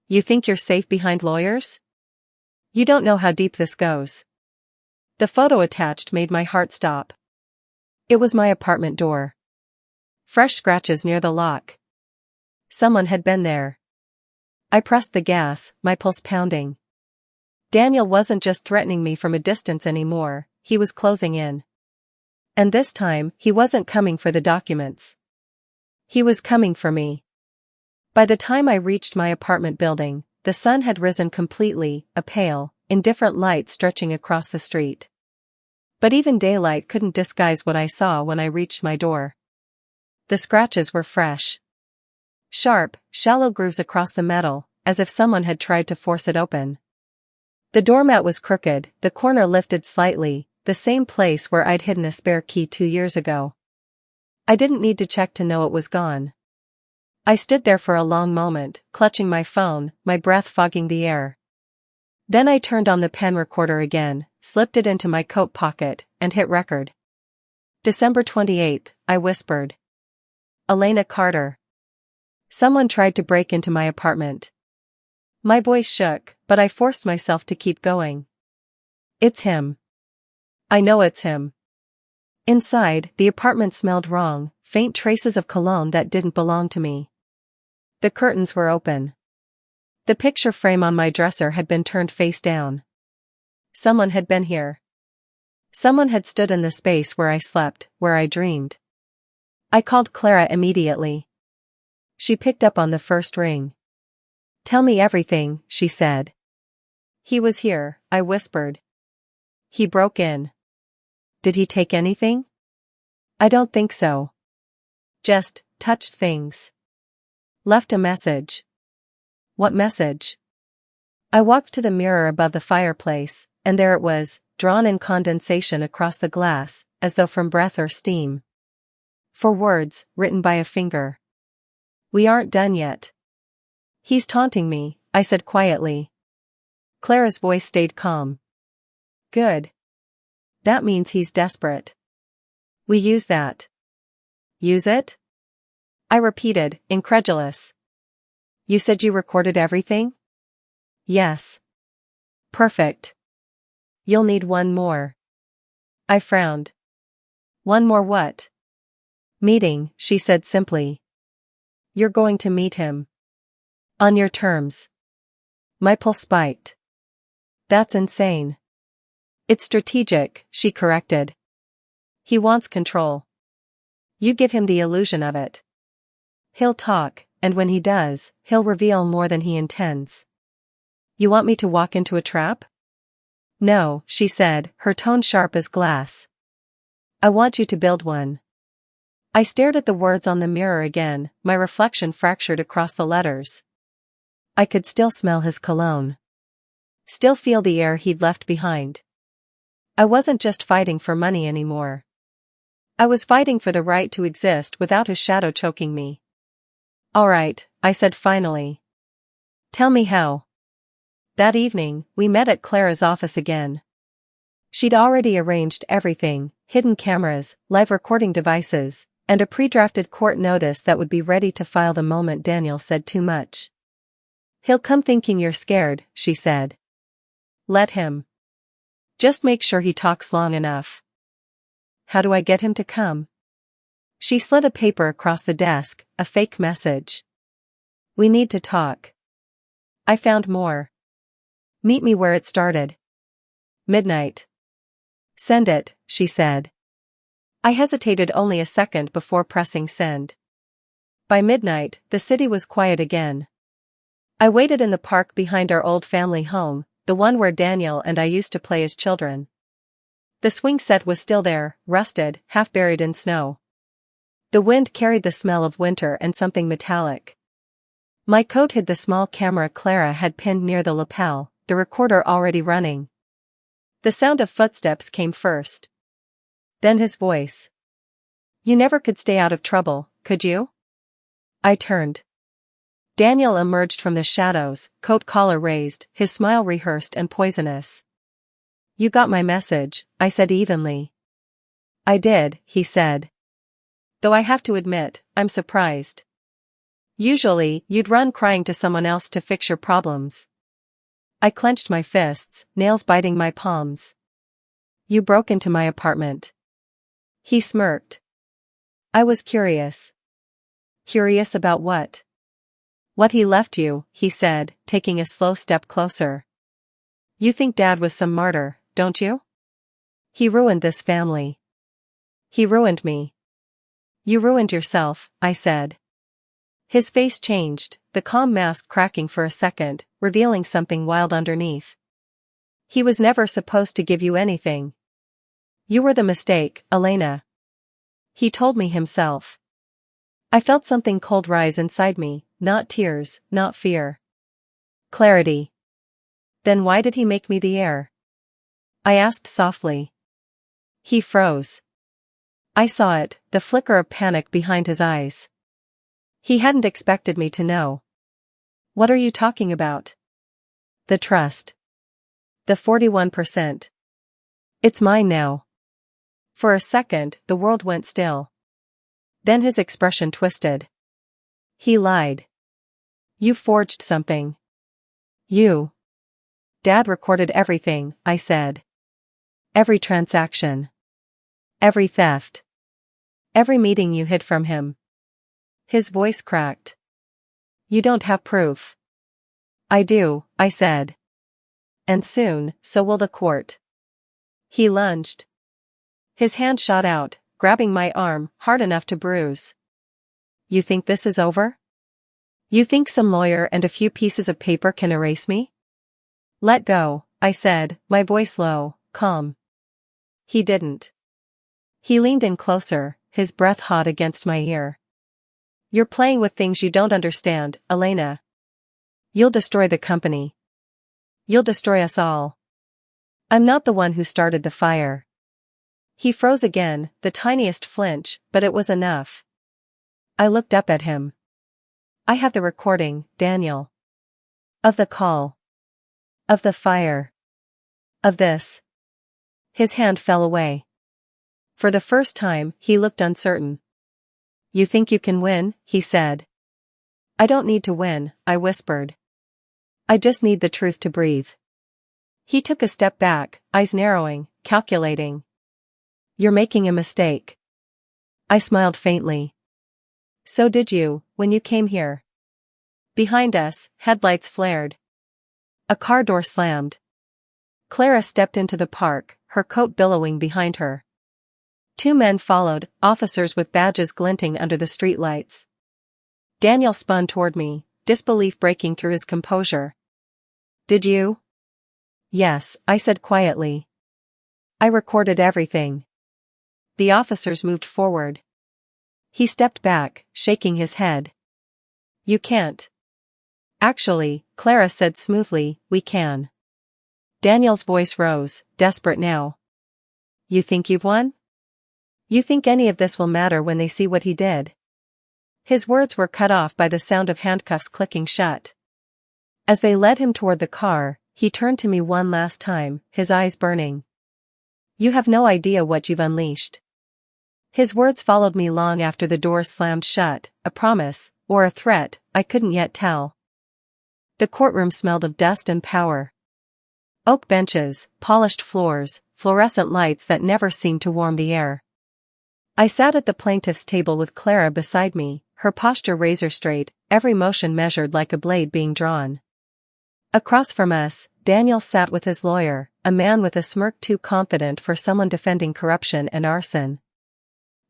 You think you're safe behind lawyers? You don't know how deep this goes. The photo attached made my heart stop. It was my apartment door. Fresh scratches near the lock. Someone had been there. I pressed the gas, my pulse pounding. Daniel wasn't just threatening me from a distance anymore, he was closing in. And this time, he wasn't coming for the documents. He was coming for me. By the time I reached my apartment building, the sun had risen completely, a pale, indifferent light stretching across the street. But even daylight couldn't disguise what I saw when I reached my door. The scratches were fresh. Sharp, shallow grooves across the metal, as if someone had tried to force it open. The doormat was crooked, the corner lifted slightly, the same place where I'd hidden a spare key 2 years ago. I didn't need to check to know it was gone. I stood there for a long moment, clutching my phone, my breath fogging the air. Then I turned on the pen recorder again, slipped it into my coat pocket, and hit record. December 28th, I whispered. Elena Carter. Someone tried to break into my apartment. My voice shook, but I forced myself to keep going. It's him. I know it's him. Inside, the apartment smelled wrong, faint traces of cologne that didn't belong to me. The curtains were open. The picture frame on my dresser had been turned face down. Someone had been here. Someone had stood in the space where I slept, where I dreamed. I called Clara immediately. She picked up on the first ring. Tell me everything, she said. He was here, I whispered. He broke in. Did he take anything? I don't think so. Just touched things. Left a message. What message? I walked to the mirror above the fireplace, and there it was, drawn in condensation across the glass, as though from breath or steam. 4 words, written by a finger. We aren't done yet. He's taunting me, I said quietly. Clara's voice stayed calm. Good. That means he's desperate. We use that. Use it? I repeated, incredulous. You said you recorded everything? Yes. Perfect. You'll need one more. I frowned. One more what? Meeting, she said simply. You're going to meet him. On your terms. My pulse spiked. That's insane. It's strategic, she corrected. He wants control. You give him the illusion of it. He'll talk, and when he does, he'll reveal more than he intends. You want me to walk into a trap? No, she said, her tone sharp as glass. I want you to build one. I stared at the words on the mirror again, my reflection fractured across the letters. I could still smell his cologne. Still feel the air he'd left behind. I wasn't just fighting for money anymore. I was fighting for the right to exist without his shadow choking me. All right, I said finally. Tell me how. That evening, we met at Clara's office again. She'd already arranged everything, hidden cameras, live recording devices, and a pre-drafted court notice that would be ready to file the moment Daniel said too much. He'll come thinking you're scared, she said. Let him. Just make sure he talks long enough. How do I get him to come? She slid a paper across the desk, a fake message. We need to talk. I found more. Meet me where it started. Midnight. Send it, she said. I hesitated only a second before pressing send. By midnight, the city was quiet again. I waited in the park behind our old family home, the one where Daniel and I used to play as children. The swing set was still there, rusted, half buried in snow. The wind carried the smell of winter and something metallic. My coat hid the small camera Clara had pinned near the lapel, the recorder already running. The sound of footsteps came first. Then his voice. "You never could stay out of trouble, could you?" I turned. Daniel emerged from the shadows, coat collar raised, his smile rehearsed and poisonous. "You got my message," I said evenly. "I did," he said. "Though I have to admit, I'm surprised. Usually, you'd run crying to someone else to fix your problems." I clenched my fists, nails biting my palms. "You broke into my apartment." He smirked. I was curious. "Curious about what?" "What he left you," he said, taking a slow step closer. "You think Dad was some martyr, don't you? He ruined this family." "He ruined me." "You ruined yourself," I said. His face changed, the calm mask cracking for a second, revealing something wild underneath. "He was never supposed to give you anything. You were the mistake, Elena." He told me himself. I felt something cold rise inside me, not tears, not fear. Clarity. "Then why did he make me the heir?" I asked softly. He froze. I saw it, the flicker of panic behind his eyes. He hadn't expected me to know. "What are you talking about?" "The trust. The 41%. It's mine now." For a second, the world went still. Then his expression twisted. "He lied. You forged something." "You." "Dad recorded everything," I said. "Every transaction. Every theft. Every meeting you hid from him." His voice cracked. "You don't have proof." "I do," I said. "And soon, so will the court." He lunged. His hand shot out, grabbing my arm, hard enough to bruise. "You think this is over? You think some lawyer and a few pieces of paper can erase me?" "Let go," I said, my voice low, calm. He didn't. He leaned in closer, his breath hot against my ear. "You're playing with things you don't understand, Elena. You'll destroy the company. You'll destroy us all. I'm not the one who started the fire." He froze again, the tiniest flinch, but it was enough. I looked up at him. "I have the recording, Daniel. Of the call. Of the fire. Of this." His hand fell away. For the first time, he looked uncertain. "You think you can win?" he said. "I don't need to win," I whispered. "I just need the truth to breathe." He took a step back, eyes narrowing, calculating. "You're making a mistake." I smiled faintly. "So did you, when you came here." Behind us, headlights flared. A car door slammed. Clara stepped into the park, her coat billowing behind her. Two men followed, officers with badges glinting under the streetlights. Daniel spun toward me, disbelief breaking through his composure. "Did you?" "Yes," I said quietly. "I recorded everything." The officers moved forward. He stepped back, shaking his head. "You can't." "Actually," Clara said smoothly, "we can." Daniel's voice rose, desperate now. "You think you've won? You think any of this will matter when they see what he did?" His words were cut off by the sound of handcuffs clicking shut. As they led him toward the car, he turned to me one last time, his eyes burning. "You have no idea what you've unleashed." His words followed me long after the doors slammed shut, a promise, or a threat, I couldn't yet tell. The courtroom smelled of dust and power. Oak benches, polished floors, fluorescent lights that never seemed to warm the air. I sat at the plaintiff's table with Clara beside me, her posture razor straight, every motion measured like a blade being drawn. Across from us, Daniel sat with his lawyer, a man with a smirk too confident for someone defending corruption and arson.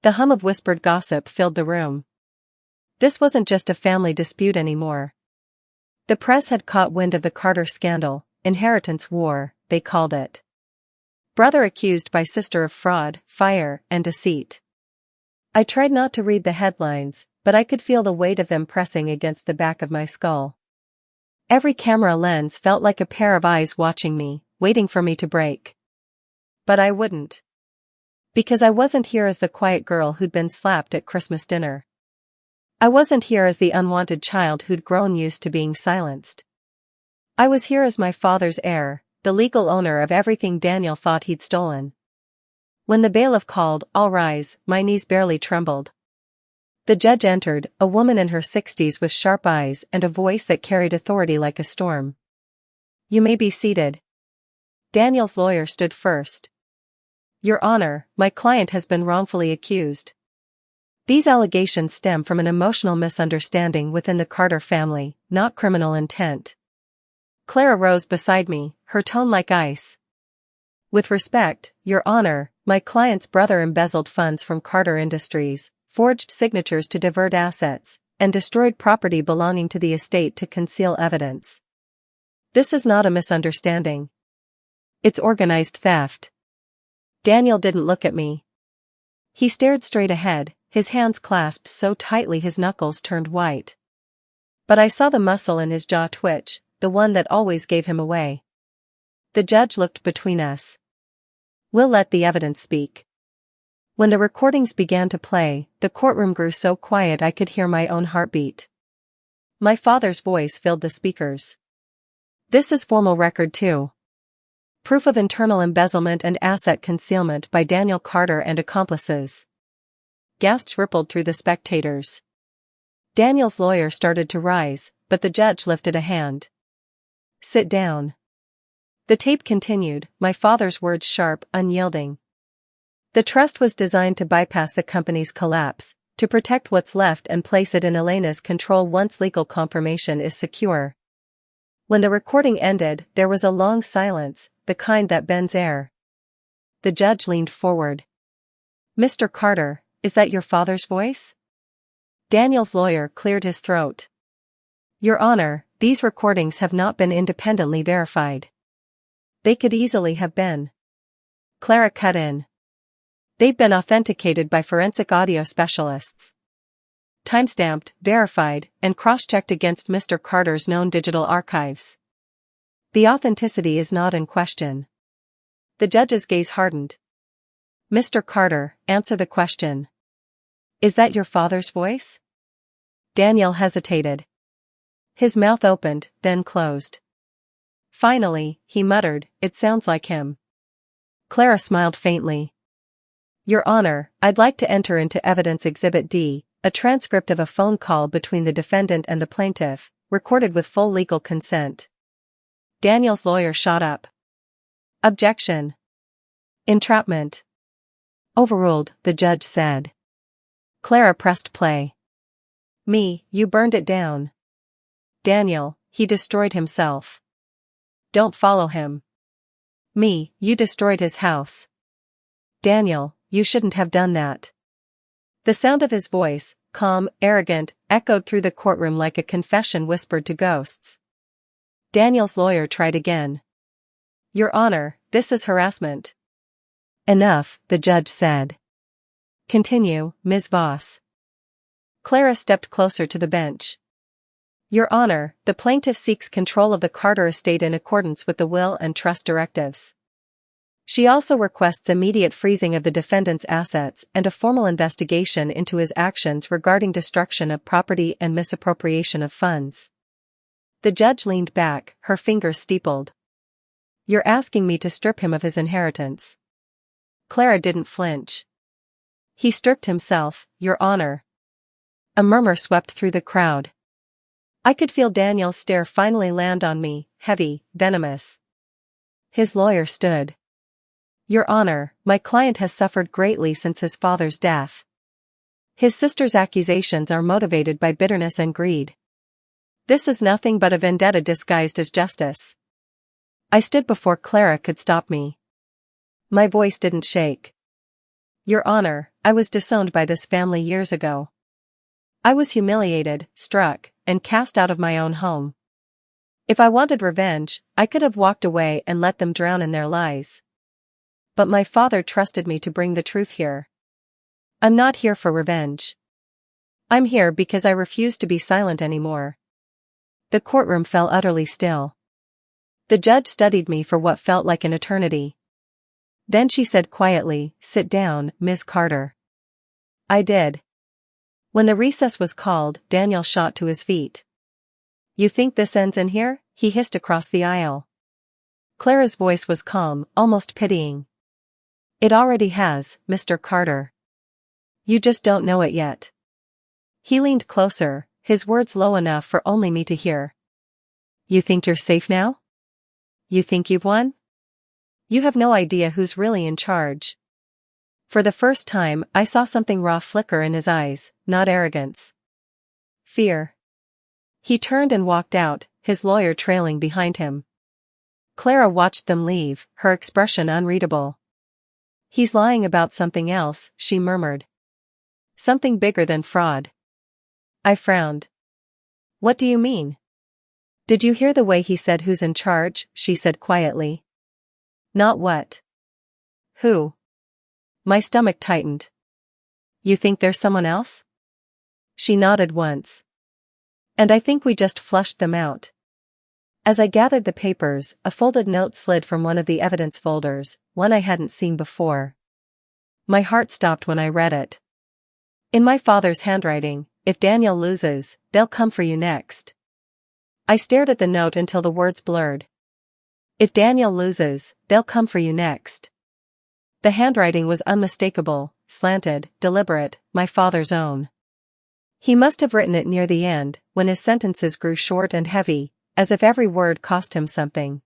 The hum of whispered gossip filled the room. This wasn't just a family dispute anymore. The press had caught wind of the Carter scandal, inheritance war, they called it. Brother accused by sister of fraud, fire, and deceit. I tried not to read the headlines, but I could feel the weight of them pressing against the back of my skull. Every camera lens felt like a pair of eyes watching me, waiting for me to break. But I wouldn't. Because I wasn't here as the quiet girl who'd been slapped at Christmas dinner. I wasn't here as the unwanted child who'd grown used to being silenced. I was here as my father's heir, the legal owner of everything Daniel thought he'd stolen. When the bailiff called, "All rise," my knees barely trembled. The judge entered, a woman in her 60s with sharp eyes and a voice that carried authority like a storm. "You may be seated." Daniel's lawyer stood first. "Your Honor, my client has been wrongfully accused. These allegations stem from an emotional misunderstanding within the Carter family, not criminal intent." Clara rose beside me, her tone like ice. "With respect, Your Honor, my client's brother embezzled funds from Carter Industries, forged signatures to divert assets, and destroyed property belonging to the estate to conceal evidence. This is not a misunderstanding. It's organized theft." Daniel didn't look at me. He stared straight ahead, his hands clasped so tightly his knuckles turned white. But I saw the muscle in his jaw twitch, the one that always gave him away. The judge looked between us. "We'll let the evidence speak." When the recordings began to play, the courtroom grew so quiet I could hear my own heartbeat. My father's voice filled the speakers. "This is formal record too. Proof of internal embezzlement and asset concealment by Daniel Carter and accomplices." Gasps rippled through the spectators. Daniel's lawyer started to rise, but the judge lifted a hand. "Sit down." The tape continued, my father's words sharp, unyielding. "The trust was designed to bypass the company's collapse, to protect what's left and place it in Elena's control once legal confirmation is secure." When the recording ended, there was a long silence, the kind that bends air. The judge leaned forward. "Mr. Carter, is that your father's voice?" Daniel's lawyer cleared his throat. "Your Honor, these recordings have not been independently verified." "They could easily have been." Clara cut in. "They've been authenticated by forensic audio specialists. Timestamped, verified, and cross-checked against Mr. Carter's known digital archives. The authenticity is not in question." The judge's gaze hardened. "Mr. Carter, answer the question. Is that your father's voice?" Daniel hesitated. His mouth opened, then closed. Finally, he muttered, "It sounds like him." Clara smiled faintly. "Your Honor, I'd like to enter into evidence Exhibit D, a transcript of a phone call between the defendant and the plaintiff, recorded with full legal consent." Daniel's lawyer shot up. "Objection. Entrapment." "Overruled," the judge said. Clara pressed play. "Me, you burned it down." "Daniel, he destroyed himself." "Don't follow him." "Me, you destroyed his house." "Daniel, you shouldn't have done that." The sound of his voice, calm, arrogant, echoed through the courtroom like a confession whispered to ghosts. Daniel's lawyer tried again. "Your Honor, this is harassment." "Enough," the judge said. "Continue, Ms. Voss." Clara stepped closer to the bench. "Your Honor, the plaintiff seeks control of the Carter estate in accordance with the will and trust directives. She also requests immediate freezing of the defendant's assets and a formal investigation into his actions regarding destruction of property and misappropriation of funds." The judge leaned back, her fingers steepled. "You're asking me to strip him of his inheritance." Clara didn't flinch. "He stripped himself, Your Honor." A murmur swept through the crowd. I could feel Daniel's stare finally land on me, heavy, venomous. His lawyer stood. "Your Honor, my client has suffered greatly since his father's death. His sister's accusations are motivated by bitterness and greed. This is nothing but a vendetta disguised as justice." I stood before Clara could stop me. My voice didn't shake. "Your Honor, I was disowned by this family years ago. I was humiliated, struck, and cast out of my own home. If I wanted revenge, I could have walked away and let them drown in their lies. But my father trusted me to bring the truth here. I'm not here for revenge. I'm here because I refuse to be silent anymore. The courtroom fell utterly still. The judge studied me for what felt like an eternity. Then she said quietly, "Sit down, Ms. Carter." I did. When the recess was called, Daniel shot to his feet. "You think this ends in here?" he hissed across the aisle. Clara's voice was calm, almost pitying. "It already has, Mr. Carter. You just don't know it yet." He leaned closer, his words low enough for only me to hear. "You think you're safe now? You think you've won? You have no idea who's really in charge." For the first time, I saw something raw flicker in his eyes, not arrogance. Fear. He turned and walked out, his lawyer trailing behind him. Clara watched them leave, her expression unreadable. "He's lying about something else," she murmured. "Something bigger than fraud." I frowned. "What do you mean?" "Did you hear the way he said who's in charge?" she said quietly. "Not what? Who?" My stomach tightened. "You think there's someone else?" She nodded once. "And I think we just flushed them out." As I gathered the papers, a folded note slid from one of the evidence folders, one I hadn't seen before. My heart stopped when I read it. In my father's handwriting, "If Daniel loses, they'll come for you next." I stared at the note until the words blurred. "If Daniel loses, they'll come for you next." The handwriting was unmistakable, slanted, deliberate, my father's own. He must have written it near the end, when his sentences grew short and heavy, as if every word cost him something.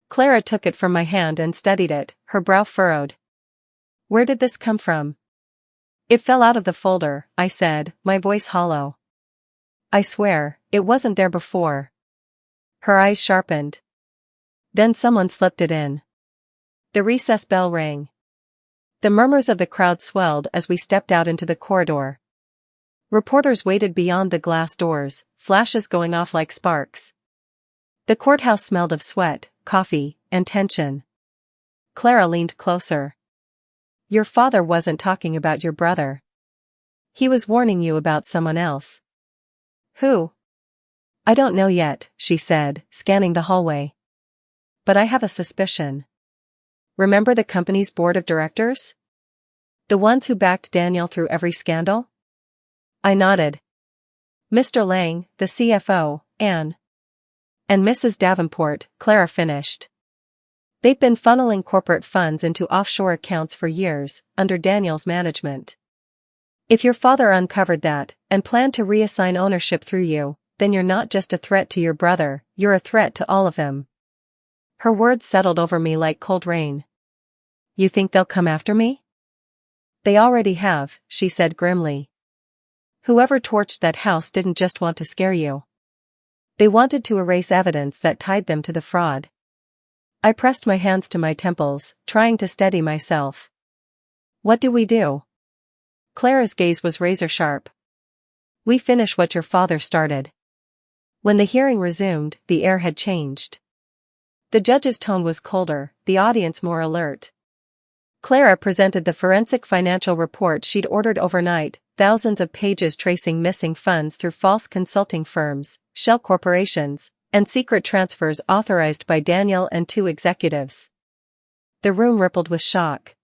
Clara took it from my hand and studied it, her brow furrowed. "Where did this come from?" "It fell out of the folder," I said, my voice hollow. "I swear, it wasn't there before." Her eyes sharpened. "Then someone slipped it in." The recess bell rang. The murmurs of the crowd swelled as we stepped out into the corridor. Reporters waited beyond the glass doors, flashes going off like sparks. The courthouse smelled of sweat, coffee, and tension. Clara leaned closer. "Your father wasn't talking about your brother. He was warning you about someone else." "Who?" "I don't know yet," she said, scanning the hallway. "But I have a suspicion. Remember the company's board of directors? The ones who backed Daniel through every scandal?" I nodded. "Mr. Lang, the CFO, and Mrs. Davenport," Clara finished. "They've been funneling corporate funds into offshore accounts for years, under Daniel's management. If your father uncovered that, and planned to reassign ownership through you, then you're not just a threat to your brother, you're a threat to all of them." Her words settled over me like cold rain. "You think they'll come after me?" "They already have," she said grimly. "Whoever torched that house didn't just want to scare you. They wanted to erase evidence that tied them to the fraud." I pressed my hands to my temples, trying to steady myself. "What do we do?" Clara's gaze was razor-sharp. "We finish what your father started." When the hearing resumed, the air had changed. The judge's tone was colder, the audience more alert. Clara presented the forensic financial report she'd ordered overnight, thousands of pages tracing missing funds through false consulting firms, shell corporations, and secret transfers authorized by Daniel and two executives. The room rippled with shock.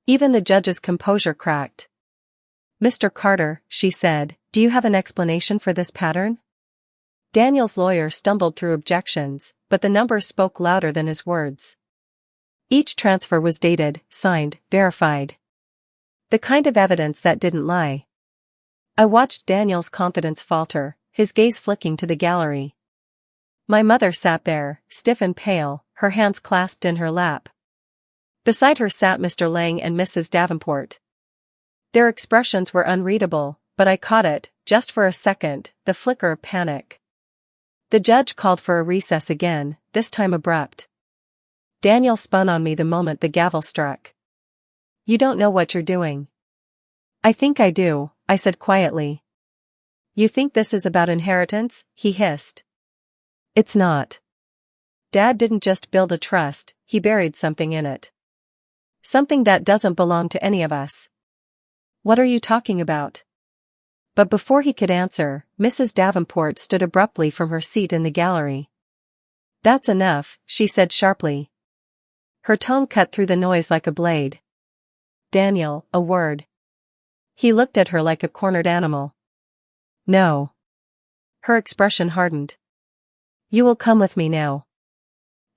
Even the judge's composure cracked. "Mr. Carter," she said, "do you have an explanation for this pattern?" Daniel's lawyer stumbled through objections, but the numbers spoke louder than his words. Each transfer was dated, signed, verified. The kind of evidence that didn't lie. I watched Daniel's confidence falter, his gaze flicking to the gallery. My mother sat there, stiff and pale, her hands clasped in her lap. Beside her sat Mr. Lang and Mrs. Davenport. Their expressions were unreadable, but I caught it, just for a second, the flicker of panic. The judge called for a recess again, this time abrupt. Daniel spun on me the moment the gavel struck. "You don't know what you're doing." "I think I do," I said quietly. You think this is about inheritance? He hissed. It's not. Dad didn't just build a trust, he buried something in it. Something that doesn't belong to any of us. What are you talking about? But before he could answer, Mrs. Davenport stood abruptly from her seat in the gallery. That's enough, she said sharply. Her tone cut through the noise like a blade. Daniel, a word. He looked at her like a cornered animal. No. Her expression hardened. You will come with me now.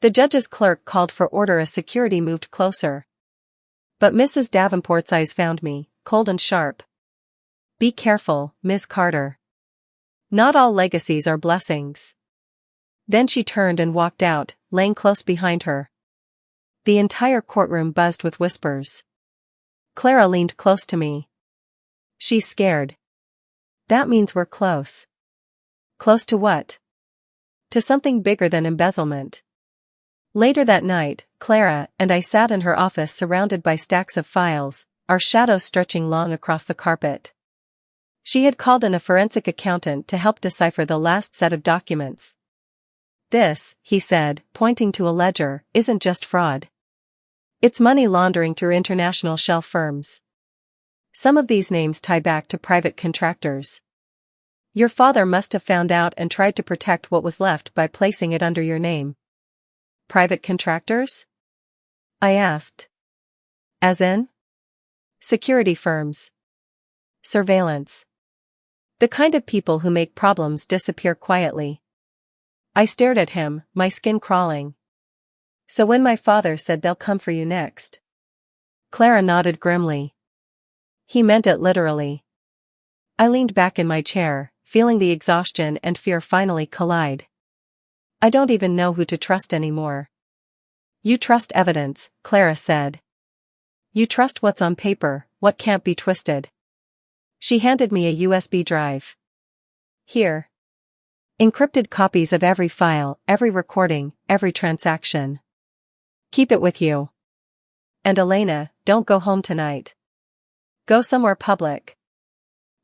The judge's clerk called for order as security moved closer. But Mrs. Davenport's eyes found me, cold and sharp. Be careful, Miss Carter. Not all legacies are blessings. Then she turned and walked out, laying close behind her. The entire courtroom buzzed with whispers. Clara leaned close to me. She's scared. That means we're close. Close to what? To something bigger than embezzlement. Later that night, Clara and I sat in her office surrounded by stacks of files, our shadows stretching long across the carpet. She had called in a forensic accountant to help decipher the last set of documents. This, he said, pointing to a ledger, isn't just fraud. It's money laundering through international shell firms. Some of these names tie back to private contractors. Your father must have found out and tried to protect what was left by placing it under your name. Private contractors? I asked. As in? Security firms. Surveillance. The kind of people who make problems disappear quietly. I stared at him, my skin crawling. So when my father said they'll come for you next. Clara nodded grimly. He meant it literally. I leaned back in my chair, feeling the exhaustion and fear finally collide. I don't even know who to trust anymore. You trust evidence, Clara said. You trust what's on paper, what can't be twisted. She handed me a USB drive. Here. Encrypted copies of every file, every recording, every transaction. Keep it with you. And Elena, don't go home tonight. Go somewhere public.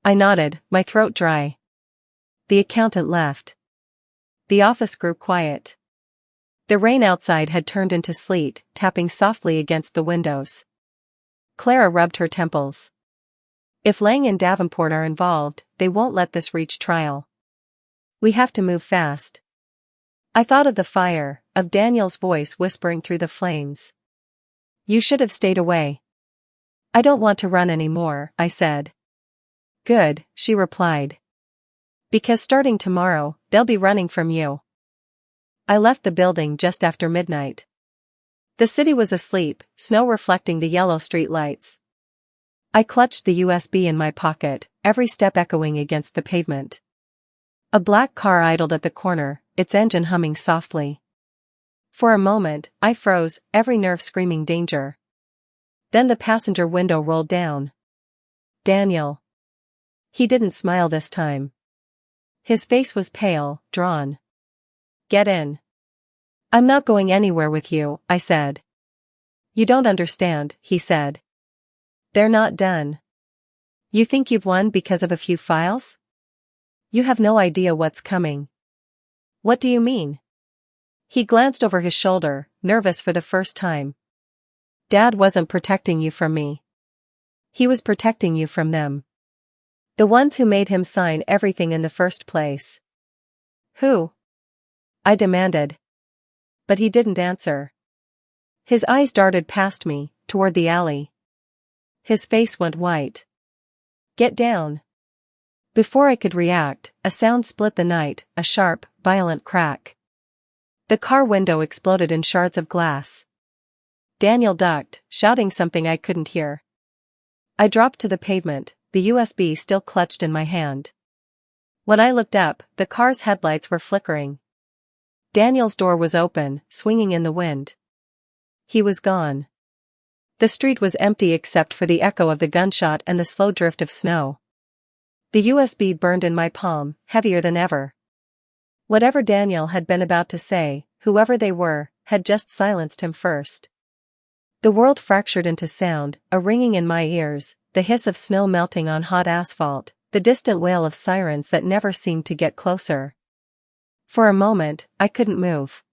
I nodded, my throat dry. The accountant left. The office grew quiet. The rain outside had turned into sleet, tapping softly against the windows. Clara rubbed her temples. If Lang and Davenport are involved, they won't let this reach trial. We have to move fast. I thought of the fire, of Daniel's voice whispering through the flames. You should have stayed away. I don't want to run anymore, I said. Good, she replied. Because starting tomorrow, they'll be running from you. I left the building just after midnight. The city was asleep, snow reflecting the yellow streetlights. I clutched the USB in my pocket, every step echoing against the pavement. A black car idled at the corner, its engine humming softly. For a moment, I froze, every nerve screaming danger. Then the passenger window rolled down. Daniel. He didn't smile this time. His face was pale, drawn. Get in. I'm not going anywhere with you, I said. You don't understand, he said. They're not done. You think you've won because of a few files? You have no idea what's coming. What do you mean? He glanced over his shoulder, nervous for the first time. Dad wasn't protecting you from me. He was protecting you from them. The ones who made him sign everything in the first place. Who? I demanded. But he didn't answer. His eyes darted past me, toward the alley. His face went white. Get down. Before I could react, a sound split the night, a sharp, violent crack. The car window exploded in shards of glass. Daniel ducked, shouting something I couldn't hear. I dropped to the pavement, the USB still clutched in my hand. When I looked up, the car's headlights were flickering. Daniel's door was open, swinging in the wind. He was gone. The street was empty except for the echo of the gunshot and the slow drift of snow. The USB burned in my palm, heavier than ever. Whatever Daniel had been about to say, whoever they were, had just silenced him first. The world fractured into sound, a ringing in my ears, the hiss of snow melting on hot asphalt, the distant wail of sirens that never seemed to get closer. For a moment, I couldn't move.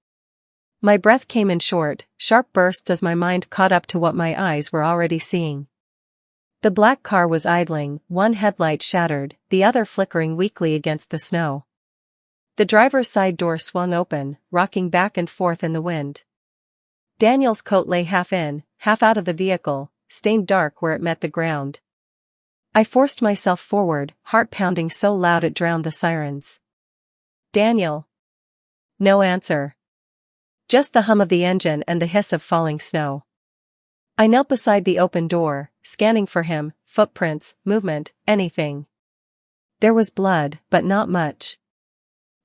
My breath came in short, sharp bursts as my mind caught up to what my eyes were already seeing. The black car was idling, one headlight shattered, the other flickering weakly against the snow. The driver's side door swung open, rocking back and forth in the wind. Daniel's coat lay half in, half out of the vehicle, stained dark where it met the ground. I forced myself forward, heart pounding so loud it drowned the sirens. Daniel. No answer. Just the hum of the engine and the hiss of falling snow. I knelt beside the open door, scanning for him, footprints, movement, anything. There was blood, but not much.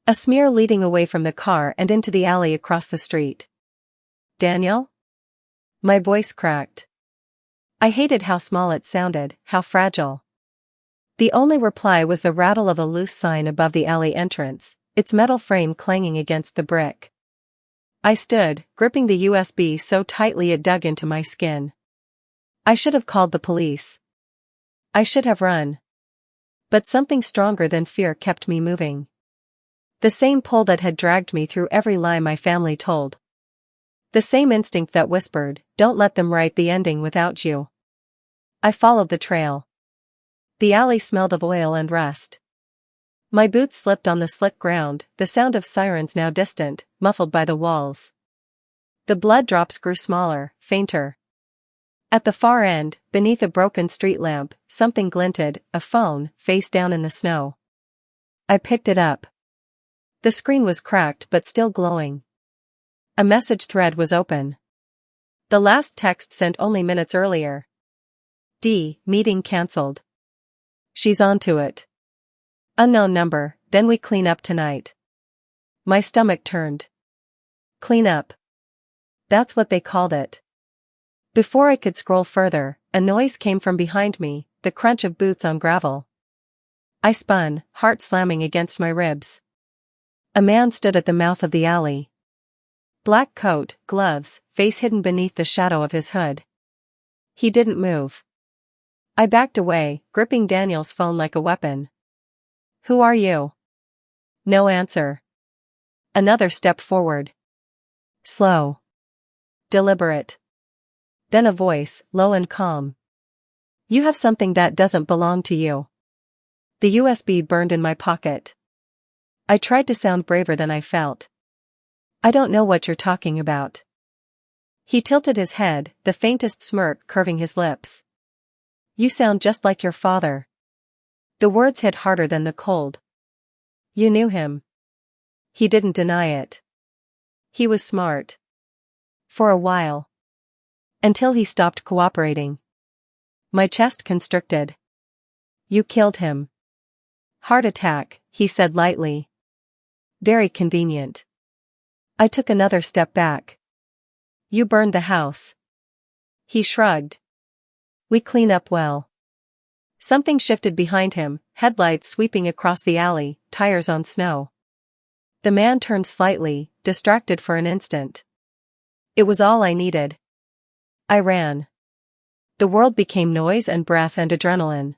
A smear leading away from the car and into the alley across the street. Daniel? My voice cracked. I hated how small it sounded, how fragile. The only reply was the rattle of a loose sign above the alley entrance, its metal frame clanging against the brick. I stood, gripping the USB so tightly it dug into my skin. I should have called the police. I should have run. But something stronger than fear kept me moving. The same pull that had dragged me through every lie my family told. The same instinct that whispered, "Don't let them write the ending without you." I followed the trail. The alley smelled of oil and rust. My boots slipped on the slick ground, the sound of sirens now distant, muffled by the walls. The blood drops grew smaller, fainter. At the far end, beneath a broken street lamp, something glinted, a phone, face down in the snow. I picked it up. The screen was cracked but still glowing. A message thread was open. The last text sent only minutes earlier. Meeting cancelled. She's onto it. Unknown number, then we clean up tonight. My stomach turned. Clean up. That's what they called it. Before I could scroll further, a noise came from behind me, the crunch of boots on gravel. I spun, heart slamming against my ribs. A man stood at the mouth of the alley. Black coat, gloves, face hidden beneath the shadow of his hood. He didn't move. I backed away, gripping Daniel's phone like a weapon. Who are you? No answer. Another step forward. Slow. Deliberate. Then a voice, low and calm. You have something that doesn't belong to you. The USB burned in my pocket. I tried to sound braver than I felt. I don't know what you're talking about. He tilted his head, the faintest smirk curving his lips. You sound just like your father. The words hit harder than the cold. You knew him. He didn't deny it. He was smart. For a while. Until he stopped cooperating. My chest constricted. You killed him. Heart attack, he said lightly. Very convenient. I took another step back. You burned the house. He shrugged. We clean up well. Something shifted behind him, headlights sweeping across the alley, tires on snow. The man turned slightly, distracted for an instant. It was all I needed. I ran. The world became noise and breath and adrenaline.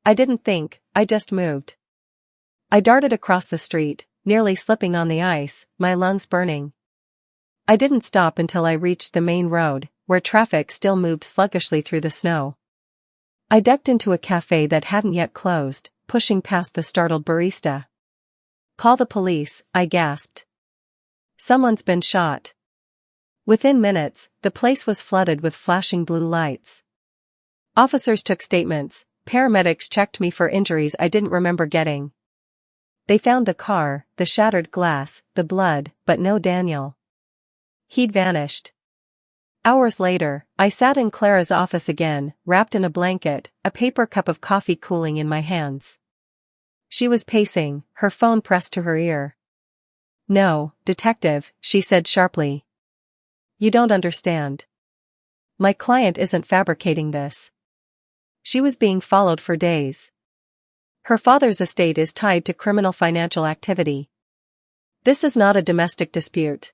I didn't think, I just moved. I darted across the street, nearly slipping on the ice, my lungs burning. I didn't stop until I reached the main road, where traffic still moved sluggishly through the snow. I ducked into a cafe that hadn't yet closed, pushing past the startled barista. Call the police, I gasped. Someone's been shot. Within minutes, the place was flooded with flashing blue lights. Officers took statements, paramedics checked me for injuries I didn't remember getting. They found the car, the shattered glass, the blood, but no Daniel. He'd vanished. Hours later, I sat in Clara's office again, wrapped in a blanket, a paper cup of coffee cooling in my hands. She was pacing, her phone pressed to her ear. No, detective, she said sharply. You don't understand. My client isn't fabricating this. She was being followed for days. Her father's estate is tied to criminal financial activity. This is not a domestic dispute.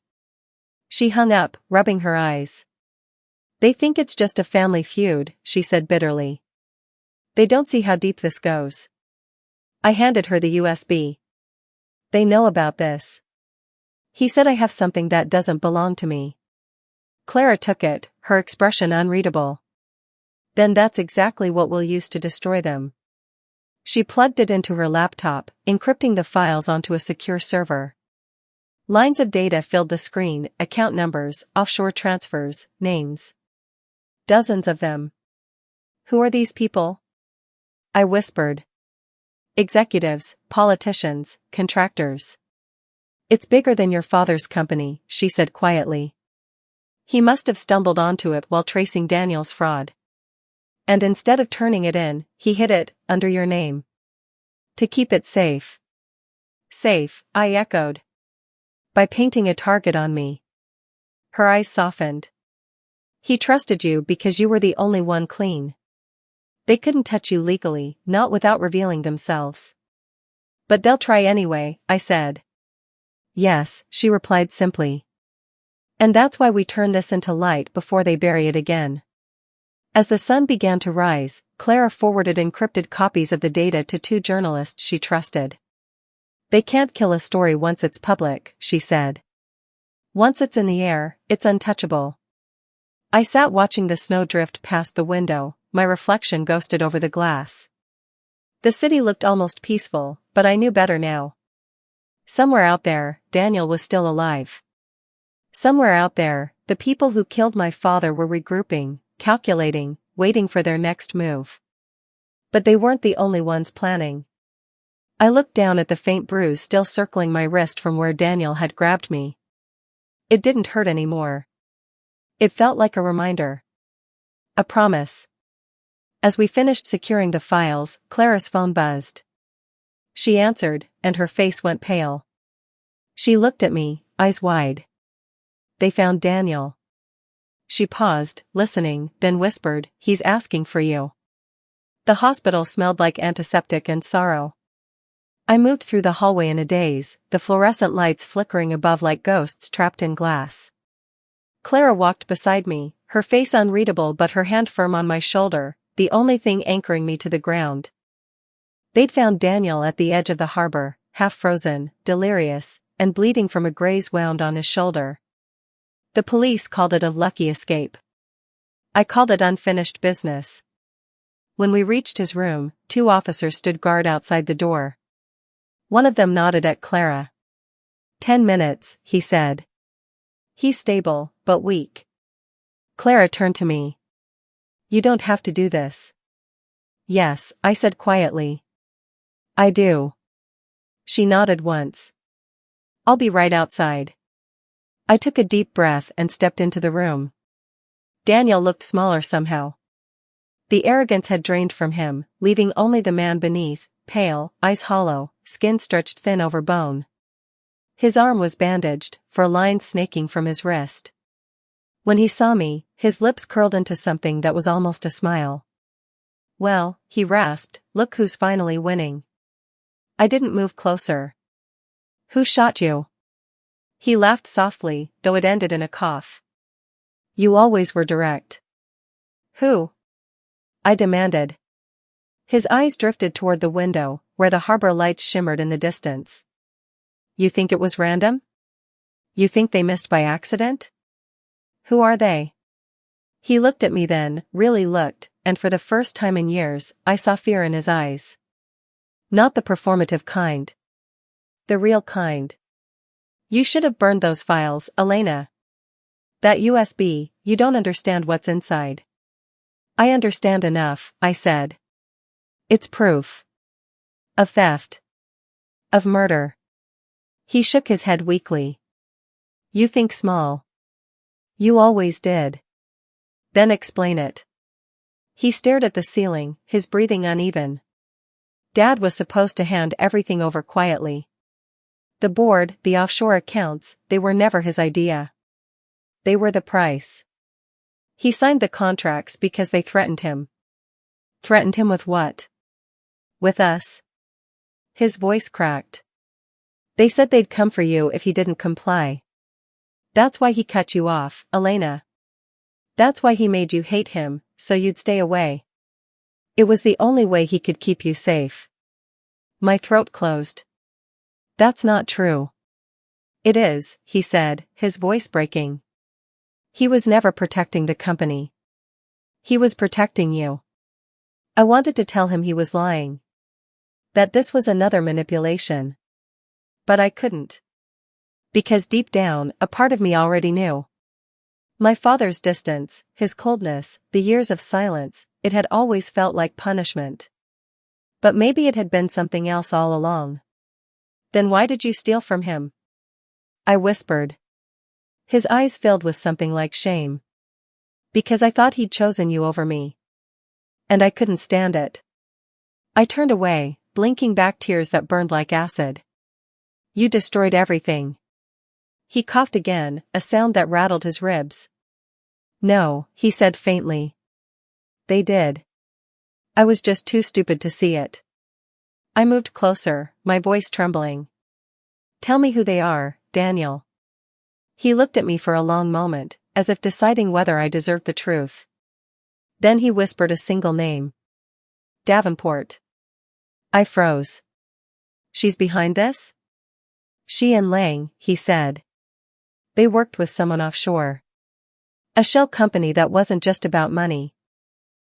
She hung up, rubbing her eyes. They think it's just a family feud, she said bitterly. They don't see how deep this goes. I handed her the USB. They know about this. He said I have something that doesn't belong to me. Clara took it, her expression unreadable. Then that's exactly what we'll use to destroy them. She plugged it into her laptop, encrypting the files onto a secure server. Lines of data filled the screen, account numbers, offshore transfers, names. Dozens of them. Who are these people? I whispered. Executives, politicians, contractors. It's bigger than your father's company, she said quietly. He must have stumbled onto it while tracing Daniel's fraud. And instead of turning it in, he hid it, under your name. To keep it safe. Safe, I echoed. By painting a target on me. Her eyes softened. He trusted you because you were the only one clean. They couldn't touch you legally, not without revealing themselves. But they'll try anyway, I said. Yes, she replied simply. And that's why we turn this into light before they bury it again. As the sun began to rise, Clara forwarded encrypted copies of the data to 2 journalists she trusted. They can't kill a story once it's public, she said. Once it's in the air, it's untouchable. I sat watching the snow drift past the window, my reflection ghosted over the glass. The city looked almost peaceful, but I knew better now. Somewhere out there, Daniel was still alive. Somewhere out there, the people who killed my father were regrouping, calculating, waiting for their next move. But they weren't the only ones planning. I looked down at the faint bruise still circling my wrist from where Daniel had grabbed me. It didn't hurt anymore. It felt like a reminder. A promise. As we finished securing the files, Clara's phone buzzed. She answered, and her face went pale. She looked at me, eyes wide. They found Daniel. She paused, listening, then whispered, he's asking for you. The hospital smelled like antiseptic and sorrow. I moved through the hallway in a daze, the fluorescent lights flickering above like ghosts trapped in glass. Clara walked beside me, her face unreadable but her hand firm on my shoulder, the only thing anchoring me to the ground. They'd found Daniel at the edge of the harbor, half frozen, delirious, and bleeding from a graze wound on his shoulder. The police called it a lucky escape. I called it unfinished business. When we reached his room, 2 officers stood guard outside the door. One of them nodded at Clara. 10 minutes, he said. He's stable, but weak. Clara turned to me. You don't have to do this. Yes, I said quietly. I do. She nodded once. I'll be right outside. I took a deep breath and stepped into the room. Daniel looked smaller somehow. The arrogance had drained from him, leaving only the man beneath, pale, eyes hollow, skin stretched thin over bone. His arm was bandaged, for lines snaking from his wrist. When he saw me, his lips curled into something that was almost a smile. Well, he rasped, look who's finally winning. I didn't move closer. Who shot you? He laughed softly, though it ended in a cough. You always were direct. Who? I demanded. His eyes drifted toward the window, where the harbor lights shimmered in the distance. You think it was random? You think they missed by accident? Who are they? He looked at me then, really looked, and for the first time in years, I saw fear in his eyes. Not the performative kind. The real kind. You should have burned those files, Elena. That USB, you don't understand what's inside. I understand enough, I said. It's proof. Of theft. Of murder. He shook his head weakly. You think small. You always did. Then explain it. He stared at the ceiling, his breathing uneven. Dad was supposed to hand everything over quietly. The board, the offshore accounts, they were never his idea. They were the price. He signed the contracts because they threatened him. Threatened him with what? With us. His voice cracked. They said they'd come for you if he didn't comply. That's why he cut you off, Elena. That's why he made you hate him, so you'd stay away. It was the only way he could keep you safe. My throat closed. That's not true. It is, he said, his voice breaking. He was never protecting the company. He was protecting you. I wanted to tell him he was lying. That this was another manipulation. But I couldn't. Because deep down, a part of me already knew. My father's distance, his coldness, the years of silence, it had always felt like punishment. But maybe it had been something else all along. Then why did you steal from him? I whispered. His eyes filled with something like shame. Because I thought he'd chosen you over me. And I couldn't stand it. I turned away, blinking back tears that burned like acid. You destroyed everything. He coughed again, a sound that rattled his ribs. No, he said faintly. They did. I was just too stupid to see it. I moved closer, my voice trembling. Tell me who they are, Daniel. He looked at me for a long moment, as if deciding whether I deserved the truth. Then he whispered a single name. Davenport. I froze. She's behind this? She and Lang, he said. They worked with someone offshore. A shell company that wasn't just about money.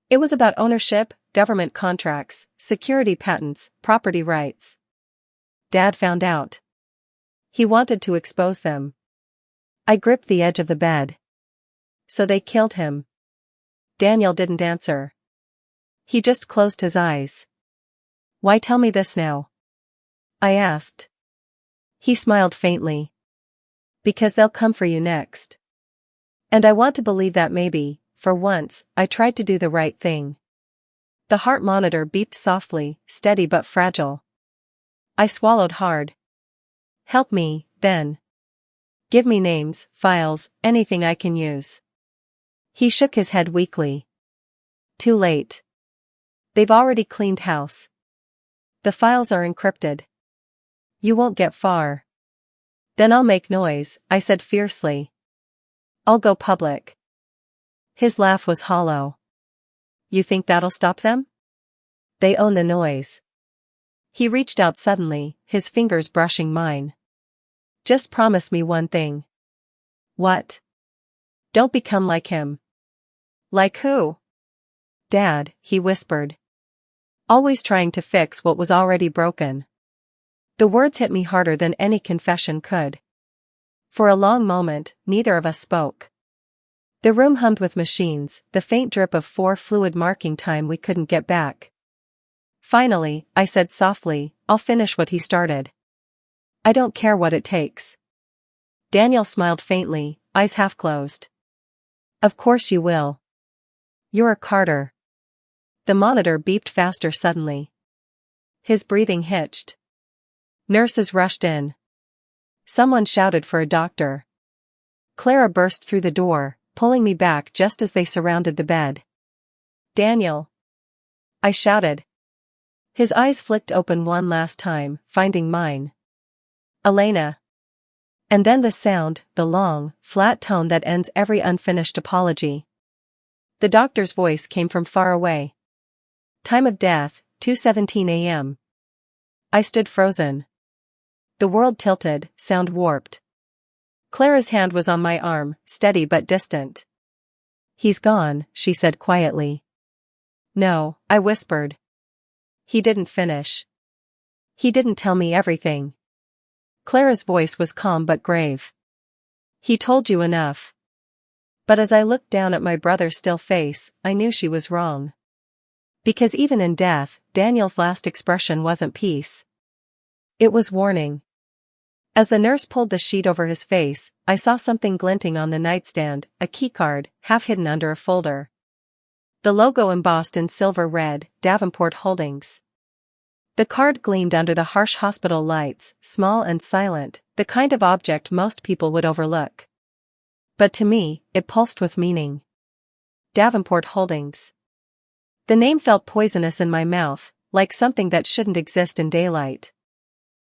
It was about ownership, government contracts, security patents, property rights. Dad found out. He wanted to expose them. I gripped the edge of the bed. So they killed him. Daniel didn't answer. He just closed his eyes. Why tell me this now? I asked. He smiled faintly. Because they'll come for you next. And I want to believe that maybe, for once, I tried to do the right thing. The heart monitor beeped softly, steady but fragile. I swallowed hard. Help me, then. Give me names, files, anything I can use. He shook his head weakly. Too late. They've already cleaned house. The files are encrypted. You won't get far. Then I'll make noise, I said fiercely. I'll go public. His laugh was hollow. You think that'll stop them? They own the noise. He reached out suddenly, his fingers brushing mine. Just promise me one thing. What? Don't become like him. Like who? Dad, he whispered. Always trying to fix what was already broken. The words hit me harder than any confession could. For a long moment, neither of us spoke. The room hummed with machines, the faint drip of fluid marking time we couldn't get back. Finally, I said softly, I'll finish what he started. I don't care what it takes. Daniel smiled faintly, eyes half closed. Of course you will. You're a Carter. The monitor beeped faster suddenly. His breathing hitched. Nurses rushed in. Someone shouted for a doctor. Clara burst through the door, pulling me back just as they surrounded the bed. Daniel! I shouted. His eyes flicked open one last time, finding mine. Elena. And then the sound, the long, flat tone that ends every unfinished apology. The doctor's voice came from far away. Time of death, 2:17 a.m. I stood frozen. The world tilted, sound warped. Clara's hand was on my arm, steady but distant. He's gone, she said quietly. No, I whispered. He didn't finish. He didn't tell me everything. Clara's voice was calm but grave. He told you enough. But as I looked down at my brother's still face, I knew she was wrong. Because even in death, Daniel's last expression wasn't peace. It was warning. As the nurse pulled the sheet over his face, I saw something glinting on the nightstand, a keycard, half hidden under a folder. The logo embossed in silver read, Davenport Holdings. The card gleamed under the harsh hospital lights, small and silent, the kind of object most people would overlook. But to me, it pulsed with meaning. Davenport Holdings. The name felt poisonous in my mouth, like something that shouldn't exist in daylight.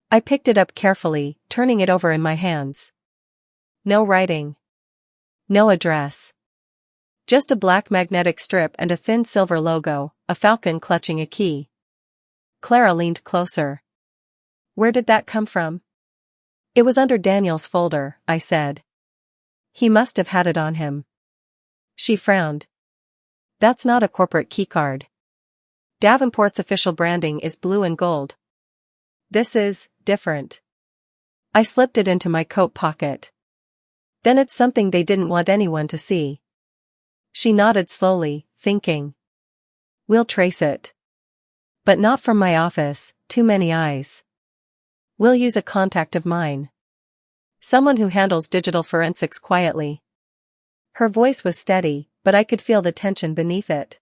I picked it up carefully, turning it over in my hands. No writing. No address. Just a black magnetic strip and a thin silver logo, a falcon clutching a key. Clara leaned closer. Where did that come from? It was under Daniel's folder, I said. He must have had it on him. She frowned. That's not a corporate keycard. Davenport's official branding is blue and gold. This is different. I slipped it into my coat pocket. Then it's something they didn't want anyone to see. She nodded slowly, thinking. We'll trace it. But not from my office, too many eyes. We'll use a contact of mine. Someone who handles digital forensics quietly. Her voice was steady, but I could feel the tension beneath it.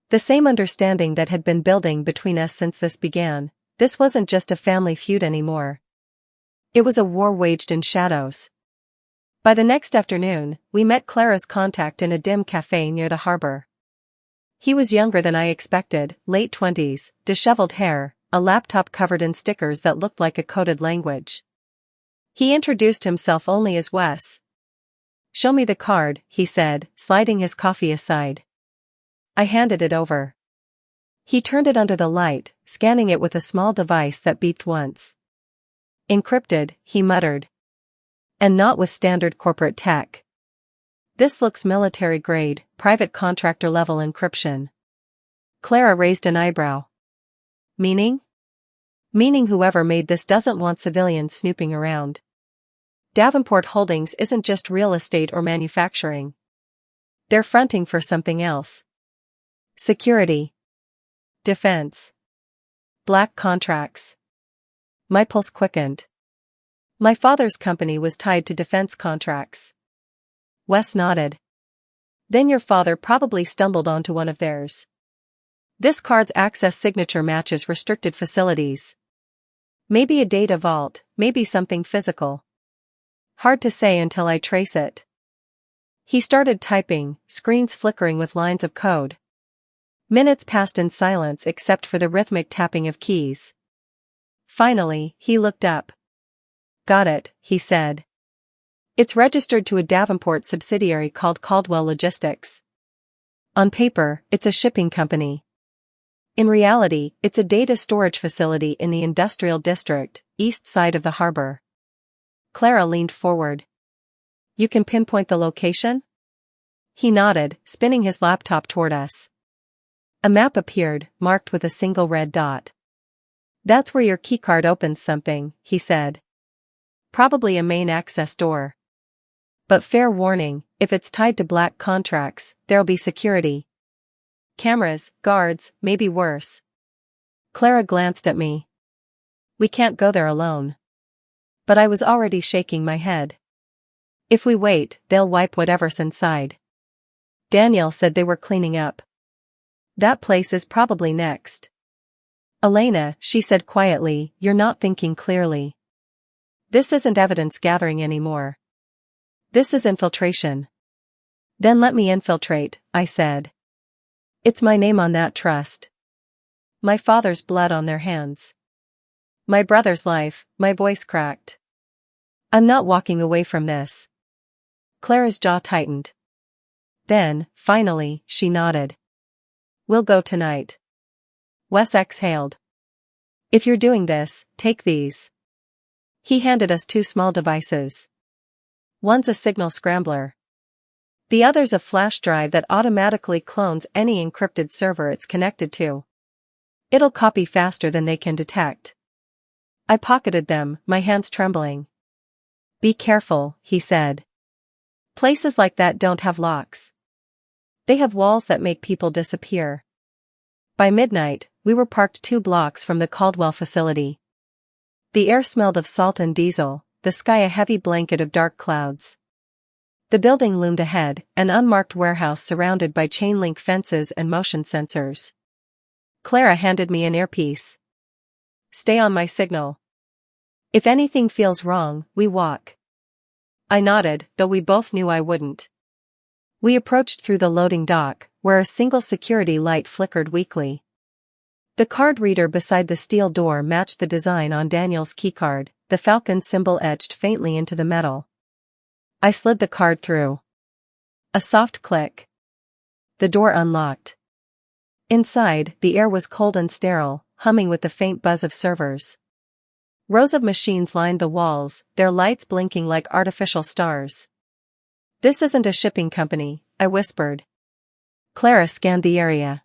The same understanding that had been building between us since this began. This wasn't just a family feud anymore. It was a war waged in shadows. By the next afternoon, we met Clara's contact in a dim cafe near the harbor. He was younger than I expected, late 20s, disheveled hair, a laptop covered in stickers that looked like a coded language. He introduced himself only as Wes. Show me the card, he said, sliding his coffee aside. I handed it over. He turned it under the light, scanning it with a small device that beeped once. Encrypted, he muttered. And not with standard corporate tech. This looks military-grade, private contractor-level encryption. Clara raised an eyebrow. Meaning? Meaning whoever made this doesn't want civilians snooping around. Davenport Holdings isn't just real estate or manufacturing. They're fronting for something else. Security. Defense. Black contracts. My pulse quickened. My father's company was tied to defense contracts. Wes nodded. Then your father probably stumbled onto one of theirs. This card's access signature matches restricted facilities. Maybe a data vault, maybe something physical. Hard to say until I trace it. He started typing, screens flickering with lines of code. Minutes passed in silence except for the rhythmic tapping of keys. Finally, he looked up. Got it, he said. It's registered to a Davenport subsidiary called Caldwell Logistics. On paper, it's a shipping company. In reality, it's a data storage facility in the industrial district, east side of the harbor. Clara leaned forward. You can pinpoint the location? He nodded, spinning his laptop toward us. A map appeared, marked with a single red dot. That's where your keycard opens something, he said. Probably a main access door. But fair warning, if it's tied to black contracts, there'll be security. Cameras, guards, maybe worse. Clara glanced at me. We can't go there alone. But I was already shaking my head. If we wait, they'll wipe whatever's inside. Daniel said they were cleaning up. That place is probably next. Elena, she said quietly, you're not thinking clearly. This isn't evidence gathering anymore. This is infiltration. Then let me infiltrate, I said. It's my name on that trust. My father's blood on their hands. My brother's life, my voice cracked. I'm not walking away from this. Clara's jaw tightened. Then, finally, she nodded. We'll go tonight. Wes exhaled. If you're doing this, take these. He handed us two small devices. One's a signal scrambler. The other's a flash drive that automatically clones any encrypted server it's connected to. It'll copy faster than they can detect. I pocketed them, my hands trembling. Be careful, he said. Places like that don't have locks. They have walls that make people disappear. By midnight, we were parked 2 blocks from the Caldwell facility. The air smelled of salt and diesel, the sky a heavy blanket of dark clouds. The building loomed ahead, an unmarked warehouse surrounded by chain-link fences and motion sensors. Clara handed me an earpiece. Stay on my signal. If anything feels wrong, we walk. I nodded, though we both knew I wouldn't. We approached through the loading dock, where a single security light flickered weakly. The card reader beside the steel door matched the design on Daniel's keycard, the falcon symbol etched faintly into the metal. I slid the card through. A soft click. The door unlocked. Inside, the air was cold and sterile, humming with the faint buzz of servers. Rows of machines lined the walls, their lights blinking like artificial stars. "This isn't a shipping company," I whispered. Clara scanned the area.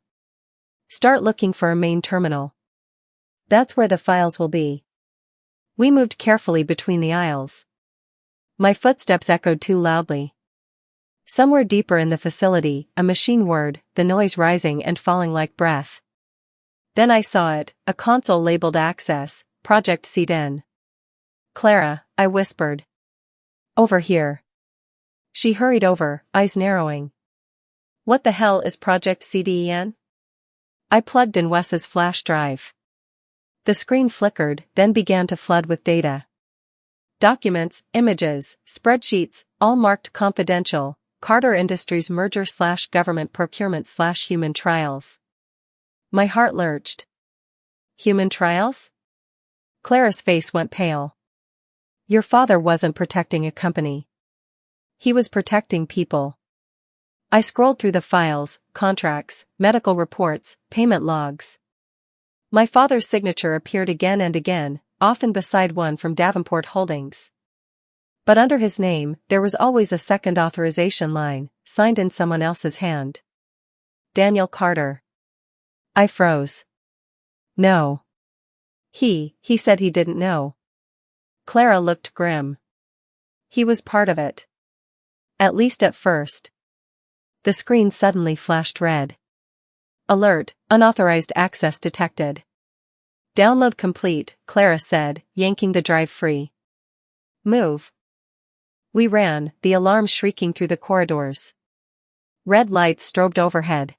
"Start looking for a main terminal. That's where the files will be." We moved carefully between the aisles. My footsteps echoed too loudly. Somewhere deeper in the facility, a machine whirred, the noise rising and falling like breath. Then I saw it, a console labeled Access, Project CDN. "Clara," I whispered. "Over here." She hurried over, eyes narrowing. "What the hell is Project CDN?" I plugged in Wes's flash drive. The screen flickered, then began to flood with data. Documents, images, spreadsheets, all marked confidential. Carter Industries merger/government procurement/human trials. My heart lurched. Human trials? Clara's face went pale. Your father wasn't protecting a company. He was protecting people. I scrolled through the files, contracts, medical reports, payment logs. My father's signature appeared again and again, often beside one from Davenport Holdings. But under his name, there was always a second authorization line, signed in someone else's hand. Daniel Carter. I froze. No. He said he didn't know. Clara looked grim. He was part of it. At least at first. The screen suddenly flashed red. Alert, unauthorized access detected. Download complete, Clara said, yanking the drive free. Move. We ran, the alarm shrieking through the corridors. Red lights strobed overhead.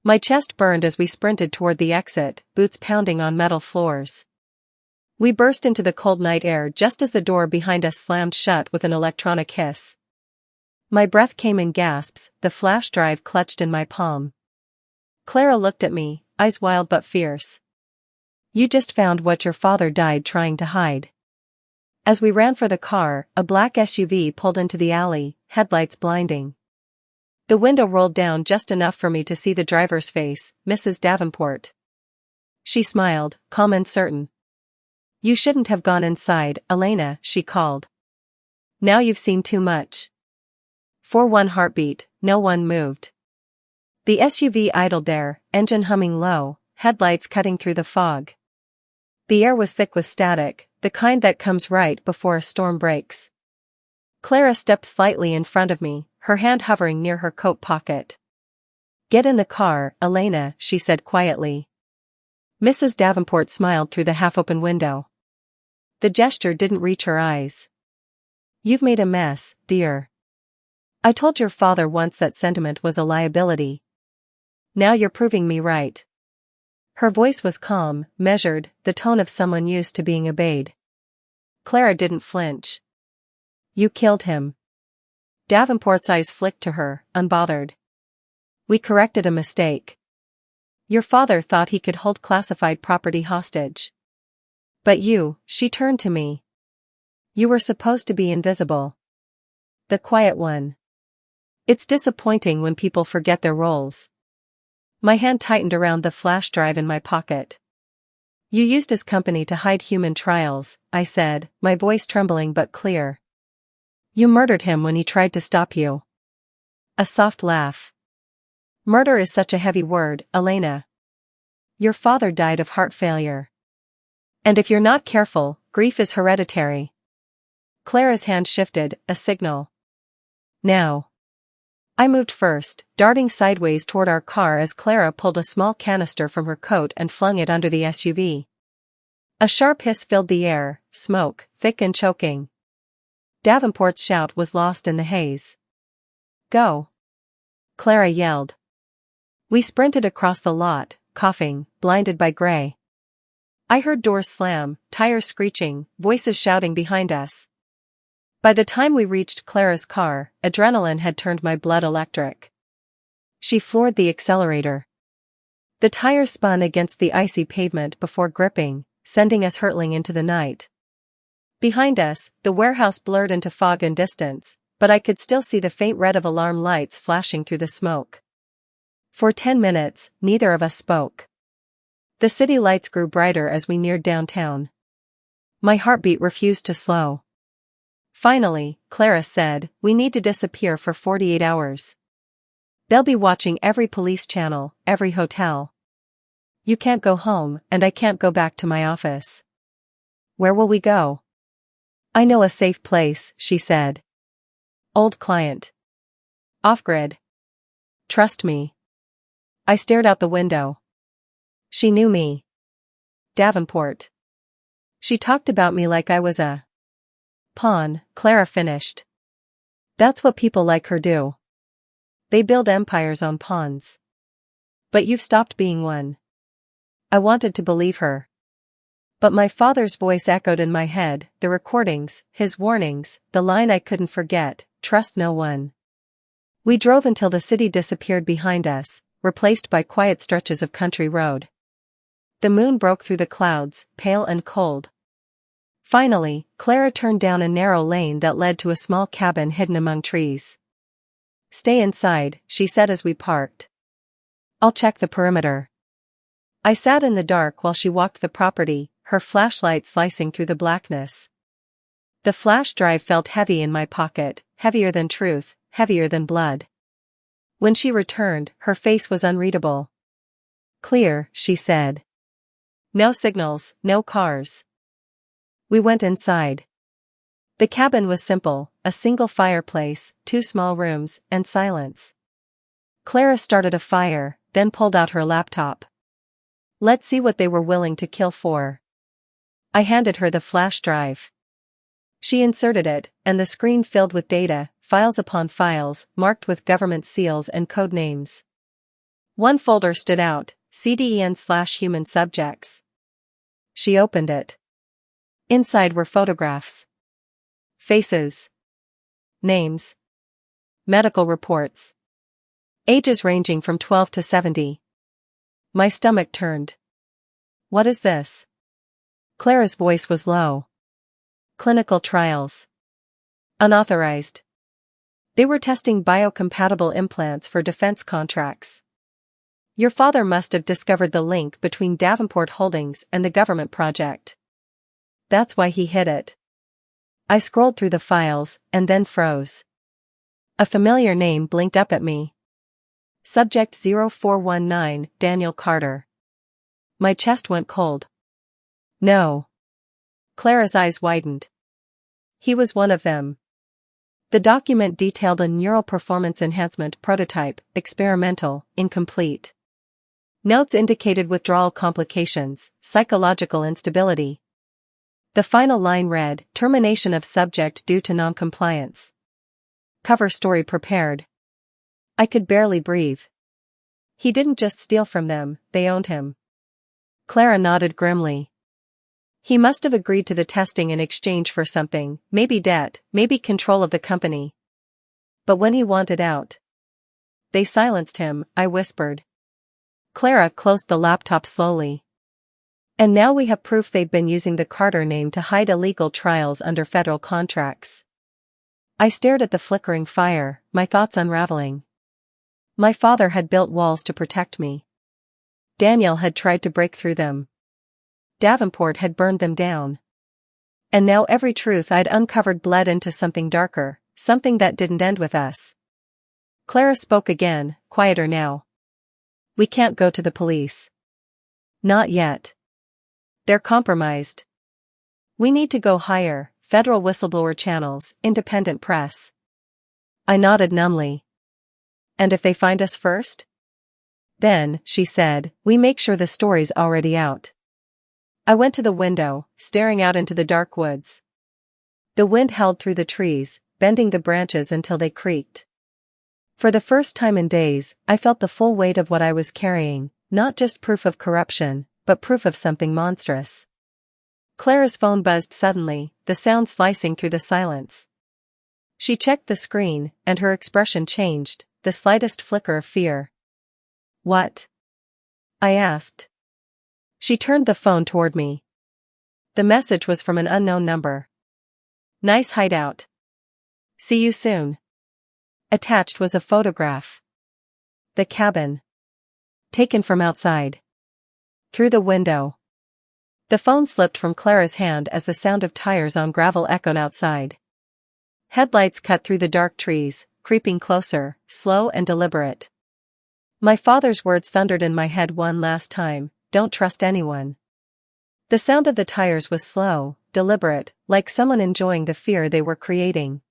My chest burned as we sprinted toward the exit, boots pounding on metal floors. We burst into the cold night air just as the door behind us slammed shut with an electronic hiss. My breath came in gasps, the flash drive clutched in my palm. Clara looked at me, eyes wild but fierce. You just found what your father died trying to hide. As we ran for the car, a black SUV pulled into the alley, headlights blinding. The window rolled down just enough for me to see the driver's face, Mrs. Davenport. She smiled, calm and certain. You shouldn't have gone inside, Elena, she called. Now you've seen too much. For one heartbeat, no one moved. The SUV idled there, engine humming low, headlights cutting through the fog. The air was thick with static, the kind that comes right before a storm breaks. Clara stepped slightly in front of me, her hand hovering near her coat pocket. Get in the car, Elena, she said quietly. Mrs. Davenport smiled through the half-open window. The gesture didn't reach her eyes. You've made a mess, dear. I told your father once that sentiment was a liability. Now you're proving me right. Her voice was calm, measured, the tone of someone used to being obeyed. Clara didn't flinch. You killed him. Davenport's eyes flicked to her, unbothered. We corrected a mistake. Your father thought he could hold classified property hostage. But you, she turned to me. You were supposed to be invisible. The quiet one. It's disappointing when people forget their roles. My hand tightened around the flash drive in my pocket. You used his company to hide human trials, I said, my voice trembling but clear. You murdered him when he tried to stop you. A soft laugh. Murder is such a heavy word, Elena. Your father died of heart failure. And if you're not careful, grief is hereditary. Clara's hand shifted, a signal. Now. I moved first, darting sideways toward our car as Clara pulled a small canister from her coat and flung it under the SUV. A sharp hiss filled the air, smoke, thick and choking. Davenport's shout was lost in the haze. Go! Clara yelled. We sprinted across the lot, coughing, blinded by gray. I heard doors slam, tires screeching, voices shouting behind us. By the time we reached Clara's car, adrenaline had turned my blood electric. She floored the accelerator. The tires spun against the icy pavement before gripping, sending us hurtling into the night. Behind us, the warehouse blurred into fog and distance, but I could still see the faint red of alarm lights flashing through the smoke. For 10 minutes, neither of us spoke. The city lights grew brighter as we neared downtown. My heartbeat refused to slow. Finally, Clara said, "We need to disappear for 48 hours. They'll be watching every police channel, every hotel. You can't go home, and I can't go back to my office." "Where will we go?" "I know a safe place," she said. "Old client. Off-grid. Trust me." I stared out the window. She knew me. Davenport. She talked about me like I was a pawn, Clara finished. That's what people like her do. They build empires on pawns. But you've stopped being one. I wanted to believe her. But my father's voice echoed in my head, the recordings, his warnings, the line I couldn't forget, "Trust no one." We drove until the city disappeared behind us, replaced by quiet stretches of country road. The moon broke through the clouds, pale and cold. Finally, Clara turned down a narrow lane that led to a small cabin hidden among trees. "Stay inside," she said as we parked. "I'll check the perimeter." I sat in the dark while she walked the property, her flashlight slicing through the blackness. The flash drive felt heavy in my pocket, heavier than truth, heavier than blood. When she returned, her face was unreadable. "Clear," she said. "No signals, no cars." We went inside. The cabin was simple, a single fireplace, 2 small rooms, and silence. Clara started a fire, then pulled out her laptop. "Let's see what they were willing to kill for." I handed her the flash drive. She inserted it, and the screen filled with data, files upon files, marked with government seals and code names. One folder stood out, CDEN/human subjects. She opened it. Inside were photographs. Faces. Names. Medical reports. Ages ranging from 12 to 70. My stomach turned. "What is this?" Clara's voice was low. "Clinical trials. Unauthorized. They were testing biocompatible implants for defense contracts. Your father must have discovered the link between Davenport Holdings and the government project. That's why he hid it." I scrolled through the files, and then froze. A familiar name blinked up at me. Subject 0419, Daniel Carter. My chest went cold. No. Clara's eyes widened. He was one of them. The document detailed a neural performance enhancement prototype, experimental, incomplete. Notes indicated withdrawal complications, psychological instability. The final line read, "Termination of subject due to noncompliance. Cover story prepared." I could barely breathe. He didn't just steal from them, they owned him. Clara nodded grimly. He must have agreed to the testing in exchange for something, maybe debt, maybe control of the company. But when he wanted out, they silenced him, I whispered. Clara closed the laptop slowly. "And now we have proof they'd been using the Carter name to hide illegal trials under federal contracts." I stared at the flickering fire, my thoughts unraveling. My father had built walls to protect me. Daniel had tried to break through them. Davenport had burned them down. And now every truth I'd uncovered bled into something darker, something that didn't end with us. Clara spoke again, quieter now. "We can't go to the police. Not yet. They're compromised. We need to go higher, federal whistleblower channels, independent press." I nodded numbly. "And if they find us first?" "Then," she said, "we make sure the story's already out." I went to the window, staring out into the dark woods. The wind howled through the trees, bending the branches until they creaked. For the first time in days, I felt the full weight of what I was carrying, not just proof of corruption, but proof of something monstrous. Clara's phone buzzed suddenly, the sound slicing through the silence. She checked the screen, and her expression changed, the slightest flicker of fear. "What?" I asked. She turned the phone toward me. The message was from an unknown number. "Nice hideout. See you soon." Attached was a photograph. The cabin. Taken from outside. Through the window. The phone slipped from Clara's hand as the sound of tires on gravel echoed outside. Headlights cut through the dark trees, creeping closer, slow and deliberate. My father's words thundered in my head one last time, "Don't trust anyone." The sound of the tires was slow, deliberate, like someone enjoying the fear they were creating.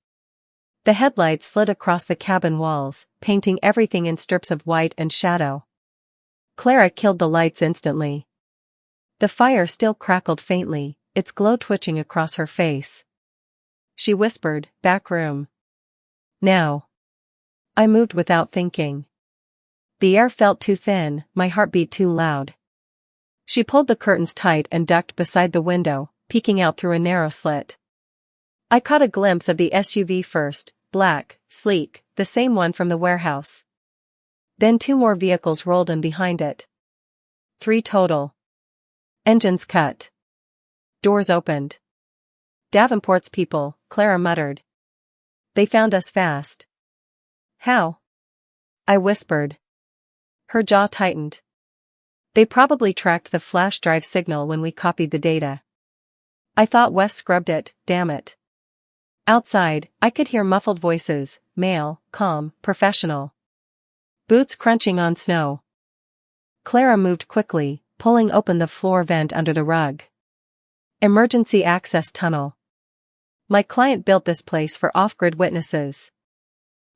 The headlights slid across the cabin walls, painting everything in strips of white and shadow. Clara killed the lights instantly. The fire still crackled faintly, its glow twitching across her face. She whispered, "Back room. Now." I moved without thinking. The air felt too thin, my heartbeat too loud. She pulled the curtains tight and ducked beside the window, peeking out through a narrow slit. I caught a glimpse of the SUV first, black, sleek, the same one from the warehouse. Then two more vehicles rolled in behind it. 3 total. Engines cut. Doors opened. "Davenport's people," Clara muttered. "They found us fast." "How?" I whispered. Her jaw tightened. "They probably tracked the flash drive signal when we copied the data." I thought Wes scrubbed it, damn it. Outside, I could hear muffled voices, male, calm, professional. Boots crunching on snow. Clara moved quickly, pulling open the floor vent under the rug. Emergency access tunnel. My client built this place for off-grid witnesses.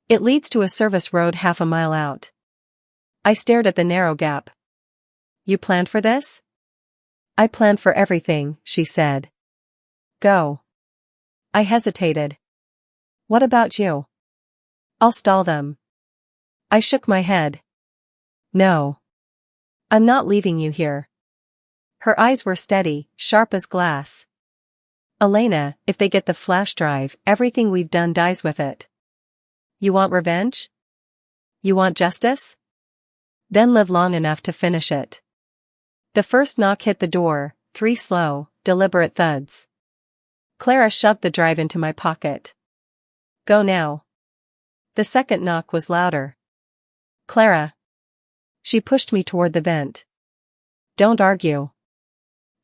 It leads to a service road half a mile out. I stared at the narrow gap. "You planned for this?" "I planned for everything," she said. "Go." I hesitated. "What about you?" "I'll stall them." I shook my head. "No. I'm not leaving you here." Her eyes were steady, sharp as glass. "Elena, if they get the flash drive, everything we've done dies with it. You want revenge? You want justice? Then live long enough to finish it." The first knock hit the door, 3 slow, deliberate thuds. Clara shoved the drive into my pocket. "Go now." The second knock was louder. "Clara." She pushed me toward the vent. "Don't argue."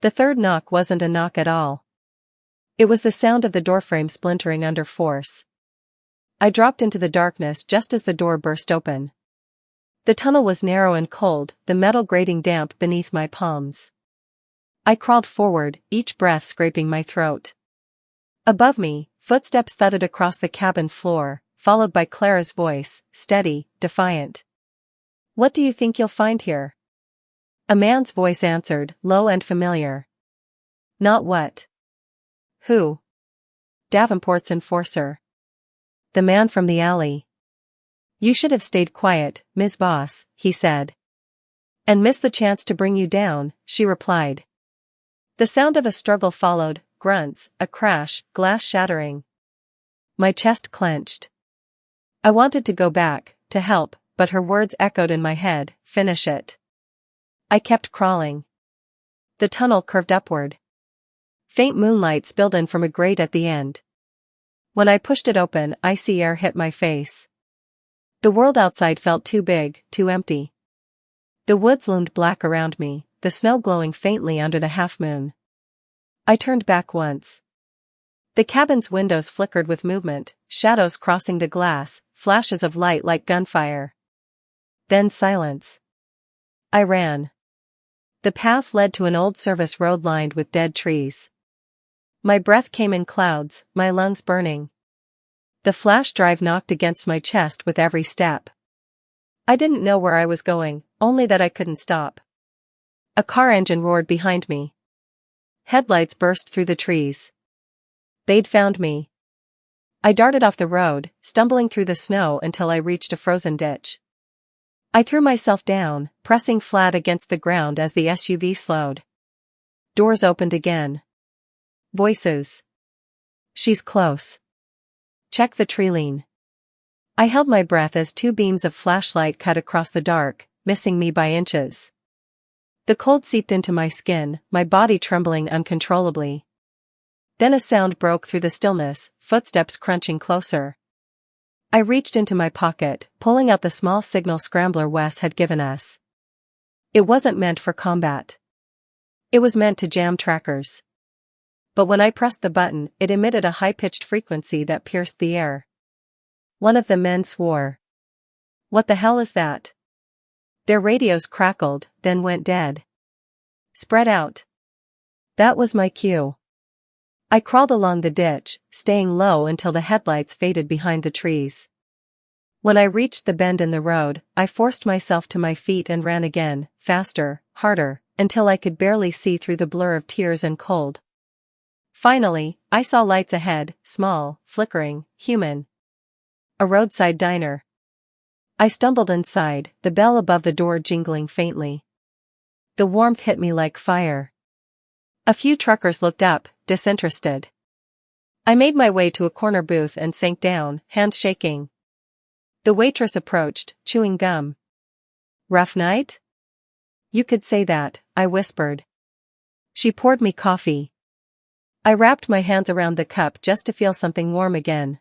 The third knock wasn't a knock at all. It was the sound of the doorframe splintering under force. I dropped into the darkness just as the door burst open. The tunnel was narrow and cold, the metal grating damp beneath my palms. I crawled forward, each breath scraping my throat. Above me, footsteps thudded across the cabin floor, followed by Clara's voice, steady, defiant. "What do you think you'll find here?" A man's voice answered, low and familiar. "Not what?" "Who?" "Davenport's enforcer. The man from the alley." "You should have stayed quiet, Ms. Voss," he said. "And missed the chance to bring you down," she replied. The sound of a struggle followed, grunts, a crash, glass shattering. My chest clenched. I wanted to go back, to help, but her words echoed in my head, "Finish it." I kept crawling. The tunnel curved upward. Faint moonlight spilled in from a grate at the end. When I pushed it open, icy air hit my face. The world outside felt too big, too empty. The woods loomed black around me, the snow glowing faintly under the half-moon. I turned back once. The cabin's windows flickered with movement, shadows crossing the glass, flashes of light like gunfire. Then silence. I ran. The path led to an old service road lined with dead trees. My breath came in clouds, my lungs burning. The flash drive knocked against my chest with every step. I didn't know where I was going, only that I couldn't stop. A car engine roared behind me. Headlights burst through the trees. They'd found me. I darted off the road, stumbling through the snow until I reached a frozen ditch. I threw myself down, pressing flat against the ground as the SUV slowed. Doors opened again. Voices. "She's close. Check the tree line." I held my breath as 2 beams of flashlight cut across the dark, missing me by inches. The cold seeped into my skin, my body trembling uncontrollably. Then a sound broke through the stillness, footsteps crunching closer. I reached into my pocket, pulling out the small signal scrambler Wes had given us. It wasn't meant for combat. It was meant to jam trackers. But when I pressed the button, it emitted a high-pitched frequency that pierced the air. One of the men swore. "What the hell is that?" Their radios crackled, then went dead. "Spread out." That was my cue. I crawled along the ditch, staying low until the headlights faded behind the trees. When I reached the bend in the road, I forced myself to my feet and ran again, faster, harder, until I could barely see through the blur of tears and cold. Finally, I saw lights ahead, small, flickering, human. A roadside diner. I stumbled inside, the bell above the door jingling faintly. The warmth hit me like fire. A few truckers looked up, disinterested. I made my way to a corner booth and sank down, hands shaking. The waitress approached, chewing gum. "Rough night?" "You could say that," I whispered. She poured me coffee. I wrapped my hands around the cup just to feel something warm again.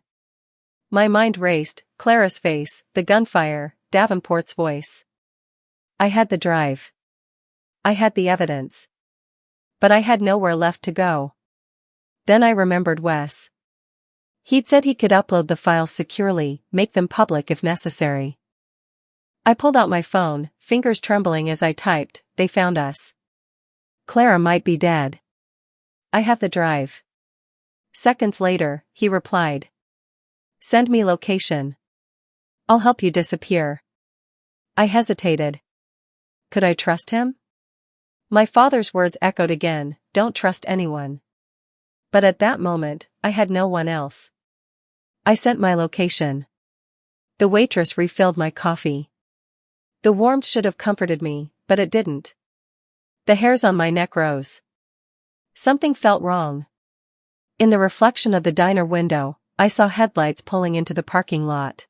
My mind raced, Clara's face, the gunfire, Davenport's voice. I had the drive. I had the evidence. But I had nowhere left to go. Then I remembered Wes. He'd said he could upload the files securely, make them public if necessary. I pulled out my phone, fingers trembling as I typed, "They found us. Clara might be dead. I have the drive." Seconds later, he replied. "Send me location. I'll help you disappear." I hesitated. Could I trust him? My father's words echoed again, "Don't trust anyone." But at that moment, I had no one else. I sent my location. The waitress refilled my coffee. The warmth should have comforted me, but it didn't. The hairs on my neck rose. Something felt wrong. In the reflection of the diner window, I saw headlights pulling into the parking lot.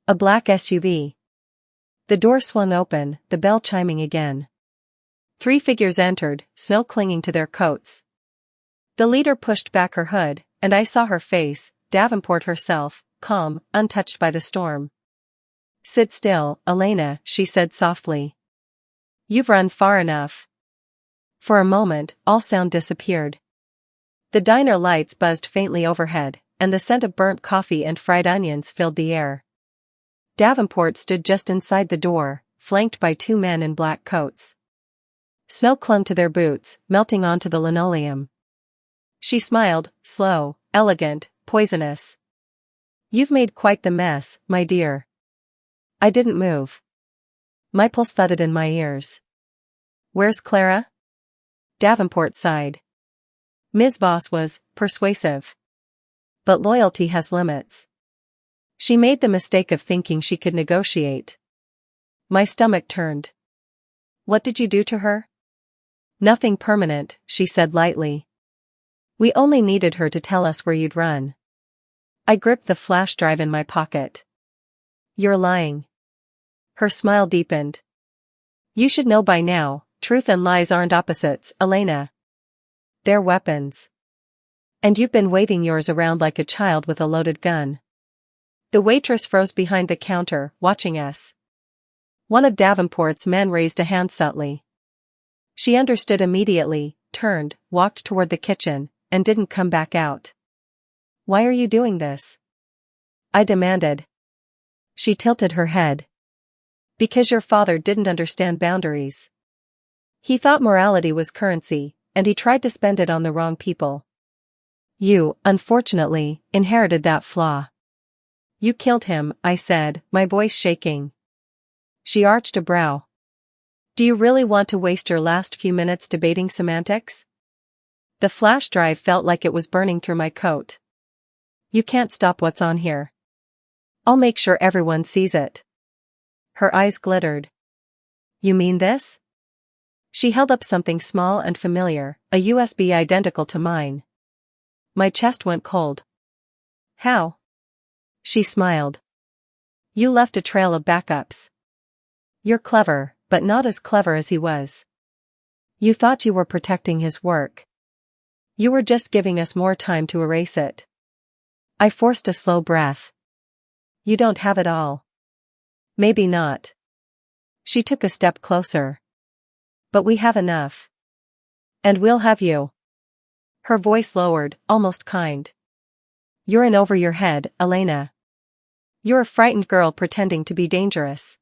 A black SUV. The door swung open, the bell chiming again. 3 figures entered, snow clinging to their coats. The leader pushed back her hood, and I saw her face, Davenport herself, calm, untouched by the storm. "Sit still, Elena," she said softly. "You've run far enough." For a moment, all sound disappeared. The diner lights buzzed faintly overhead, and the scent of burnt coffee and fried onions filled the air. Davenport stood just inside the door, flanked by 2 men in black coats. Snow clung to their boots, melting onto the linoleum. She smiled, slow, elegant, poisonous. "You've made quite the mess, my dear." I didn't move. My pulse thudded in my ears. "Where's Clara?" Davenport sighed. Ms. Voss was persuasive. But loyalty has limits. She made the mistake of thinking she could negotiate. My stomach turned. "What did you do to her?" "Nothing permanent," she said lightly. "We only needed her to tell us where you'd run." I gripped the flash drive in my pocket. "You're lying." Her smile deepened. "You should know by now, truth and lies aren't opposites, Elena. They're weapons. And you've been waving yours around like a child with a loaded gun." The waitress froze behind the counter, watching us. One of Davenport's men raised a hand subtly. She understood immediately, turned, walked toward the kitchen, and didn't come back out. "Why are you doing this?" I demanded. She tilted her head. "Because your father didn't understand boundaries. He thought morality was currency, and he tried to spend it on the wrong people. You, unfortunately, inherited that flaw." "You killed him," I said, my voice shaking. She arched a brow. "Do you really want to waste your last few minutes debating semantics?" The flash drive felt like it was burning through my coat. "You can't stop what's on here. I'll make sure everyone sees it." Her eyes glittered. "You mean this?" She held up something small and familiar, a USB identical to mine. My chest went cold. "How?" She smiled. "You left a trail of backups. You're clever, but not as clever as he was. You thought you were protecting his work. You were just giving us more time to erase it." I forced a slow breath. "You don't have it all." "Maybe not." She took a step closer. "But we have enough." And we'll have you. Her voice lowered, almost kind. You're in over your head, Elena. You're a frightened girl pretending to be dangerous.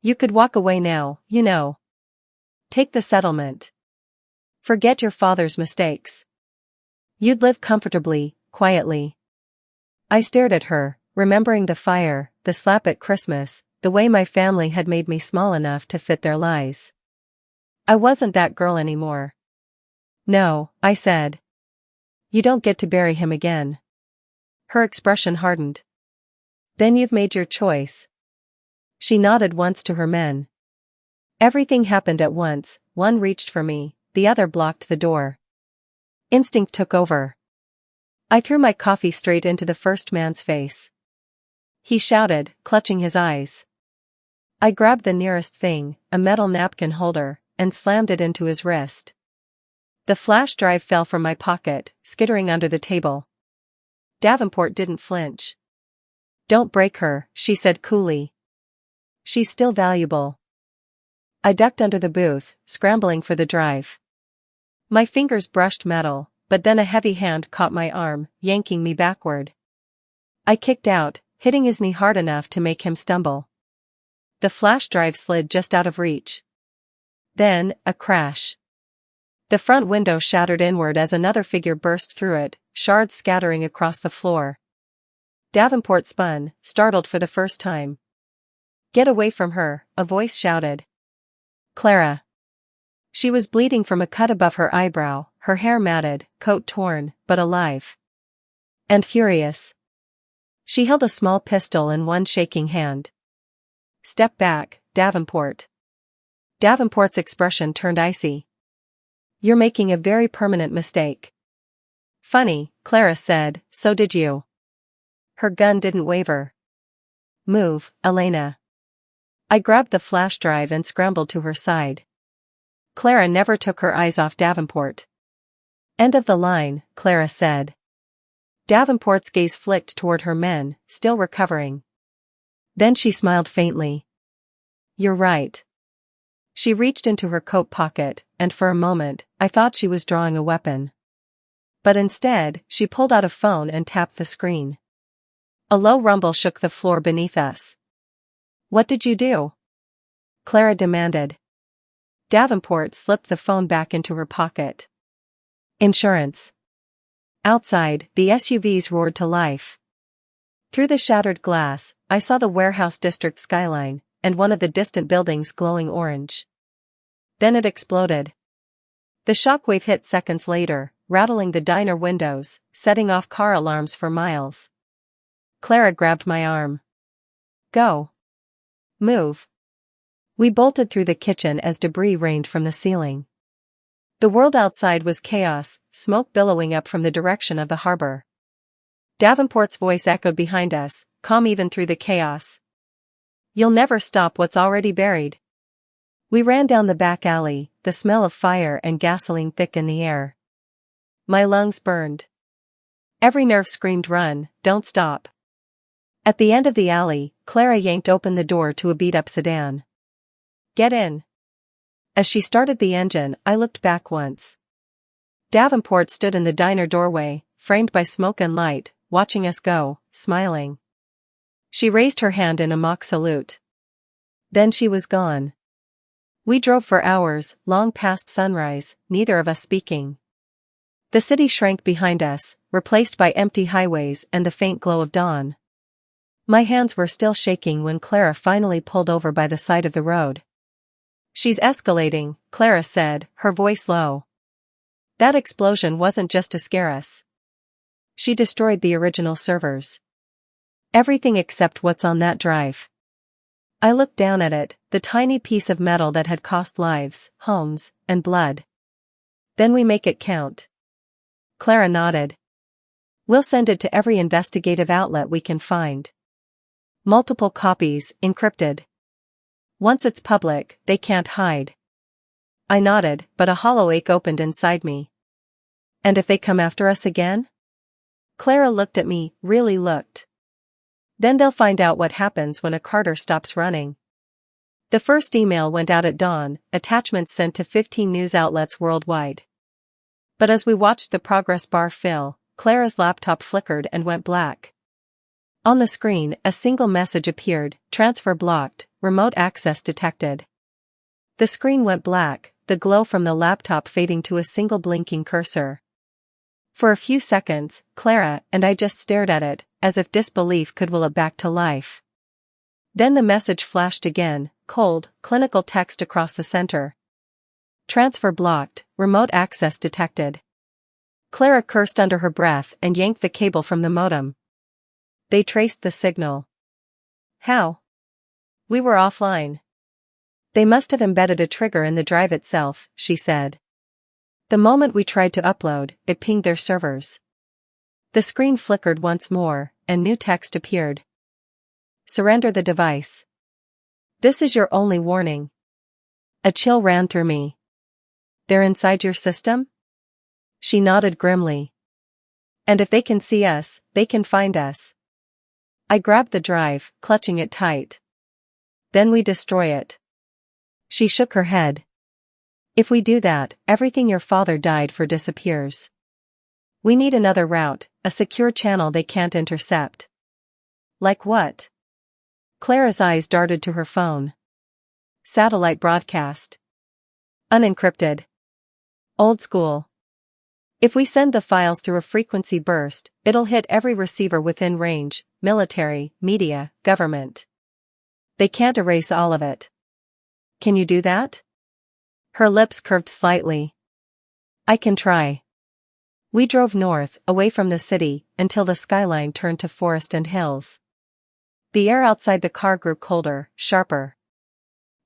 You could walk away now, you know. Take the settlement. Forget your father's mistakes. You'd live comfortably, quietly. I stared at her, remembering the fire, the slap at Christmas, the way my family had made me small enough to fit their lies. I wasn't that girl anymore. No, I said. You don't get to bury him again. Her expression hardened. Then you've made your choice. She nodded once to her men. Everything happened at once, one reached for me, the other blocked the door. Instinct took over. I threw my coffee straight into the first man's face. He shouted, clutching his eyes. I grabbed the nearest thing, a metal napkin holder, and slammed it into his wrist. The flash drive fell from my pocket, skittering under the table. Davenport didn't flinch. Don't break her, she said coolly. She's still valuable. I ducked under the booth, scrambling for the drive. My fingers brushed metal, but then a heavy hand caught my arm, yanking me backward. I kicked out, hitting his knee hard enough to make him stumble. The flash drive slid just out of reach. Then, a crash. The front window shattered inward as another figure burst through it, shards scattering across the floor. Davenport spun, startled for the first time. Get away from her, a voice shouted. Clara. She was bleeding from a cut above her eyebrow, her hair matted, coat torn, but alive. And furious. She held a small pistol in one shaking hand. Step back, Davenport. Davenport's expression turned icy. You're making a very permanent mistake. Funny, Clara said, so did you. Her gun didn't waver. Move, Elena. I grabbed the flash drive and scrambled to her side. Clara never took her eyes off Davenport. End of the line, Clara said. Davenport's gaze flicked toward her men, still recovering. Then she smiled faintly. You're right. She reached into her coat pocket, and for a moment, I thought she was drawing a weapon. But instead, she pulled out a phone and tapped the screen. A low rumble shook the floor beneath us. What did you do? Clara demanded. Davenport slipped the phone back into her pocket. Insurance. Outside, the SUVs roared to life. Through the shattered glass, I saw the warehouse district skyline, and one of the distant buildings glowing orange. Then it exploded. The shockwave hit seconds later, rattling the diner windows, setting off car alarms for miles. Clara grabbed my arm. Go. Move. We bolted through the kitchen as debris rained from the ceiling. The world outside was chaos, smoke billowing up from the direction of the harbor. Davenport's voice echoed behind us, calm even through the chaos. You'll never stop what's already buried. We ran down the back alley, the smell of fire and gasoline thick in the air. My lungs burned. Every nerve screamed run, don't stop. At the end of the alley, Clara yanked open the door to a beat-up sedan. Get in. As she started the engine, I looked back once. Davenport stood in the diner doorway, framed by smoke and light, watching us go, smiling. She raised her hand in a mock salute. Then she was gone. We drove for hours, long past sunrise, neither of us speaking. The city shrank behind us, replaced by empty highways and the faint glow of dawn. My hands were still shaking when Clara finally pulled over by the side of the road. She's escalating, Clara said, her voice low. That explosion wasn't just to scare us. She destroyed the original servers. Everything except what's on that drive. I looked down at it, the tiny piece of metal that had cost lives, homes, and blood. Then we make it count. Clara nodded. We'll send it to every investigative outlet we can find. Multiple copies, encrypted. Once it's public, they can't hide. I nodded, but a hollow ache opened inside me. And if they come after us again? Clara looked at me, really looked. Then they'll find out what happens when a Carter stops running. The first email went out at dawn, attachments sent to 15 news outlets worldwide. But as we watched the progress bar fill, Clara's laptop flickered and went black. On the screen, a single message appeared: transfer blocked, remote access detected. The screen went black, the glow from the laptop fading to a single blinking cursor. For a few seconds, Clara and I just stared at it, as if disbelief could will it back to life. Then the message flashed again, cold, clinical text across the center. Transfer blocked, remote access detected. Clara cursed under her breath and yanked the cable from the modem. They traced the signal. How? We were offline. They must have embedded a trigger in the drive itself, she said. The moment we tried to upload, it pinged their servers. The screen flickered once more, and new text appeared. Surrender the device. This is your only warning. A chill ran through me. They're inside your system? She nodded grimly. And if they can see us, they can find us. I grabbed the drive, clutching it tight. Then we destroy it. She shook her head. If we do that, everything your father died for disappears. We need another route, a secure channel they can't intercept. Like what? Clara's eyes darted to her phone. Satellite broadcast. Unencrypted. Old school. If we send the files through a frequency burst, it'll hit every receiver within range, military, media, government. They can't erase all of it. Can you do that? Her lips curved slightly. I can try. We drove north, away from the city, until the skyline turned to forest and hills. The air outside the car grew colder, sharper.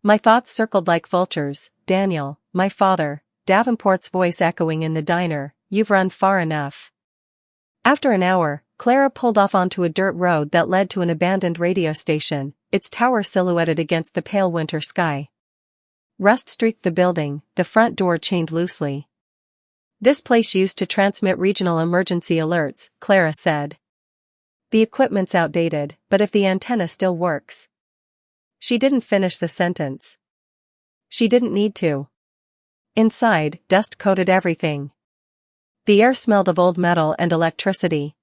My thoughts circled like vultures: Daniel, my father, Davenport's voice echoing in the diner, you've run far enough. After an hour, Clara pulled off onto a dirt road that led to an abandoned radio station, its tower silhouetted against the pale winter sky. Rust streaked the building, the front door chained loosely. This place used to transmit regional emergency alerts, Clara said. The equipment's outdated, but if the antenna still works. She didn't finish the sentence. She didn't need to. Inside, dust coated everything. The air smelled of old metal and electricity.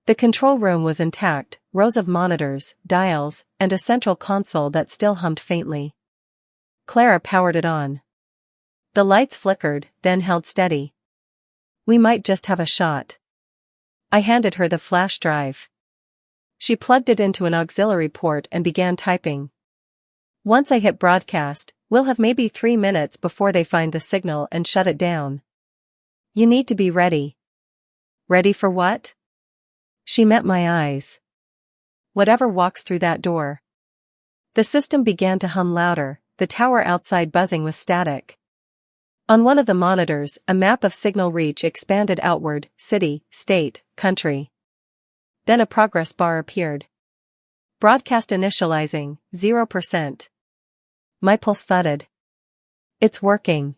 The control room was intact, rows of monitors, dials, and a central console that still hummed faintly. Clara powered it on. The lights flickered, then held steady. We might just have a shot. I handed her the flash drive. She plugged it into an auxiliary port and began typing. Once I hit broadcast, we'll have maybe 3 minutes before they find the signal and shut it down. You need to be ready. Ready for what? She met my eyes. Whatever walks through that door. The system began to hum louder, the tower outside buzzing with static. On one of the monitors, a map of signal reach expanded outward: city, state, country. Then a progress bar appeared. Broadcast initializing, 0%. My pulse thudded. It's working.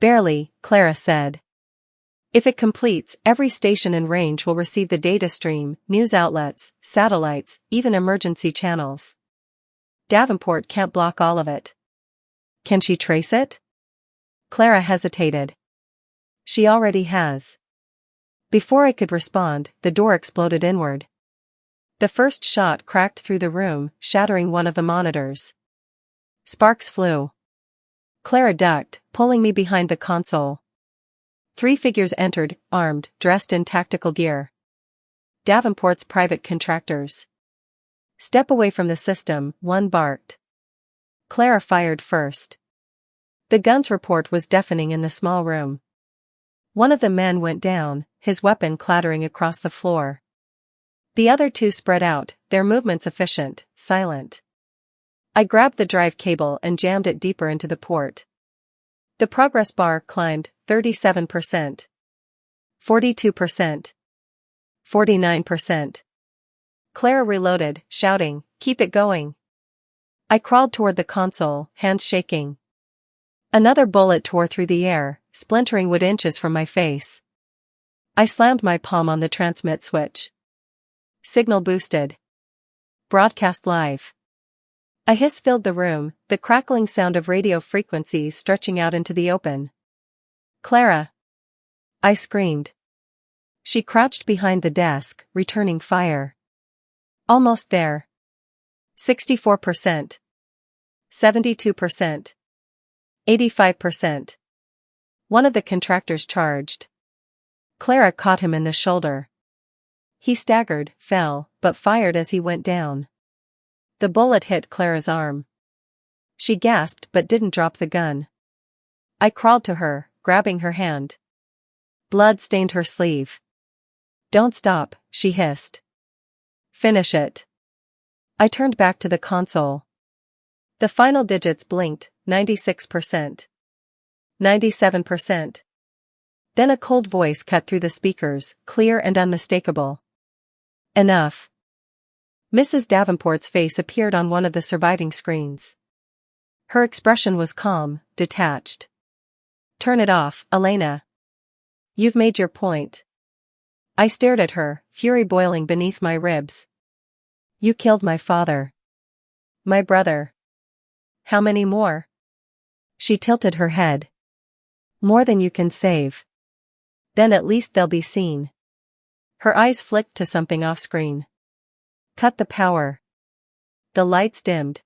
Barely, Clara said. If it completes, every station in range will receive the data stream, news outlets, satellites, even emergency channels. Davenport can't block all of it. Can she trace it? Clara hesitated. She already has. Before I could respond, the door exploded inward. The first shot cracked through the room, shattering one of the monitors. Sparks flew. Clara ducked, pulling me behind the console. 3 figures entered, armed, dressed in tactical gear. Davenport's private contractors. Step away from the system, one barked. Clara fired first. The gun's report was deafening in the small room. One of the men went down, his weapon clattering across the floor. The other 2 spread out, their movements efficient, silent. I grabbed the drive cable and jammed it deeper into the port. The progress bar climbed: 37%, 42%, 49%. Clara reloaded, shouting, "Keep it going." I crawled toward the console, hands shaking. Another bullet tore through the air, splintering wood inches from my face. I slammed my palm on the transmit switch. Signal boosted. Broadcast live. A hiss filled the room, the crackling sound of radio frequencies stretching out into the open. "Clara!" I screamed. She crouched behind the desk, returning fire. "Almost there. 64%. 72%. 85%. One of the contractors charged. Clara caught him in the shoulder. He staggered, fell, but fired as he went down. The bullet hit Clara's arm. She gasped but didn't drop the gun. I crawled to her, grabbing her hand. Blood stained her sleeve. "Don't stop," she hissed. "Finish it." I turned back to the console. The final digits blinked, 96%. 97%. Then a cold voice cut through the speakers, clear and unmistakable. "Enough." Mrs. Davenport's face appeared on one of the surviving screens. Her expression was calm, detached. "Turn it off, Elena. You've made your point." I stared at her, fury boiling beneath my ribs. "You killed my father. My brother. How many more?" She tilted her head. "More than you can save. Then at least they'll be seen." Her eyes flicked to something off-screen. "Cut the power." The lights dimmed.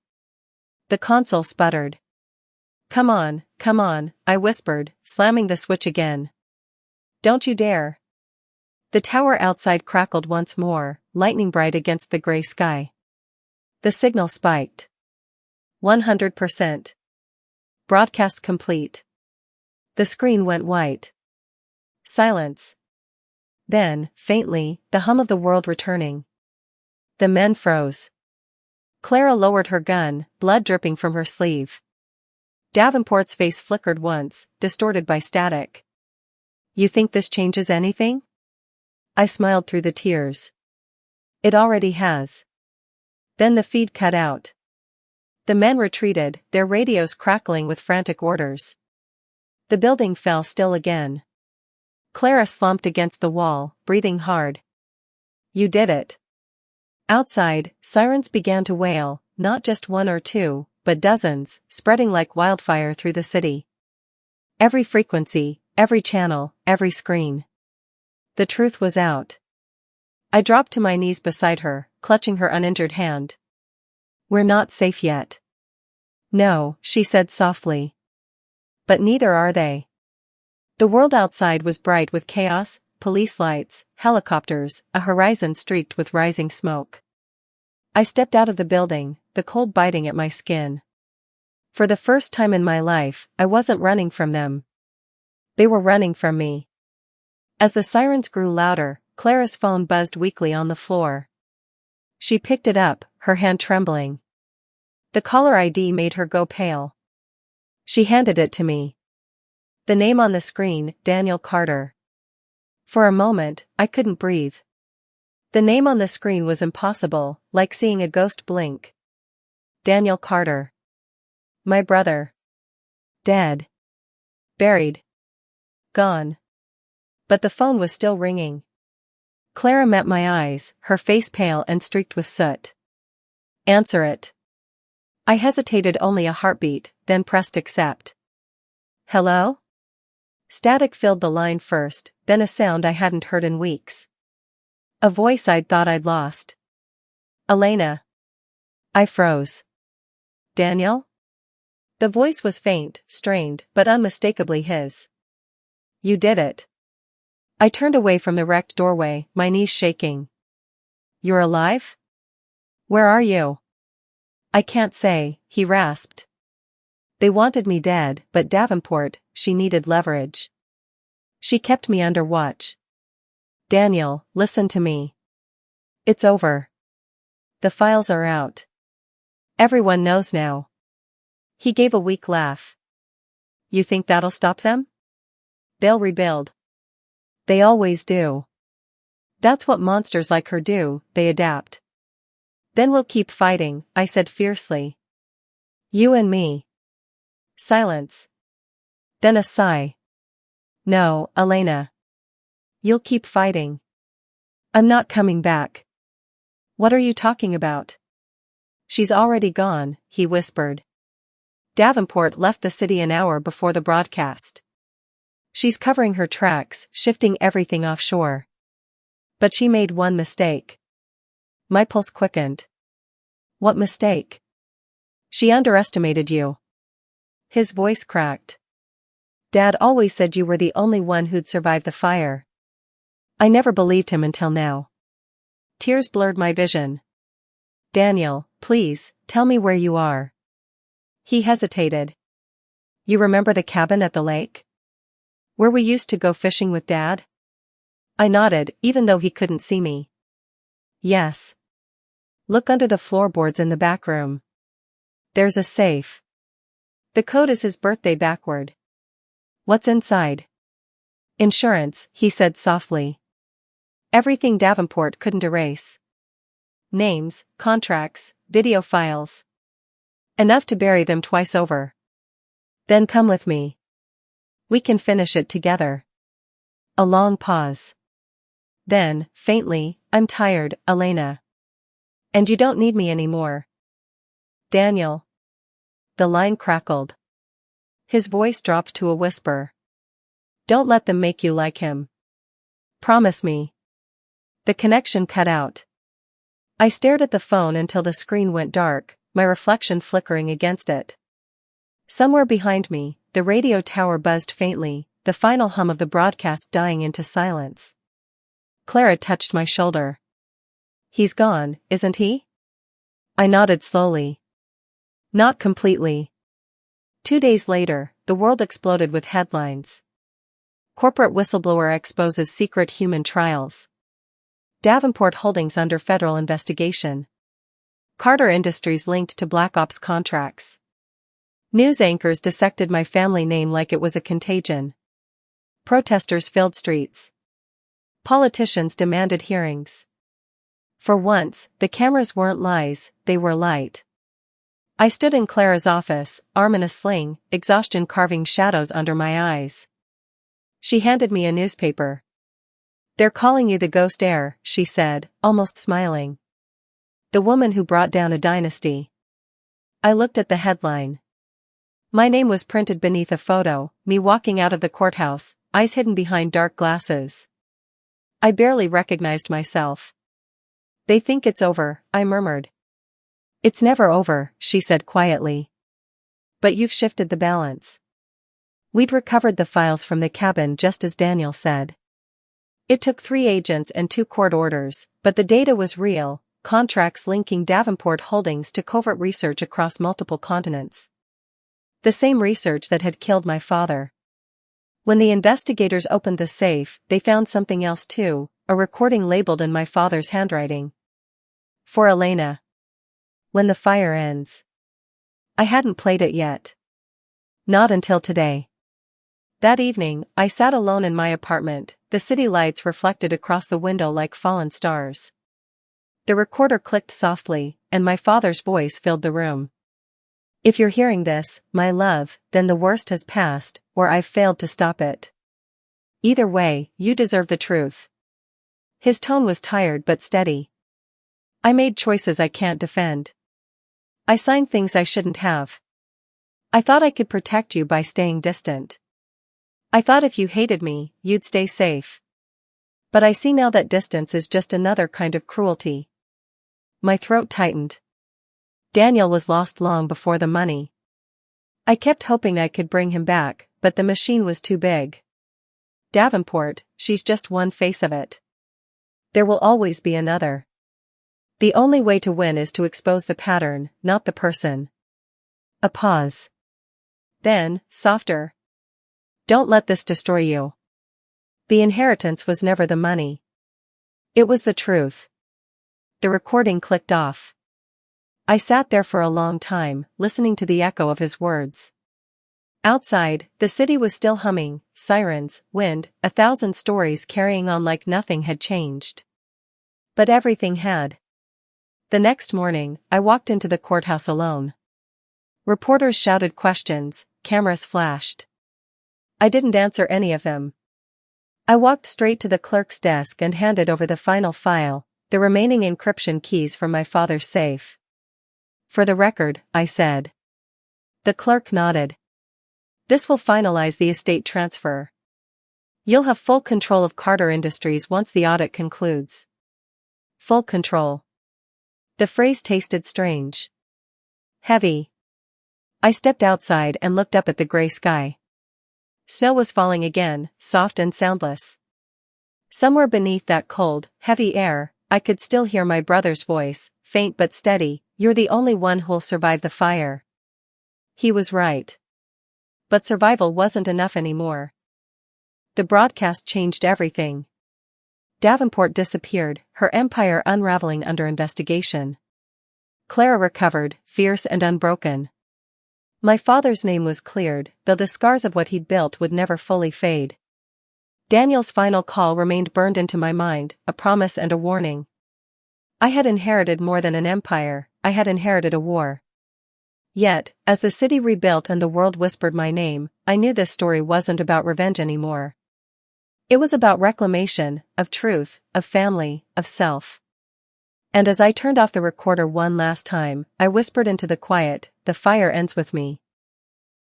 The console sputtered. Come on," I whispered, slamming the switch again. "Don't you dare." The tower outside crackled once more, lightning bright against the gray sky. The signal spiked. 100%. Broadcast complete. The screen went white. Silence. Then, faintly, the hum of the world returning. The men froze. Clara lowered her gun, blood dripping from her sleeve. Davenport's face flickered once, distorted by static. "You think this changes anything?" I smiled through the tears. "It already has." Then the feed cut out. The men retreated, their radios crackling with frantic orders. The building fell still again. Clara slumped against the wall, breathing hard. "You did it." Outside, sirens began to wail, not just one or two, but dozens, spreading like wildfire through the city. Every frequency, every channel, every screen. The truth was out. I dropped to my knees beside her, clutching her uninjured hand. "We're not safe yet." "No," she said softly. "But neither are they." The world outside was bright with chaos, police lights, helicopters, a horizon streaked with rising smoke. I stepped out of the building, the cold biting at my skin. For the first time in my life, I wasn't running from them. They were running from me. As the sirens grew louder, Clara's phone buzzed weakly on the floor. She picked it up, her hand trembling. The caller ID made her go pale. She handed it to me. The name on the screen, Daniel Carter. For a moment, I couldn't breathe. The name on the screen was impossible, like seeing a ghost blink. Daniel Carter. My brother. Dead. Buried. Gone. But the phone was still ringing. Clara met my eyes, her face pale and streaked with soot. "Answer it." I hesitated only a heartbeat, then pressed accept. "Hello?" Static filled the line first, then a sound I hadn't heard in weeks. A voice I'd thought I'd lost. "Elena." I froze. "Daniel?" The voice was faint, strained, but unmistakably his. "You did it." I turned away from the wrecked doorway, my knees shaking. "You're alive? Where are you?" "I can't say," he rasped. "They wanted me dead, but Davenport, she needed leverage. She kept me under watch." "Daniel, listen to me. It's over. The files are out. Everyone knows now." He gave a weak laugh. "You think that'll stop them? They'll rebuild. They always do. That's what monsters like her do, they adapt." "Then we'll keep fighting," I said fiercely. "You and me." Silence. Then a sigh. "No, Elena. You'll keep fighting. I'm not coming back." "What are you talking about?" She's already gone, he whispered. Davenport left the city an hour before the broadcast. She's covering her tracks, shifting everything offshore. But she made one mistake. My pulse quickened. What mistake? She underestimated you. His voice cracked. Dad always said you were the only one who'd survive the fire. I never believed him until now. Tears blurred my vision. Daniel, please, tell me where you are. He hesitated. You remember the cabin at the lake? Where we used to go fishing with Dad? I nodded, even though he couldn't see me. Yes. Look under the floorboards in the back room. There's a safe. The code is his birthday backward. What's inside? Insurance, he said softly. Everything Davenport couldn't erase. Names, contracts, video files. Enough to bury them twice over. Then come with me. We can finish it together. A long pause. Then, faintly, I'm tired, Elena. And you don't need me anymore. Daniel. The line crackled. His voice dropped to a whisper. Don't let them make you like him. Promise me. The connection cut out. I stared at the phone until the screen went dark, my reflection flickering against it. Somewhere behind me, the radio tower buzzed faintly, the final hum of the broadcast dying into silence. Clara touched my shoulder. He's gone, isn't he? I nodded slowly. Not completely. 2 days later, the world exploded with headlines. Corporate whistleblower exposes secret human trials. Davenport Holdings under federal investigation. Carter Industries linked to Black Ops contracts. News anchors dissected my family name like it was a contagion. Protesters filled streets. Politicians demanded hearings. For once, the cameras weren't lies, they were light. I stood in Clara's office, arm in a sling, exhaustion carving shadows under my eyes. She handed me a newspaper. They're calling you the ghost heir, she said, almost smiling. The woman who brought down a dynasty. I looked at the headline. My name was printed beneath a photo, me walking out of the courthouse, eyes hidden behind dark glasses. I barely recognized myself. They think it's over, I murmured. It's never over, she said quietly. But you've shifted the balance. We'd recovered the files from the cabin just as Daniel said. It took 3 agents and 2 court orders, but the data was real, contracts linking Davenport Holdings to covert research across multiple continents. The same research that had killed my father. When the investigators opened the safe, they found something else too, a recording labeled in my father's handwriting. For Elena. When the fire ends. I hadn't played it yet. Not until today. That evening, I sat alone in my apartment, the city lights reflected across the window like fallen stars. The recorder clicked softly, and my father's voice filled the room. If you're hearing this, my love, then the worst has passed, or I've failed to stop it. Either way, you deserve the truth. His tone was tired but steady. I made choices I can't defend. I signed things I shouldn't have. I thought I could protect you by staying distant. I thought if you hated me, you'd stay safe. But I see now that distance is just another kind of cruelty. My throat tightened. Daniel was lost long before the money. I kept hoping I could bring him back, but the machine was too big. Davenport, she's just one face of it. There will always be another. The only way to win is to expose the pattern, not the person. A pause. Then, softer. Don't let this destroy you. The inheritance was never the money. It was the truth. The recording clicked off. I sat there for a long time, listening to the echo of his words. Outside, the city was still humming, sirens, wind, 1,000 stories carrying on like nothing had changed. But everything had. The next morning, I walked into the courthouse alone. Reporters shouted questions, cameras flashed. I didn't answer any of them. I walked straight to the clerk's desk and handed over the final file, the remaining encryption keys from my father's safe. For the record, I said. The clerk nodded. This will finalize the estate transfer. You'll have full control of Carter Industries once the audit concludes. Full control. The phrase tasted strange. Heavy. I stepped outside and looked up at the gray sky. Snow was falling again, soft and soundless. Somewhere beneath that cold, heavy air, I could still hear my brother's voice, faint but steady, "You're the only one who'll survive the fire." He was right. But survival wasn't enough anymore. The broadcast changed everything. Davenport disappeared, her empire unraveling under investigation. Clara recovered, fierce and unbroken. My father's name was cleared, though the scars of what he'd built would never fully fade. Daniel's final call remained burned into my mind, a promise and a warning. I had inherited more than an empire, I had inherited a war. Yet, as the city rebuilt and the world whispered my name, I knew this story wasn't about revenge anymore. It was about reclamation, of truth, of family, of self. And as I turned off the recorder one last time, I whispered into the quiet, "The fire ends with me."